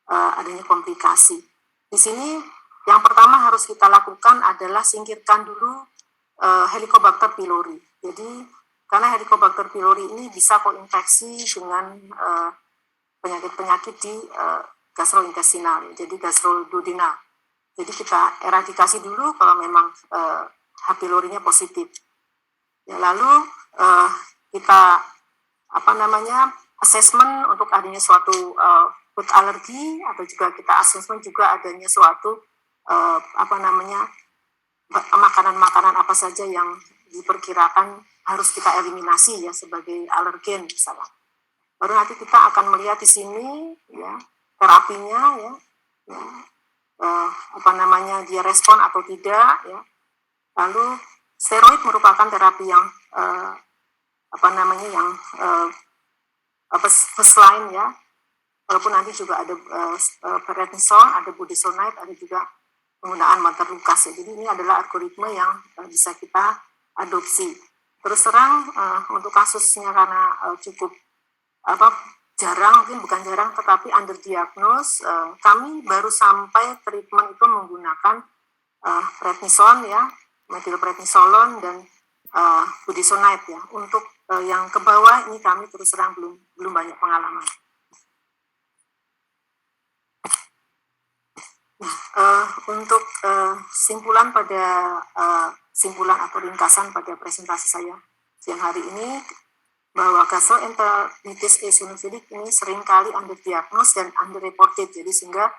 adanya komplikasi. Di sini yang pertama harus kita lakukan adalah singkirkan dulu Helicobacter pylori. Jadi karena Helicobacter pylori ini bisa koinfeksi dengan penyakit-penyakit di gastrointestinal, jadi gastroduodenal. Jadi kita eradikasi dulu kalau memang H. pylori-nya positif. Ya, lalu kita assessment untuk adanya suatu food allergy, atau juga kita assessment juga adanya suatu makanan-makanan apa saja yang diperkirakan harus kita eliminasi ya sebagai alergen misalnya. Baru nanti kita akan melihat di sini ya terapinya ya, dia respon atau tidak ya. Lalu steroid merupakan terapi yang first line ya. Walaupun nanti juga ada prednisone, ada budesonide, ada juga penggunaan montelukast ya. Jadi ini adalah algoritma yang bisa kita adopsi. Terus terang untuk kasusnya karena cukup jarang, mungkin bukan jarang, tetapi underdiagnosed, kami baru sampai treatment itu menggunakan prednisone ya, methylprednisolone dan budesonide ya. Untuk yang ke bawah ini kami terus terang belum banyak pengalaman. Untuk simpulan atau ringkasan pada presentasi saya siang hari ini, bahwa gastroenteritis eosinophilic ini seringkali underdiagnosed dan underreported, jadi sehingga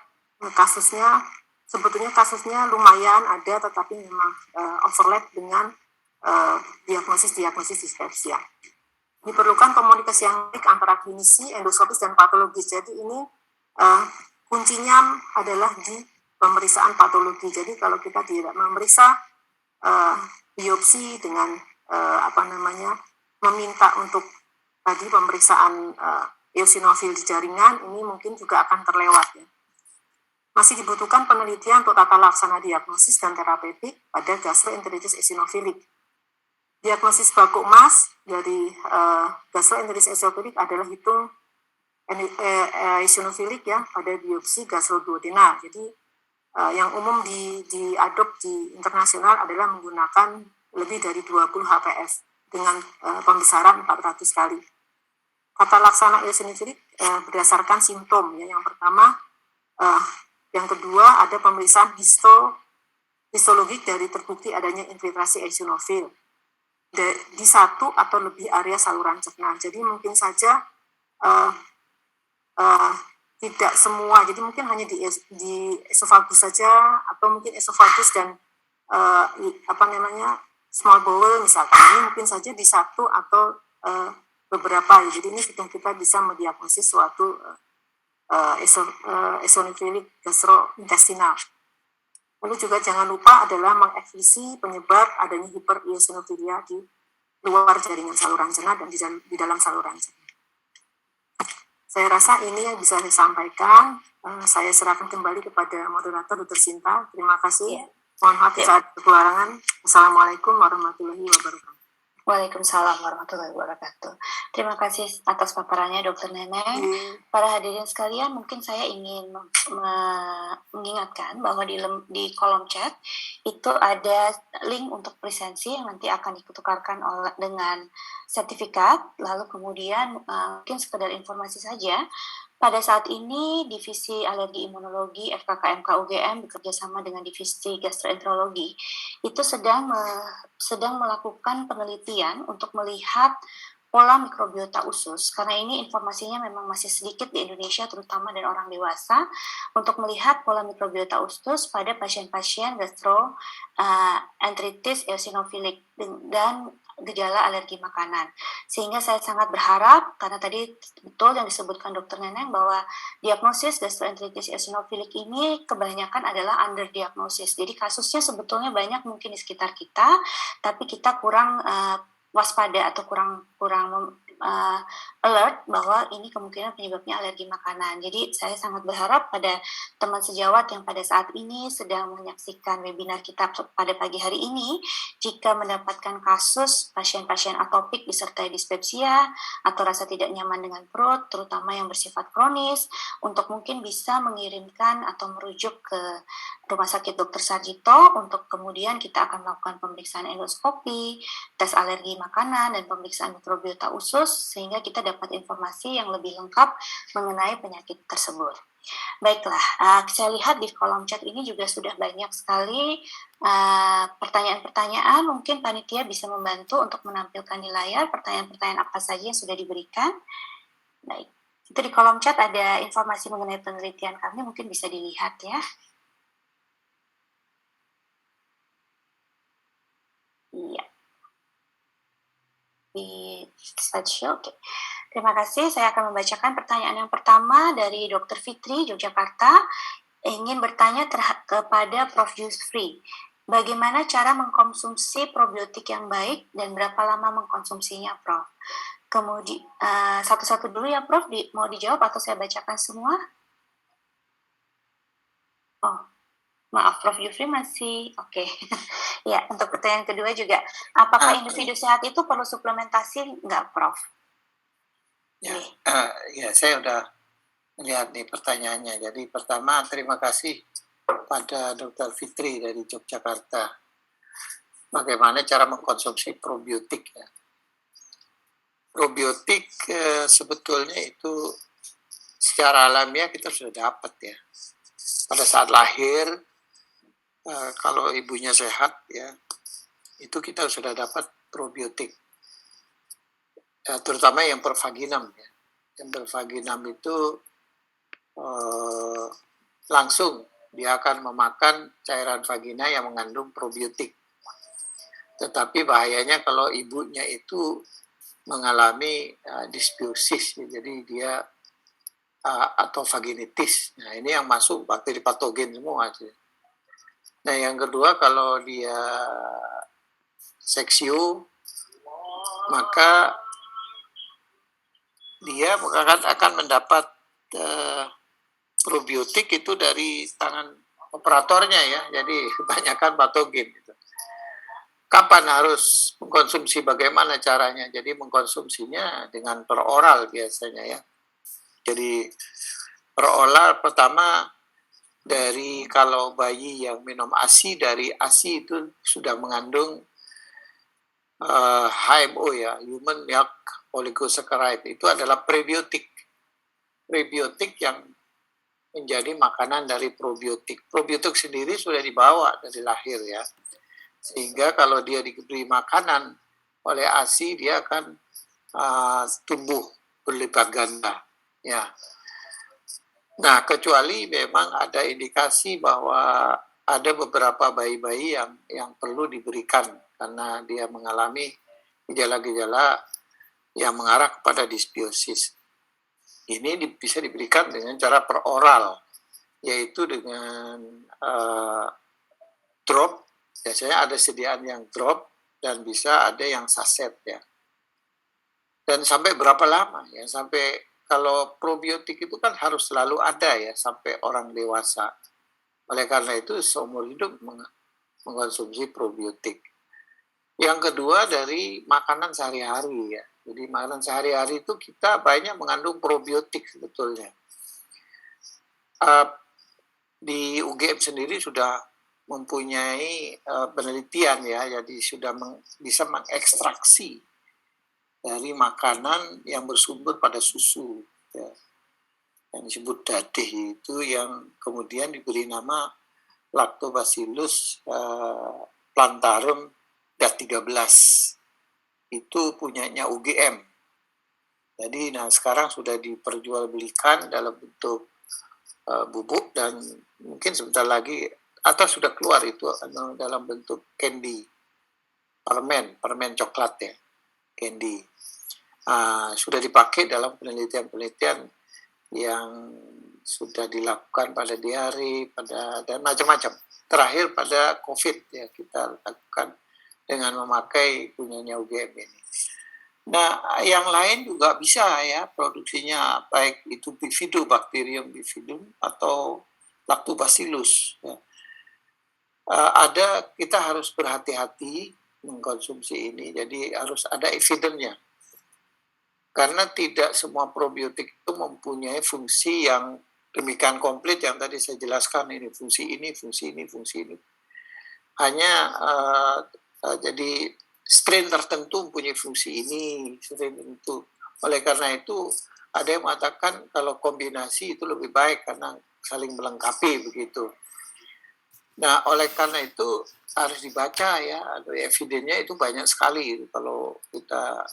sebetulnya kasusnya lumayan ada, tetapi memang overlap dengan diagnosis dispepsia. Diperlukan komunikasi yang baik antara klinisi, endoskopis, dan patologis. Jadi ini kuncinya adalah di pemeriksaan patologi. Jadi kalau kita tidak memeriksa biopsi dengan meminta untuk tadi pemeriksaan eosinofil di jaringan, ini mungkin juga akan terlewat ya. Masih dibutuhkan penelitian untuk tata laksana diagnosis dan terapeutik pada gastroenteritis eosinofilik. Diagnosis baku emas dari gastroenteritis eosinofilik adalah hitung eosinofilik ya pada biopsi gastroduodenal. Jadi yang umum diadop di internasional adalah menggunakan lebih dari 20 HPF dengan pembesaran 400 kali. Tata laksana eosinofilik berdasarkan simptom ya. Yang pertama, yang kedua ada pemeriksaan histologik dari terbukti adanya infiltrasi eosinofil di satu atau lebih area saluran cerna. Jadi mungkin saja tidak semua, jadi mungkin hanya di esofagus saja, atau mungkin esofagus dan small bowel misalkan, ini mungkin saja di satu atau beberapa. Jadi ini kita bisa mendiagnosis suatu eosinophilic gastrointestinal. Lalu juga jangan lupa adalah mengeksekusi penyebab adanya hipereosinofilia di luar jaringan saluran cerna dan di dalam saluran cerna. Saya rasa ini yang bisa saya sampaikan. Saya serahkan kembali kepada moderator Dr. Sinta. Terima kasih. Mohon maaf jika ada kekurangan. Assalamualaikum warahmatullahi wabarakatuh. Waalaikumsalam warahmatullahi wabarakatuh. Terima kasih atas paparannya Dr. Neneng. Para hadirin sekalian, mungkin saya ingin mengingatkan bahwa di kolom chat itu ada link untuk presensi yang nanti akan ditukarkan dengan sertifikat. Lalu kemudian mungkin sekedar informasi saja. Pada saat ini, Divisi Alergi Imunologi FKKMK UGM bekerjasama dengan Divisi Gastroenterologi itu sedang melakukan penelitian untuk melihat pola mikrobiota usus, karena ini informasinya memang masih sedikit di Indonesia, terutama dan orang dewasa, untuk melihat pola mikrobiota usus pada pasien-pasien gastroenteritis eosinofilik dan gejala alergi makanan. Sehingga saya sangat berharap, karena tadi betul yang disebutkan Dr. Neneng, bahwa diagnosis gastroenteritis eosinofilik ini kebanyakan adalah underdiagnosis. Jadi kasusnya sebetulnya banyak mungkin di sekitar kita, tapi kita kurang waspada atau kurang alert bahwa ini kemungkinan penyebabnya alergi makanan. Jadi saya sangat berharap pada teman sejawat yang pada saat ini sedang menyaksikan webinar kita pada pagi hari ini, jika mendapatkan kasus pasien-pasien atopik disertai dispepsia atau rasa tidak nyaman dengan perut, terutama yang bersifat kronis, untuk mungkin bisa mengirimkan atau merujuk ke Rumah Sakit Dr. Sarjito untuk kemudian kita akan melakukan pemeriksaan endoskopi, tes alergi makanan, dan pemeriksaan mikrobiota usus, sehingga kita dapat informasi yang lebih lengkap mengenai penyakit tersebut. Baiklah, saya lihat di kolom chat ini juga sudah banyak sekali pertanyaan-pertanyaan. Mungkin panitia bisa membantu untuk menampilkan di layar pertanyaan-pertanyaan apa saja yang sudah diberikan. Baik, itu di kolom chat ada informasi mengenai penelitian kami, mungkin bisa dilihat ya. Iya. Di slideshow, oke. Terima kasih, saya akan membacakan pertanyaan yang pertama dari Dr. Fitri, Yogyakarta. Ingin bertanya kepada Prof. Yusri, bagaimana cara mengkonsumsi probiotik yang baik dan berapa lama mengkonsumsinya, Prof? Kemudian, satu-satu dulu ya, Prof, mau dijawab atau saya bacakan semua? Oh, maaf, Prof. Yusri masih oke. Ya, untuk pertanyaan kedua juga, apakah individu sehat itu perlu suplementasi nggak, Prof? Ya, saya udah lihat nih pertanyaannya. Jadi pertama, terima kasih pada Dr. Fitri dari Yogyakarta. Bagaimana cara mengkonsumsi probiotik ya? Probiotik sebetulnya itu secara alamiah kita sudah dapat ya. Pada saat lahir, kalau ibunya sehat ya, itu kita sudah dapat probiotik, terutama yang pervaginam ya. Yang pervaginam itu langsung dia akan memakan cairan vagina yang mengandung probiotik. Tetapi bahayanya kalau ibunya itu mengalami dysbiosis, jadi dia atau vaginitis. Nah, ini yang masuk bakteri patogen semua. Nah, yang kedua, kalau dia seksio, maka dia akan mendapat probiotik itu dari tangan operatornya ya, jadi kebanyakan patogen. Gitu. Kapan harus mengkonsumsi, bagaimana caranya? Jadi mengkonsumsinya dengan peroral biasanya ya. Jadi peroral pertama, dari kalau bayi yang minum ASI, dari ASI itu sudah mengandung HMO ya, Human Milk Oligosaccharide, itu adalah prebiotik yang menjadi makanan dari probiotik. Probiotik sendiri sudah dibawa dari lahir ya, sehingga kalau dia diberi makanan oleh ASI, dia akan tumbuh berlipat ganda ya. Nah, kecuali memang ada indikasi bahwa ada beberapa bayi-bayi yang perlu diberikan karena dia mengalami gejala-gejala yang mengarah kepada dysbiosis. Ini bisa diberikan dengan cara peroral, yaitu dengan drop. Biasanya ada sediaan yang drop dan bisa ada yang saset ya. Dan sampai berapa lama ya? Sampai kalau probiotik itu kan harus selalu ada ya sampai orang dewasa. Oleh karena itu seumur hidup mengkonsumsi probiotik. Yang kedua dari makanan sehari-hari ya. Jadi makanan sehari-hari itu kita banyak mengandung probiotik sebetulnya. Di UGM sendiri sudah mempunyai penelitian ya, jadi sudah bisa mengekstraksi dari makanan yang bersumber pada susu ya, yang disebut dadeh itu, yang kemudian diberi nama Lactobacillus plantarum DAT13. Itu punyanya UGM. Jadi sekarang sudah diperjualbelikan dalam bentuk bubuk dan mungkin sebentar lagi atau sudah keluar itu dalam bentuk candy, permen coklat ya, candy. Sudah dipakai dalam penelitian-penelitian yang sudah dilakukan pada diare, dan macam-macam. Terakhir pada COVID ya kita lakukan dengan memakai punyanya UGM ini. Nah, yang lain juga bisa ya produksinya, baik itu Bifidobacterium bifidum atau Lactobacillus. Ya. Kita harus berhati-hati mengkonsumsi ini, jadi harus ada evidence-nya. Karena tidak semua probiotik itu mempunyai fungsi yang demikian komplit yang tadi saya jelaskan ini, fungsi ini, fungsi ini, fungsi ini. Hanya jadi strain tertentu mempunyai fungsi ini, strain tertentu. Oleh karena itu ada yang mengatakan kalau kombinasi itu lebih baik karena saling melengkapi begitu. Nah, oleh karena itu harus dibaca ya, evidennya itu banyak sekali kalau kita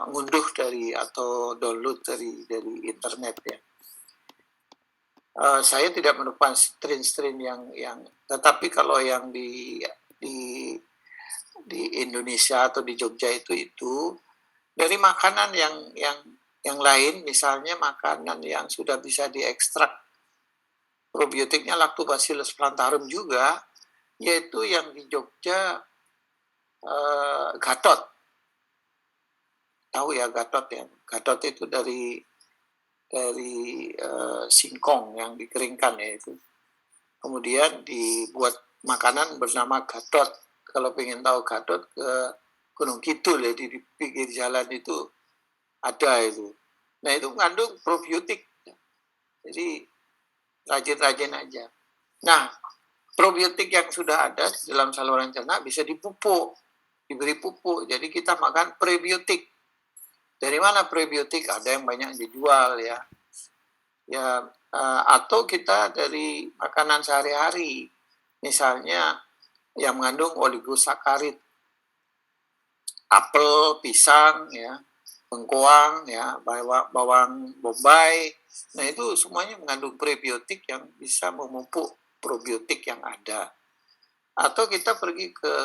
ngunduh dari atau download dari internet ya. Saya tidak menemukan strain-strain yang tetapi kalau yang di Indonesia atau di Jogja itu dari makanan yang lain, misalnya makanan yang sudah bisa diekstrak probiotiknya Lactobacillus plantarum juga, yaitu yang di Jogja Gatot. Tahu ya Gatot ya? Gatot itu dari singkong yang dikeringkan ya itu. Kemudian dibuat makanan bernama Gatot. Kalau pengen tahu Gatot ke Gunung Kidul ya, di pinggir jalan itu ada itu. Nah itu mengandung probiotik. Jadi rajin-rajin aja. Nah, probiotik yang sudah ada di dalam saluran cerna bisa dipupuk, diberi pupuk. Jadi kita makan prebiotik. Dari mana prebiotik? Ada yang banyak dijual ya. Atau kita dari makanan sehari-hari. Misalnya yang mengandung oligosakarit. Apel, pisang ya, bengkoang ya, bawang bombay. Nah, itu semuanya mengandung prebiotik yang bisa memupuk probiotik yang ada. Atau kita pergi ke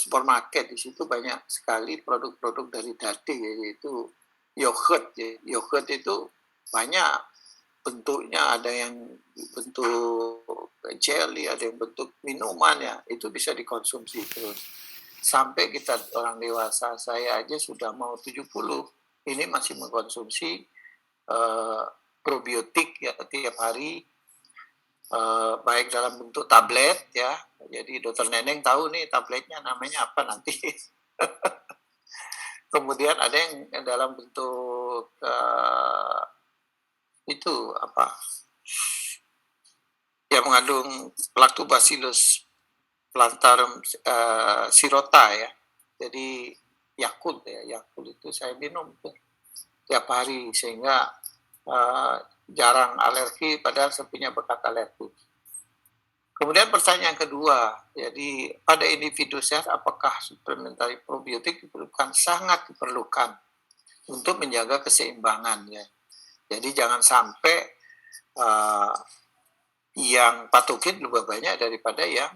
supermarket, di situ banyak sekali produk-produk dari dadeh, yaitu yogurt. Ya. Yogurt itu banyak bentuknya, ada yang bentuk jelly, ada yang bentuk minuman ya, itu bisa dikonsumsi terus. Sampai kita orang dewasa, saya aja sudah mau 70, ini masih mengkonsumsi probiotik ya tiap hari, baik dalam bentuk tablet ya. Jadi dokter Neneng tahu nih tabletnya namanya apa nanti. Kemudian ada yang dalam bentuk itu apa? Yang mengandung Lactobacillus plantarum sirota ya. Jadi Yakult ya, Yakult itu saya minum tuh tiap hari sehingga jarang alergi, padahal saya punya bekat alergi. Kemudian pertanyaan kedua, jadi pada individu sehat apakah suplementasi probiotik diperlukan? Sangat diperlukan untuk menjaga keseimbangan ya. Jadi jangan sampai yang patogen lebih banyak daripada yang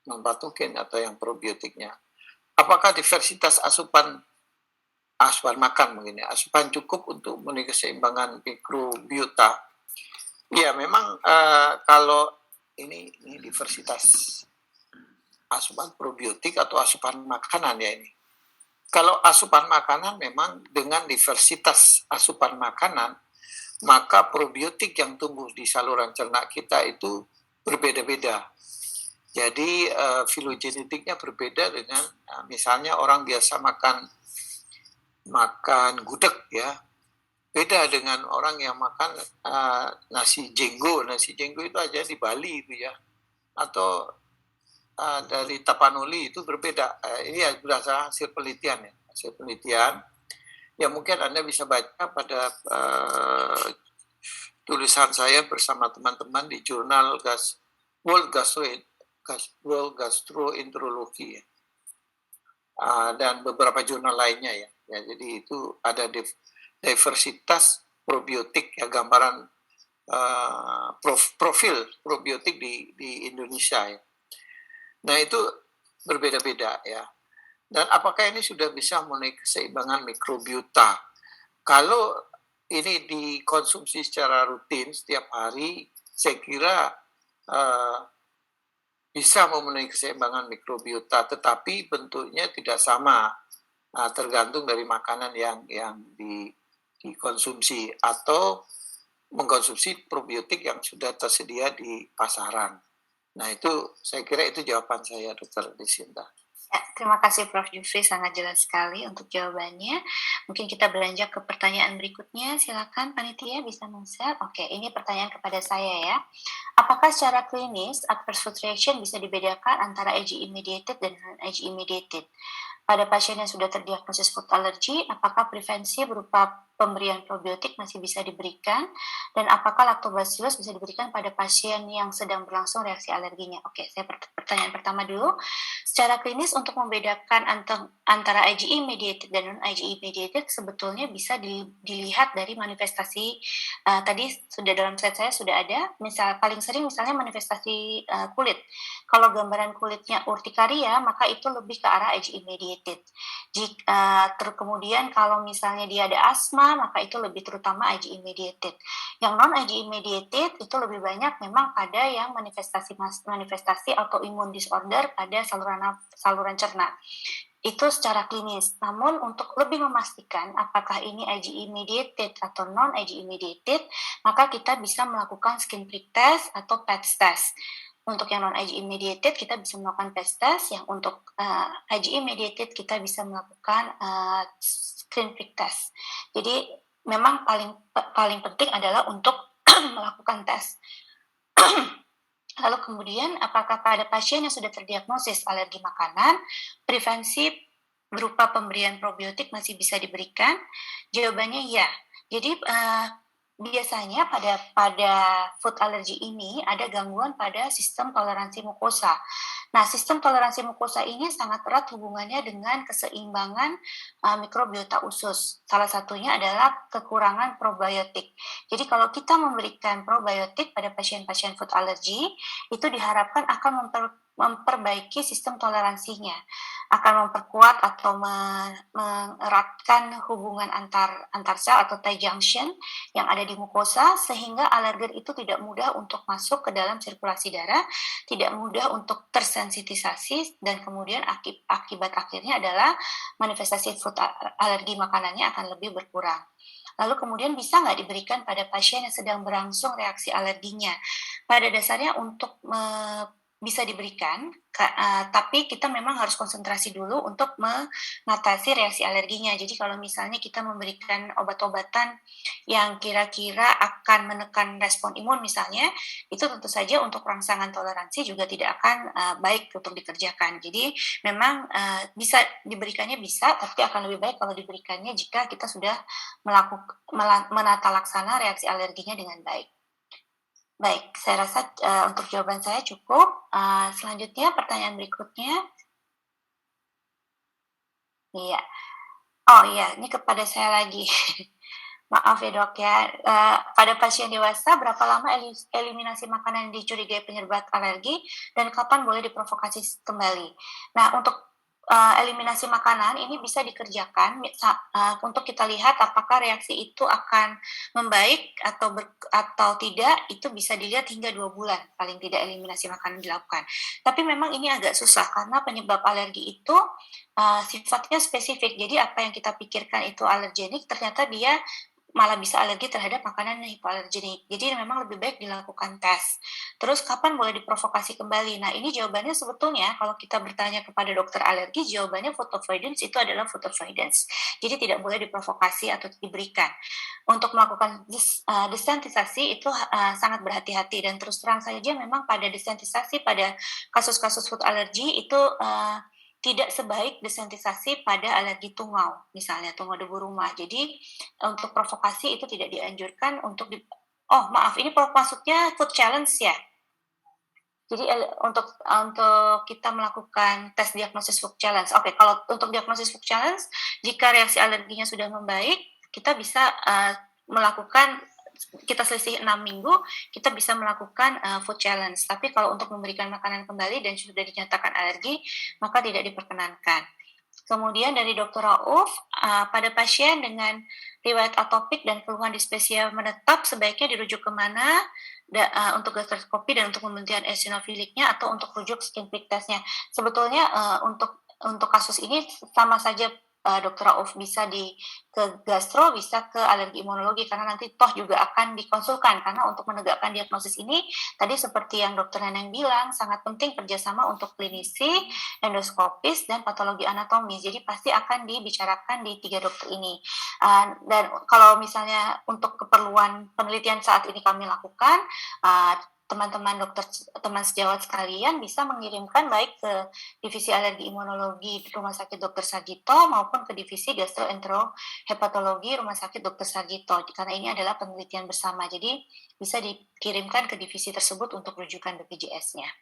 non patogen atau yang probiotiknya. Apakah diversitas asupan makan mungkin ya, asupan cukup untuk memenuhi keseimbangan mikrobiota? Ya memang kalau ini diversitas asupan probiotik atau asupan makanan ya ini. Kalau asupan makanan memang dengan diversitas asupan makanan, maka probiotik yang tumbuh di saluran cerna kita itu berbeda-beda. Jadi filogenetiknya berbeda dengan misalnya orang biasa makan gudeg ya, beda dengan orang yang makan nasi jenggo. Nasi jenggo itu aja di Bali itu ya, atau dari Tapanuli itu berbeda. Ini ya berdasarkan hasil penelitian ya, ya mungkin Anda bisa baca pada tulisan saya bersama teman-teman di jurnal World Gastroenterology ya. Dan beberapa jurnal lainnya ya. Jadi itu ada diversitas probiotik ya, gambaran profil probiotik di Indonesia ya. Nah itu berbeda-beda ya. Dan apakah ini sudah bisa memenuhi keseimbangan mikrobiota? Kalau ini dikonsumsi secara rutin setiap hari, saya kira bisa memenuhi keseimbangan mikrobiota, tetapi bentuknya tidak sama, tergantung dari makanan yang dikonsumsi atau mengkonsumsi probiotik yang sudah tersedia di pasaran. Nah itu saya kira itu jawaban saya, Dr. Desinta. Ya, terima kasih Prof. Jufri, sangat jelas sekali untuk jawabannya. Mungkin kita beranjak ke pertanyaan berikutnya. Silakan panitia bisa men-share. Oke, ini pertanyaan kepada saya ya. Apakah secara klinis adverse food reaction bisa dibedakan antara IgE mediated dan non-IgE mediated? Pada pasien yang sudah terdiagnosis food allergy, apakah prevensi berupa pemberian probiotik masih bisa diberikan? Dan apakah lactobacillus bisa diberikan pada pasien yang sedang berlangsung reaksi alerginya? Oke, saya pertanyaan pertama dulu. Secara klinis untuk membedakan antara IgE mediated dan non-IgE mediated sebetulnya bisa dilihat dari manifestasi. Tadi sudah dalam slide saya sudah ada, paling sering misalnya manifestasi kulit. Kalau gambaran kulitnya urtikaria, maka itu lebih ke arah IgE mediated. Kemudian kalau misalnya dia ada asma, maka itu lebih terutama IgE mediated. Yang non-IgE mediated itu lebih banyak memang pada yang manifestasi autoimun disorder pada saluran cerna. Itu secara klinis. Namun untuk lebih memastikan apakah ini IgE mediated atau non-IgE mediated, maka kita bisa melakukan skin prick test atau PET test. Untuk yang non-IgE mediated kita bisa melakukan PET test, yang untuk IgE mediated kita bisa melakukan skin prick test. Jadi memang paling penting adalah untuk melakukan tes. Lalu kemudian apakah pada pasien yang sudah terdiagnosis alergi makanan, prevensi berupa pemberian probiotik masih bisa diberikan? Jawabannya ya. Jadi biasanya pada food allergy ini ada gangguan pada sistem toleransi mukosa. Nah, sistem toleransi mukosa ini sangat erat hubungannya dengan keseimbangan mikrobiota usus. Salah satunya adalah kekurangan probiotik. Jadi kalau kita memberikan probiotik pada pasien-pasien food allergy, itu diharapkan akan memperbaiki sistem toleransinya, akan memperkuat atau mengeratkan hubungan antar sel atau tight junction yang ada di mukosa, sehingga alergen itu tidak mudah untuk masuk ke dalam sirkulasi darah, tidak mudah untuk tersensitisasi, dan kemudian akibat akhirnya adalah manifestasi food alergi makanannya akan lebih berkurang. Lalu kemudian bisa nggak diberikan pada pasien yang sedang berlangsung reaksi alerginya? Pada dasarnya untuk bisa diberikan, tapi kita memang harus konsentrasi dulu untuk mengatasi reaksi alerginya. Jadi kalau misalnya kita memberikan obat-obatan yang kira-kira akan menekan respon imun misalnya, itu tentu saja untuk rangsangan toleransi juga tidak akan baik untuk dikerjakan. Jadi memang bisa diberikannya bisa, tapi akan lebih baik kalau diberikannya jika kita sudah menata laksana reaksi alerginya dengan baik. Baik, saya rasa untuk jawaban saya cukup. Selanjutnya pertanyaan berikutnya. Iya. Oh iya, ini kepada saya lagi. Maaf ya dok ya, pada pasien dewasa berapa lama eliminasi makanan yang dicurigai penyebab alergi dan kapan boleh diprovokasi kembali? Nah untuk eliminasi makanan ini bisa dikerjakan untuk kita lihat apakah reaksi itu akan membaik atau tidak, itu bisa dilihat hingga 2 bulan paling tidak eliminasi makanan dilakukan. Tapi memang ini agak susah karena penyebab alergi itu sifatnya spesifik. Jadi apa yang kita pikirkan itu alergenik ternyata dia malah bisa alergi terhadap makanan yang hipoalergenik. Jadi memang lebih baik dilakukan tes. Terus kapan boleh diprovokasi kembali? Nah ini jawabannya sebetulnya kalau kita bertanya kepada dokter alergi, jawabannya food avoidance itu adalah food avoidance. Jadi tidak boleh diprovokasi atau diberikan. Untuk melakukan desensitisasi itu sangat berhati-hati dan terus terang saja memang pada desensitisasi pada kasus-kasus food allergy itu tidak sebaik desensitisasi pada alergi tungau, misalnya tungau debu rumah. Jadi untuk provokasi itu tidak dianjurkan untuk ini maksudnya food challenge ya. Jadi untuk kita melakukan tes diagnosis food challenge. Oke, kalau untuk diagnosis food challenge, jika reaksi alerginya sudah membaik, kita bisa melakukan, kita selisih 6 minggu, kita bisa melakukan food challenge. Tapi kalau untuk memberikan makanan kembali dan sudah dinyatakan alergi, maka tidak diperkenankan. Kemudian dari Dr. Rauf, pada pasien dengan riwayat atopik dan keluhan dispepsia menetap sebaiknya dirujuk kemana untuk gastroskopi dan untuk pembuktian eosinofiliknya atau untuk rujuk skin prick testnya. Sebetulnya untuk kasus ini sama saja Dr. Rauf, bisa ke gastro, bisa ke alergi imunologi, karena nanti toh juga akan dikonsulkan, karena untuk menegakkan diagnosis ini tadi seperti yang Dr. Neneng bilang, sangat penting kerjasama untuk klinisi, endoskopis, dan patologi anatomis. Jadi pasti akan dibicarakan di 3 dokter ini. Dan kalau misalnya untuk keperluan penelitian saat ini kami lakukan, teman-teman dokter, teman sejawat sekalian bisa mengirimkan baik ke divisi alergi imunologi Rumah Sakit Dr. Sarjito maupun ke divisi gastroenterohepatologi Rumah Sakit Dr. Sarjito, karena ini adalah penelitian bersama. Jadi bisa dikirimkan ke divisi tersebut untuk rujukan BPJS-nya.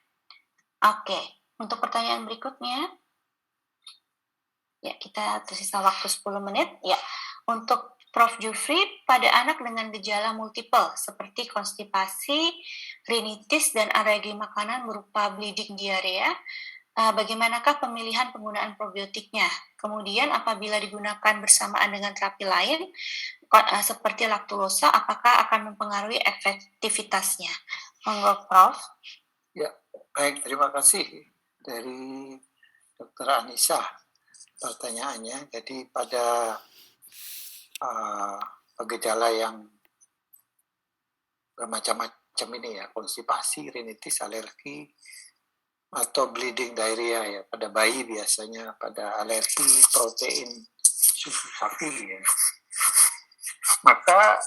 Oke, untuk pertanyaan berikutnya. Ya, kita tersisa waktu 10 menit. Ya, untuk Prof. Jufri, pada anak dengan gejala multiple seperti konstipasi, rinitis, dan alergi makanan berupa bleeding diarea, bagaimanakah pemilihan penggunaan probiotiknya? Kemudian apabila digunakan bersamaan dengan terapi lain, seperti laktulosa, apakah akan mempengaruhi efektivitasnya? Monggo, Prof. Ya, baik, terima kasih dari Dr. Anissa pertanyaannya. Jadi pada gejala yang bermacam-macam ini ya, konstipasi, rinitis, alergi, atau bleeding diarrhea ya, pada bayi biasanya pada alergi protein susu sapi ya, maka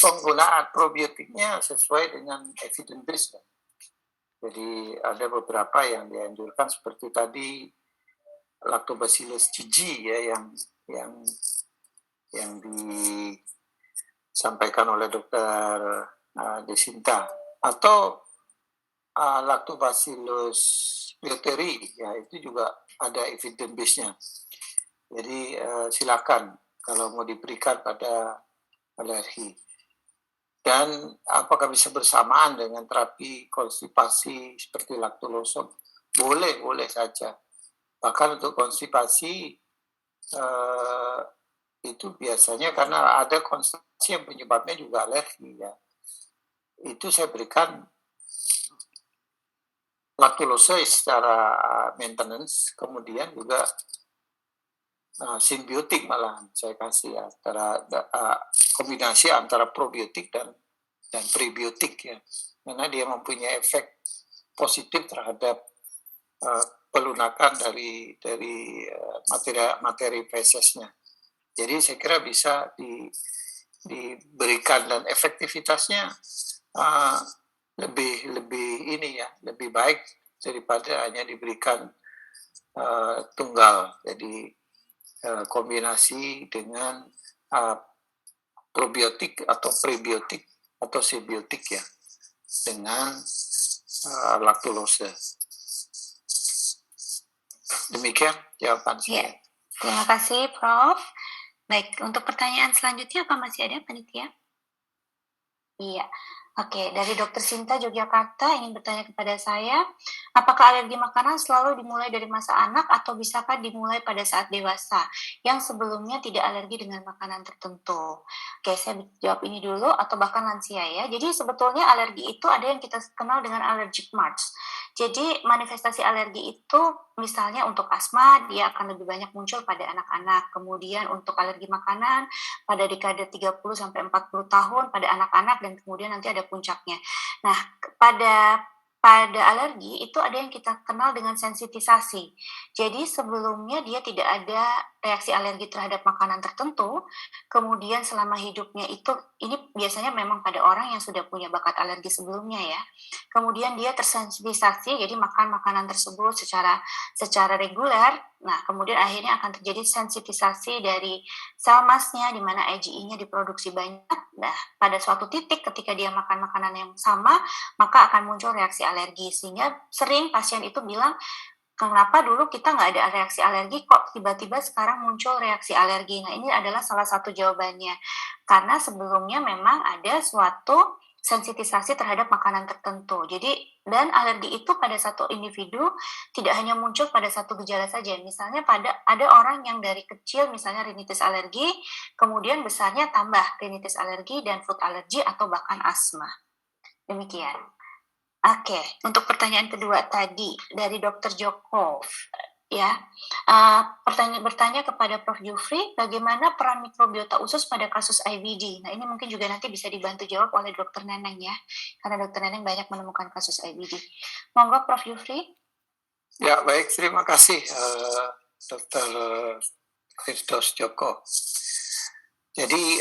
penggunaan probiotiknya sesuai dengan evidence based ya. Jadi ada beberapa yang dianjurkan seperti tadi Lactobacillus GG ya, yang disampaikan oleh Dr. Desinta, atau Lactobacillus reuteri ya, itu juga ada evidence base-nya. Jadi silakan kalau mau diberikan pada alergi. Dan apakah bisa bersamaan dengan terapi konstipasi seperti laktulosa? Boleh saja. Bahkan untuk konstipasi itu biasanya karena ada konstipasi yang penyebabnya juga alergi ya. Itu saya berikan laktulosa secara maintenance, kemudian juga simbiotik malah saya kasih ya, antara kombinasi antara probiotik dan prebiotik ya, karena dia mempunyai efek positif terhadap pelunakan dari materi fesesnya. Jadi saya kira bisa diberikan, dan efektivitasnya lebih baik daripada hanya diberikan tunggal. Jadi kombinasi dengan probiotik atau prebiotik atau simbiotik ya, dengan laktulosa. Demikian jawaban saya. Terima kasih, Prof. Baik, untuk pertanyaan selanjutnya apa masih ada panitia? Iya. Oke, dari Dokter Sinta Yogyakarta ingin bertanya kepada saya, apakah alergi makanan selalu dimulai dari masa anak atau bisakah dimulai pada saat dewasa yang sebelumnya tidak alergi dengan makanan tertentu? Oke, saya jawab ini dulu atau bahkan lansia ya. Jadi sebetulnya alergi itu ada yang kita kenal dengan allergic marks. Jadi manifestasi alergi itu misalnya untuk asma dia akan lebih banyak muncul pada anak-anak. Kemudian untuk alergi makanan pada dekade 30 sampai 40 tahun pada anak-anak dan kemudian nanti ada puncaknya. Nah, pada alergi itu ada yang kita kenal dengan sensitisasi. Jadi sebelumnya dia tidak ada reaksi alergi terhadap makanan tertentu, kemudian selama hidupnya itu ini biasanya memang pada orang yang sudah punya bakat alergi sebelumnya ya. Kemudian dia tersensitisasi jadi makan makanan tersebut secara reguler. Nah, kemudian akhirnya akan terjadi sensitisasi dari sel masnya di mana IgE-nya diproduksi banyak. Nah, pada suatu titik ketika dia makan makanan yang sama, maka akan muncul reaksi alergi. Sehingga sering pasien itu bilang, kenapa dulu kita nggak ada reaksi alergi, kok tiba-tiba sekarang muncul reaksi alergi. Nah, ini adalah salah satu jawabannya. Karena sebelumnya memang ada suatu sensitisasi terhadap makanan tertentu. Jadi, dan alergi itu pada satu individu tidak hanya muncul pada satu gejala saja. Misalnya ada orang yang dari kecil misalnya rinitis alergi, kemudian besarnya tambah rinitis alergi dan food alergi atau bahkan asma. Demikian. Oke, untuk pertanyaan kedua tadi dari Dr. Joko, ya, bertanya kepada Prof. Jufri, bagaimana peran mikrobiota usus pada kasus IBD? Nah, ini mungkin juga nanti bisa dibantu jawab oleh Dr. Neneng ya, karena Dr. Neneng banyak menemukan kasus IBD. Monggo, Prof. Jufri. Ya, baik, terima kasih Dr. Firdaus Joko. Jadi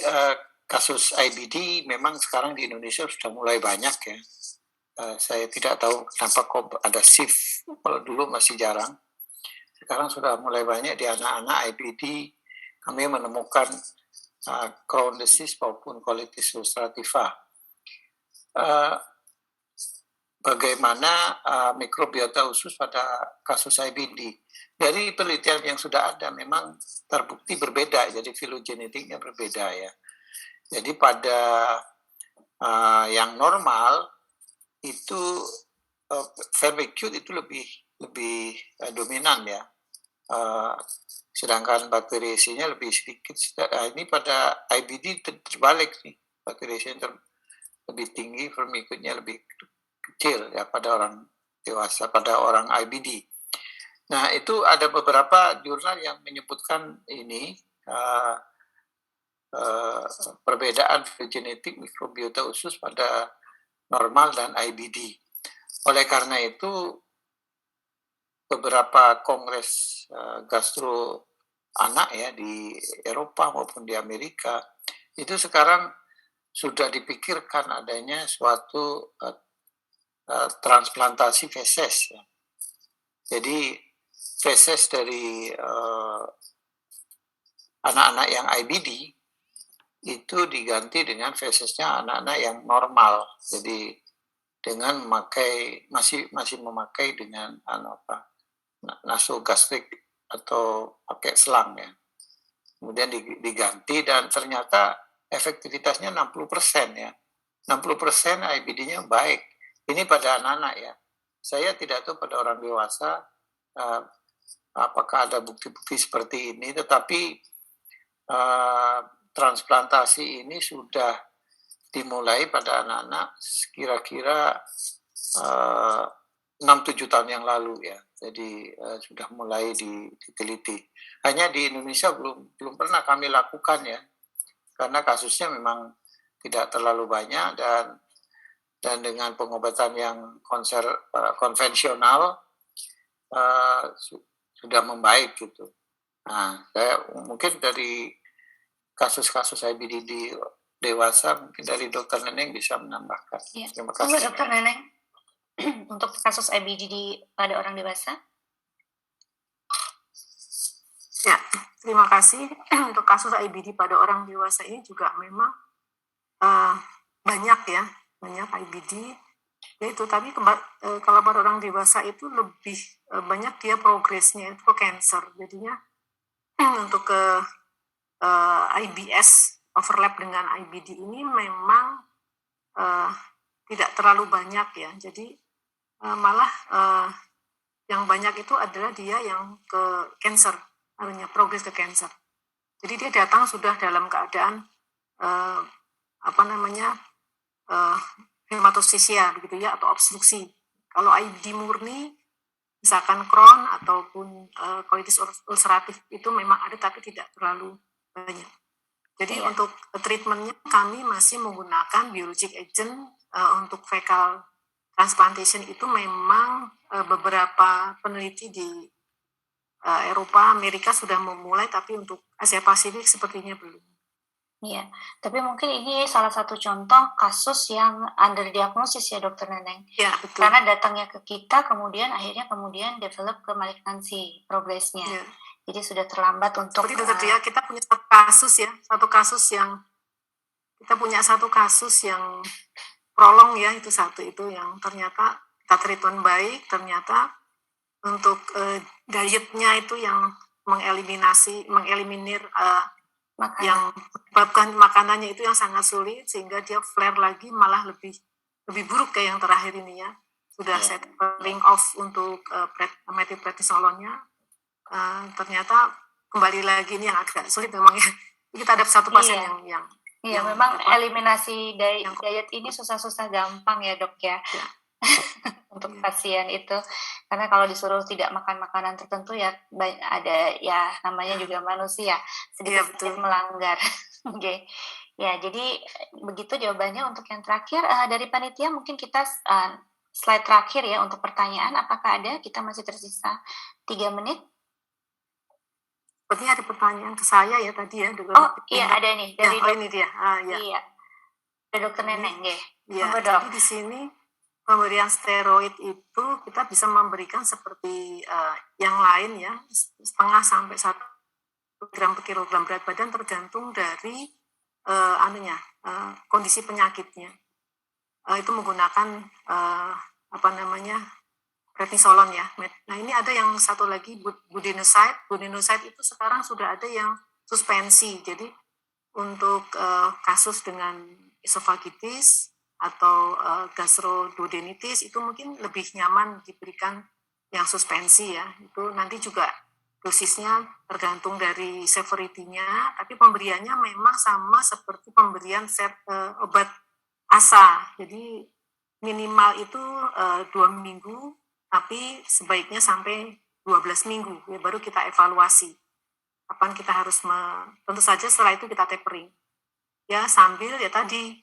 kasus IBD memang sekarang di Indonesia sudah mulai banyak ya. Saya tidak tahu kenapa kok ada shift, kalau dulu masih jarang. Sekarang sudah mulai banyak di anak-anak IBD. Kami menemukan Crohn disease maupun colitis ulcerativa. Bagaimana mikrobiota usus pada kasus IBD? Dari penelitian yang sudah ada memang terbukti berbeda, jadi filogenetiknya berbeda ya. Jadi pada yang normal itu vermicute itu lebih dominan ya, sedangkan bakteri isinya lebih sedikit. Ini pada IBD terbalik nih, bakteri isinya lebih tinggi, vermicute-nya lebih kecil ya pada orang dewasa, pada orang IBD. Nah, itu ada beberapa jurnal yang menyebutkan ini perbedaan genetik mikrobiota usus pada normal dan IBD. Oleh karena itu, beberapa kongres gastro anak ya di Eropa maupun di Amerika itu sekarang sudah dipikirkan adanya suatu transplantasi feses ya. Jadi feses dari anak-anak yang IBD itu diganti dengan fesesnya anak-anak yang normal. Jadi dengan memakai masih memakai dengan nasogastrik atau pakai selang ya. Kemudian diganti dan ternyata efektivitasnya 60% ya. 60% IBD-nya baik. Ini pada anak-anak ya. Saya tidak tahu pada orang dewasa apakah ada bukti-bukti seperti ini, tetapi transplantasi ini sudah dimulai pada anak-anak kira-kira 6-7 tahun yang lalu ya. Jadi sudah mulai diteliti. Hanya di Indonesia belum pernah kami lakukan ya, karena kasusnya memang tidak terlalu banyak dan dengan pengobatan yang konvensional sudah membaik gitu. Nah, saya mungkin dari kasus-kasus IBD di dewasa, mungkin dari Dr. Neneng bisa menambahkan. Ya. Terima kasih. Dr. Neneng, untuk kasus IBD pada orang dewasa. Ya, terima kasih. Untuk kasus IBD pada orang dewasa ini juga memang banyak IBD. Yaitu tapi kalau pada orang dewasa itu lebih banyak dia progresnya itu ke cancer. Jadinya untuk ke IBS overlap dengan IBD ini memang tidak terlalu banyak ya. Jadi malah yang banyak itu adalah dia yang ke cancer, artinya progres ke cancer. Jadi dia datang sudah dalam keadaan hematosisia begitu ya, atau obstruksi. Kalau IBD murni, misalkan Crohn ataupun colitis ulceratif itu memang ada tapi tidak terlalu banyak. Jadi untuk treatmentnya kami masih menggunakan biologic agent untuk fecal transplantation itu memang beberapa peneliti di Eropa, Amerika sudah memulai, tapi untuk Asia Pasifik sepertinya belum. Iya, tapi mungkin ini salah satu contoh kasus yang underdiagnosis ya Dokter Neneng. Ya, betul. Karena datangnya ke kita kemudian develop ke malignansi progresnya. Ya. Jadi sudah terlambat untuk... Seperti Dokter Dia, kita punya satu kasus yang prolong ya, itu yang ternyata kita treatment baik, ternyata untuk dietnya itu yang mengeliminir yang menyebabkan makanannya itu yang sangat sulit, sehingga dia flare lagi, malah lebih buruk kayak yang terakhir ini ya. Sudah setting off untuk methylprednisolonnya, ternyata kembali lagi ini yang agak sulit memang ya. Kita ada satu pasien yang memang eliminasi diet ini susah-susah gampang ya dok ya. Untuk pasien itu, karena kalau disuruh tidak makan makanan tertentu ya ada ya namanya juga manusia sedikit melanggar. Oke. Ya, jadi begitu jawabannya untuk yang terakhir. Dari panitia mungkin kita slide terakhir ya untuk pertanyaan, apakah ada? Kita masih tersisa 3 menit. Sepertinya ada pertanyaan ke saya ya tadi ya. Ada nih dari ini dia. Iya. Dari Dokter Neneng ya. Iya. Jadi di sini pemberian steroid itu kita bisa memberikan seperti yang lain ya, 0,5 sampai 1 gram per kilogram berat badan tergantung dari kondisi penyakitnya. Itu menggunakan prednisolon ya. Nah ini ada yang satu lagi budesonide. Budesonide itu sekarang sudah ada yang suspensi. Jadi untuk kasus dengan esofagitis atau gastroduodenitis itu mungkin lebih nyaman diberikan yang suspensi ya. Itu nanti juga dosisnya tergantung dari severity-nya, tapi pemberiannya memang sama seperti pemberian obat ASA. Jadi minimal itu 2 minggu, tapi sebaiknya sampai 12 minggu ya, baru kita evaluasi. Kapan kita harus tentu saja setelah itu kita tapering. Ya sambil ya tadi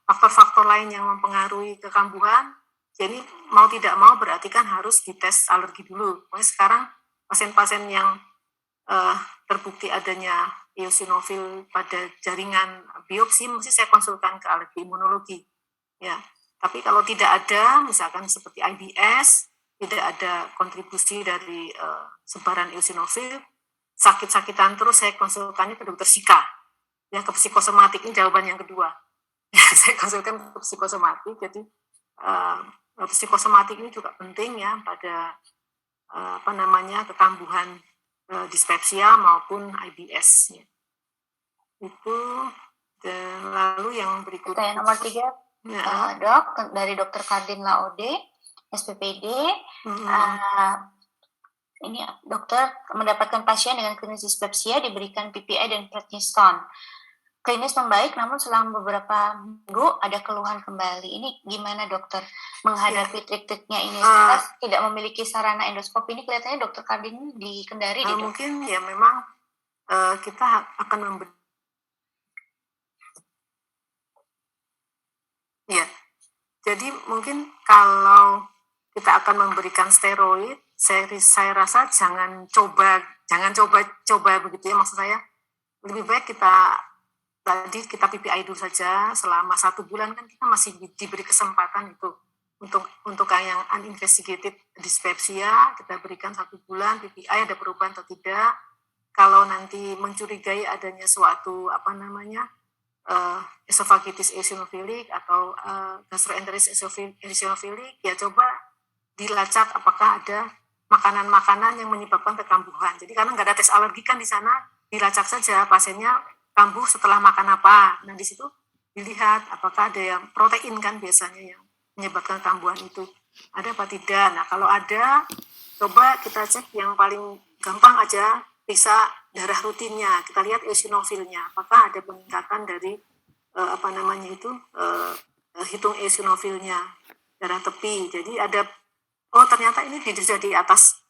faktor-faktor lain yang mempengaruhi kekambuhan, jadi mau tidak mau berarti kan harus dites alergi dulu. Pokoknya sekarang pasien-pasien yang terbukti adanya eosinofil pada jaringan biopsi, mesti saya konsulkan ke alergi imunologi. Ya, tapi kalau tidak ada, misalkan seperti IBS, tidak ada kontribusi dari sebaran eosinofil, sakit-sakitan terus, saya konsultannya ke dokter Sika, ya ke psikosomatik. Ini jawaban yang kedua. Saya konsulkan ke psikosomatik, jadi psikosomatik ini juga penting ya pada kekambuhan dispepsia maupun IBS. Ya. Itu lalu yang berikutnya. Pertanyaan nomor 3, dok, dari Dr. Kardin Laode, SPPD. Ini dokter mendapatkan pasien dengan klinis dispepsia diberikan PPI dan prednisone. Klinis membaik, namun selama beberapa minggu ada keluhan kembali. Ini gimana dokter menghadapi trik-triknya ini? Tidak memiliki sarana endoskopi. Ini kelihatannya dokter Kardin di Kendari. Mungkin ya memang kita akan memberi. Ya, jadi mungkin kalau kita akan memberikan steroid, saya rasa jangan coba begitu ya, maksud saya. Lebih baik kita PPI dulu saja selama 1 bulan, kan kita masih diberi kesempatan itu untuk yang uninvestigated dyspepsia, kita berikan 1 bulan PPI, ada perubahan atau tidak. Kalau nanti mencurigai adanya suatu esofagitis eosinofilik atau gastroenteritis eosinofilik, ya coba dilacak apakah ada makanan-makanan yang menyebabkan kekambuhan. Jadi karena nggak ada tes alergi kan di sana, dilacak saja pasiennya kambuh setelah makan apa. Nah, di situ dilihat apakah ada yang protein kan biasanya yang menyebabkan kambuhan itu. Ada apa tidak? Nah, kalau ada, coba kita cek yang paling gampang aja, periksa darah rutinnya. Kita lihat eosinofilnya, apakah ada peningkatan dari hitung eosinofilnya, darah tepi. Jadi ada, oh ternyata ini bisa di atas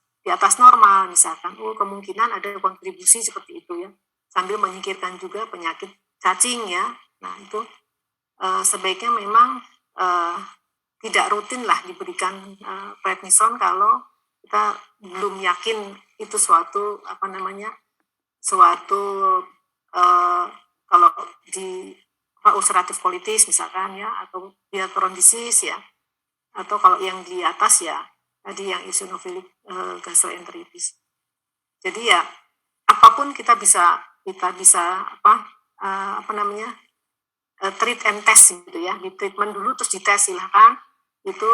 normal misalkan. Oh, kemungkinan ada kontribusi seperti itu ya. Sambil menyingkirkan juga penyakit cacing ya. Nah, itu sebaiknya memang tidak rutin lah diberikan prednison kalau kita belum yakin itu suatu kalau di ulcerative colitis misalkan ya, atau dia Crohn disease ya, atau kalau yang di atas ya tadi yang eosinophilic gastroenteritis. Jadi ya apapun kita bisa treat and test gitu ya, di treatment dulu terus dites silahkan, itu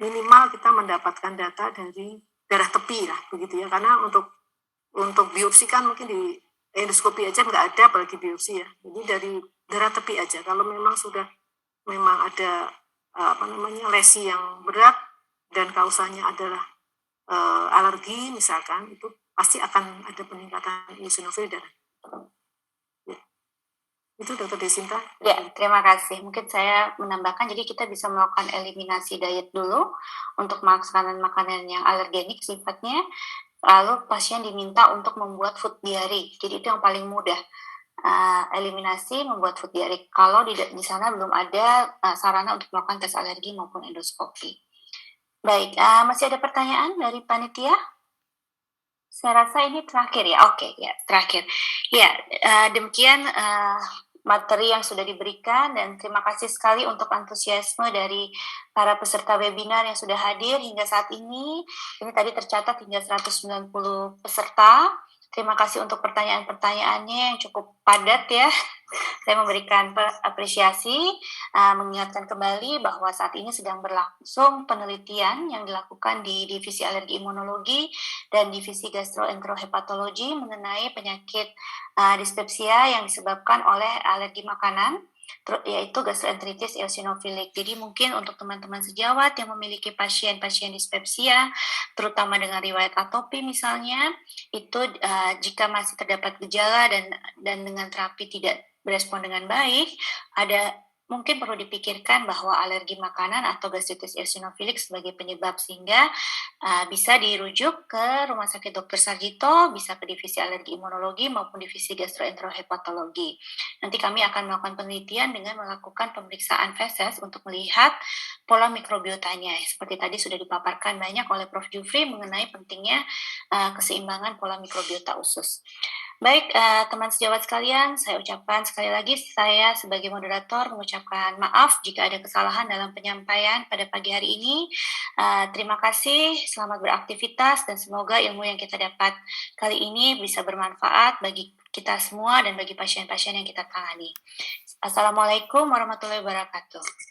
minimal kita mendapatkan data dari darah tepi lah begitu ya, karena untuk biopsi kan mungkin di endoskopi aja nggak ada apalagi biopsi ya, jadi dari darah tepi aja. Kalau memang ada lesi yang berat dan kausanya adalah alergi misalkan, itu pasti akan ada peningkatan eosinofil darah. Itu Dr. Desinta. Ya, terima kasih. Mungkin saya menambahkan, jadi kita bisa melakukan eliminasi diet dulu untuk makanan-makanan yang alergenik sifatnya, lalu pasien diminta untuk membuat food diary. Jadi itu yang paling mudah, eliminasi membuat food diary. Kalau di sana belum ada sarana untuk melakukan tes alergi maupun endoskopi. Baik, masih ada pertanyaan dari panitia? Saya rasa ini terakhir ya. Oke, ya terakhir. Ya, demikian materi yang sudah diberikan, dan terima kasih sekali untuk antusiasme dari para peserta webinar yang sudah hadir hingga saat ini. Ini tadi tercatat hingga 190 peserta. Terima kasih untuk pertanyaan-pertanyaannya yang cukup padat ya. Saya memberikan apresiasi, mengingatkan kembali bahwa saat ini sedang berlangsung penelitian yang dilakukan di Divisi Alergi Imunologi dan Divisi Gastroenterohepatologi mengenai penyakit dispepsia yang disebabkan oleh alergi makanan, yaitu gastroenteritis eosinofilik. Jadi mungkin untuk teman-teman sejawat yang memiliki pasien-pasien dispepsia, terutama dengan riwayat atopi misalnya, itu jika masih terdapat gejala dan dengan terapi tidak berespon dengan baik, ada mungkin perlu dipikirkan bahwa alergi makanan atau gastritis eosinofilik sebagai penyebab, sehingga bisa dirujuk ke Rumah Sakit Dr. Sarjito, bisa ke Divisi Alergi Imunologi maupun Divisi Gastroenterohepatologi. Nanti kami akan melakukan penelitian dengan melakukan pemeriksaan feses untuk melihat pola mikrobiotanya. Seperti tadi sudah dipaparkan banyak oleh Prof. Jufri mengenai pentingnya keseimbangan pola mikrobiota usus. Baik, teman sejawat sekalian, saya ucapkan sekali lagi, saya sebagai moderator mengucapkan maaf jika ada kesalahan dalam penyampaian pada pagi hari ini. Terima kasih, selamat beraktivitas, dan semoga ilmu yang kita dapat kali ini bisa bermanfaat bagi kita semua dan bagi pasien-pasien yang kita tangani. Assalamualaikum warahmatullahi wabarakatuh.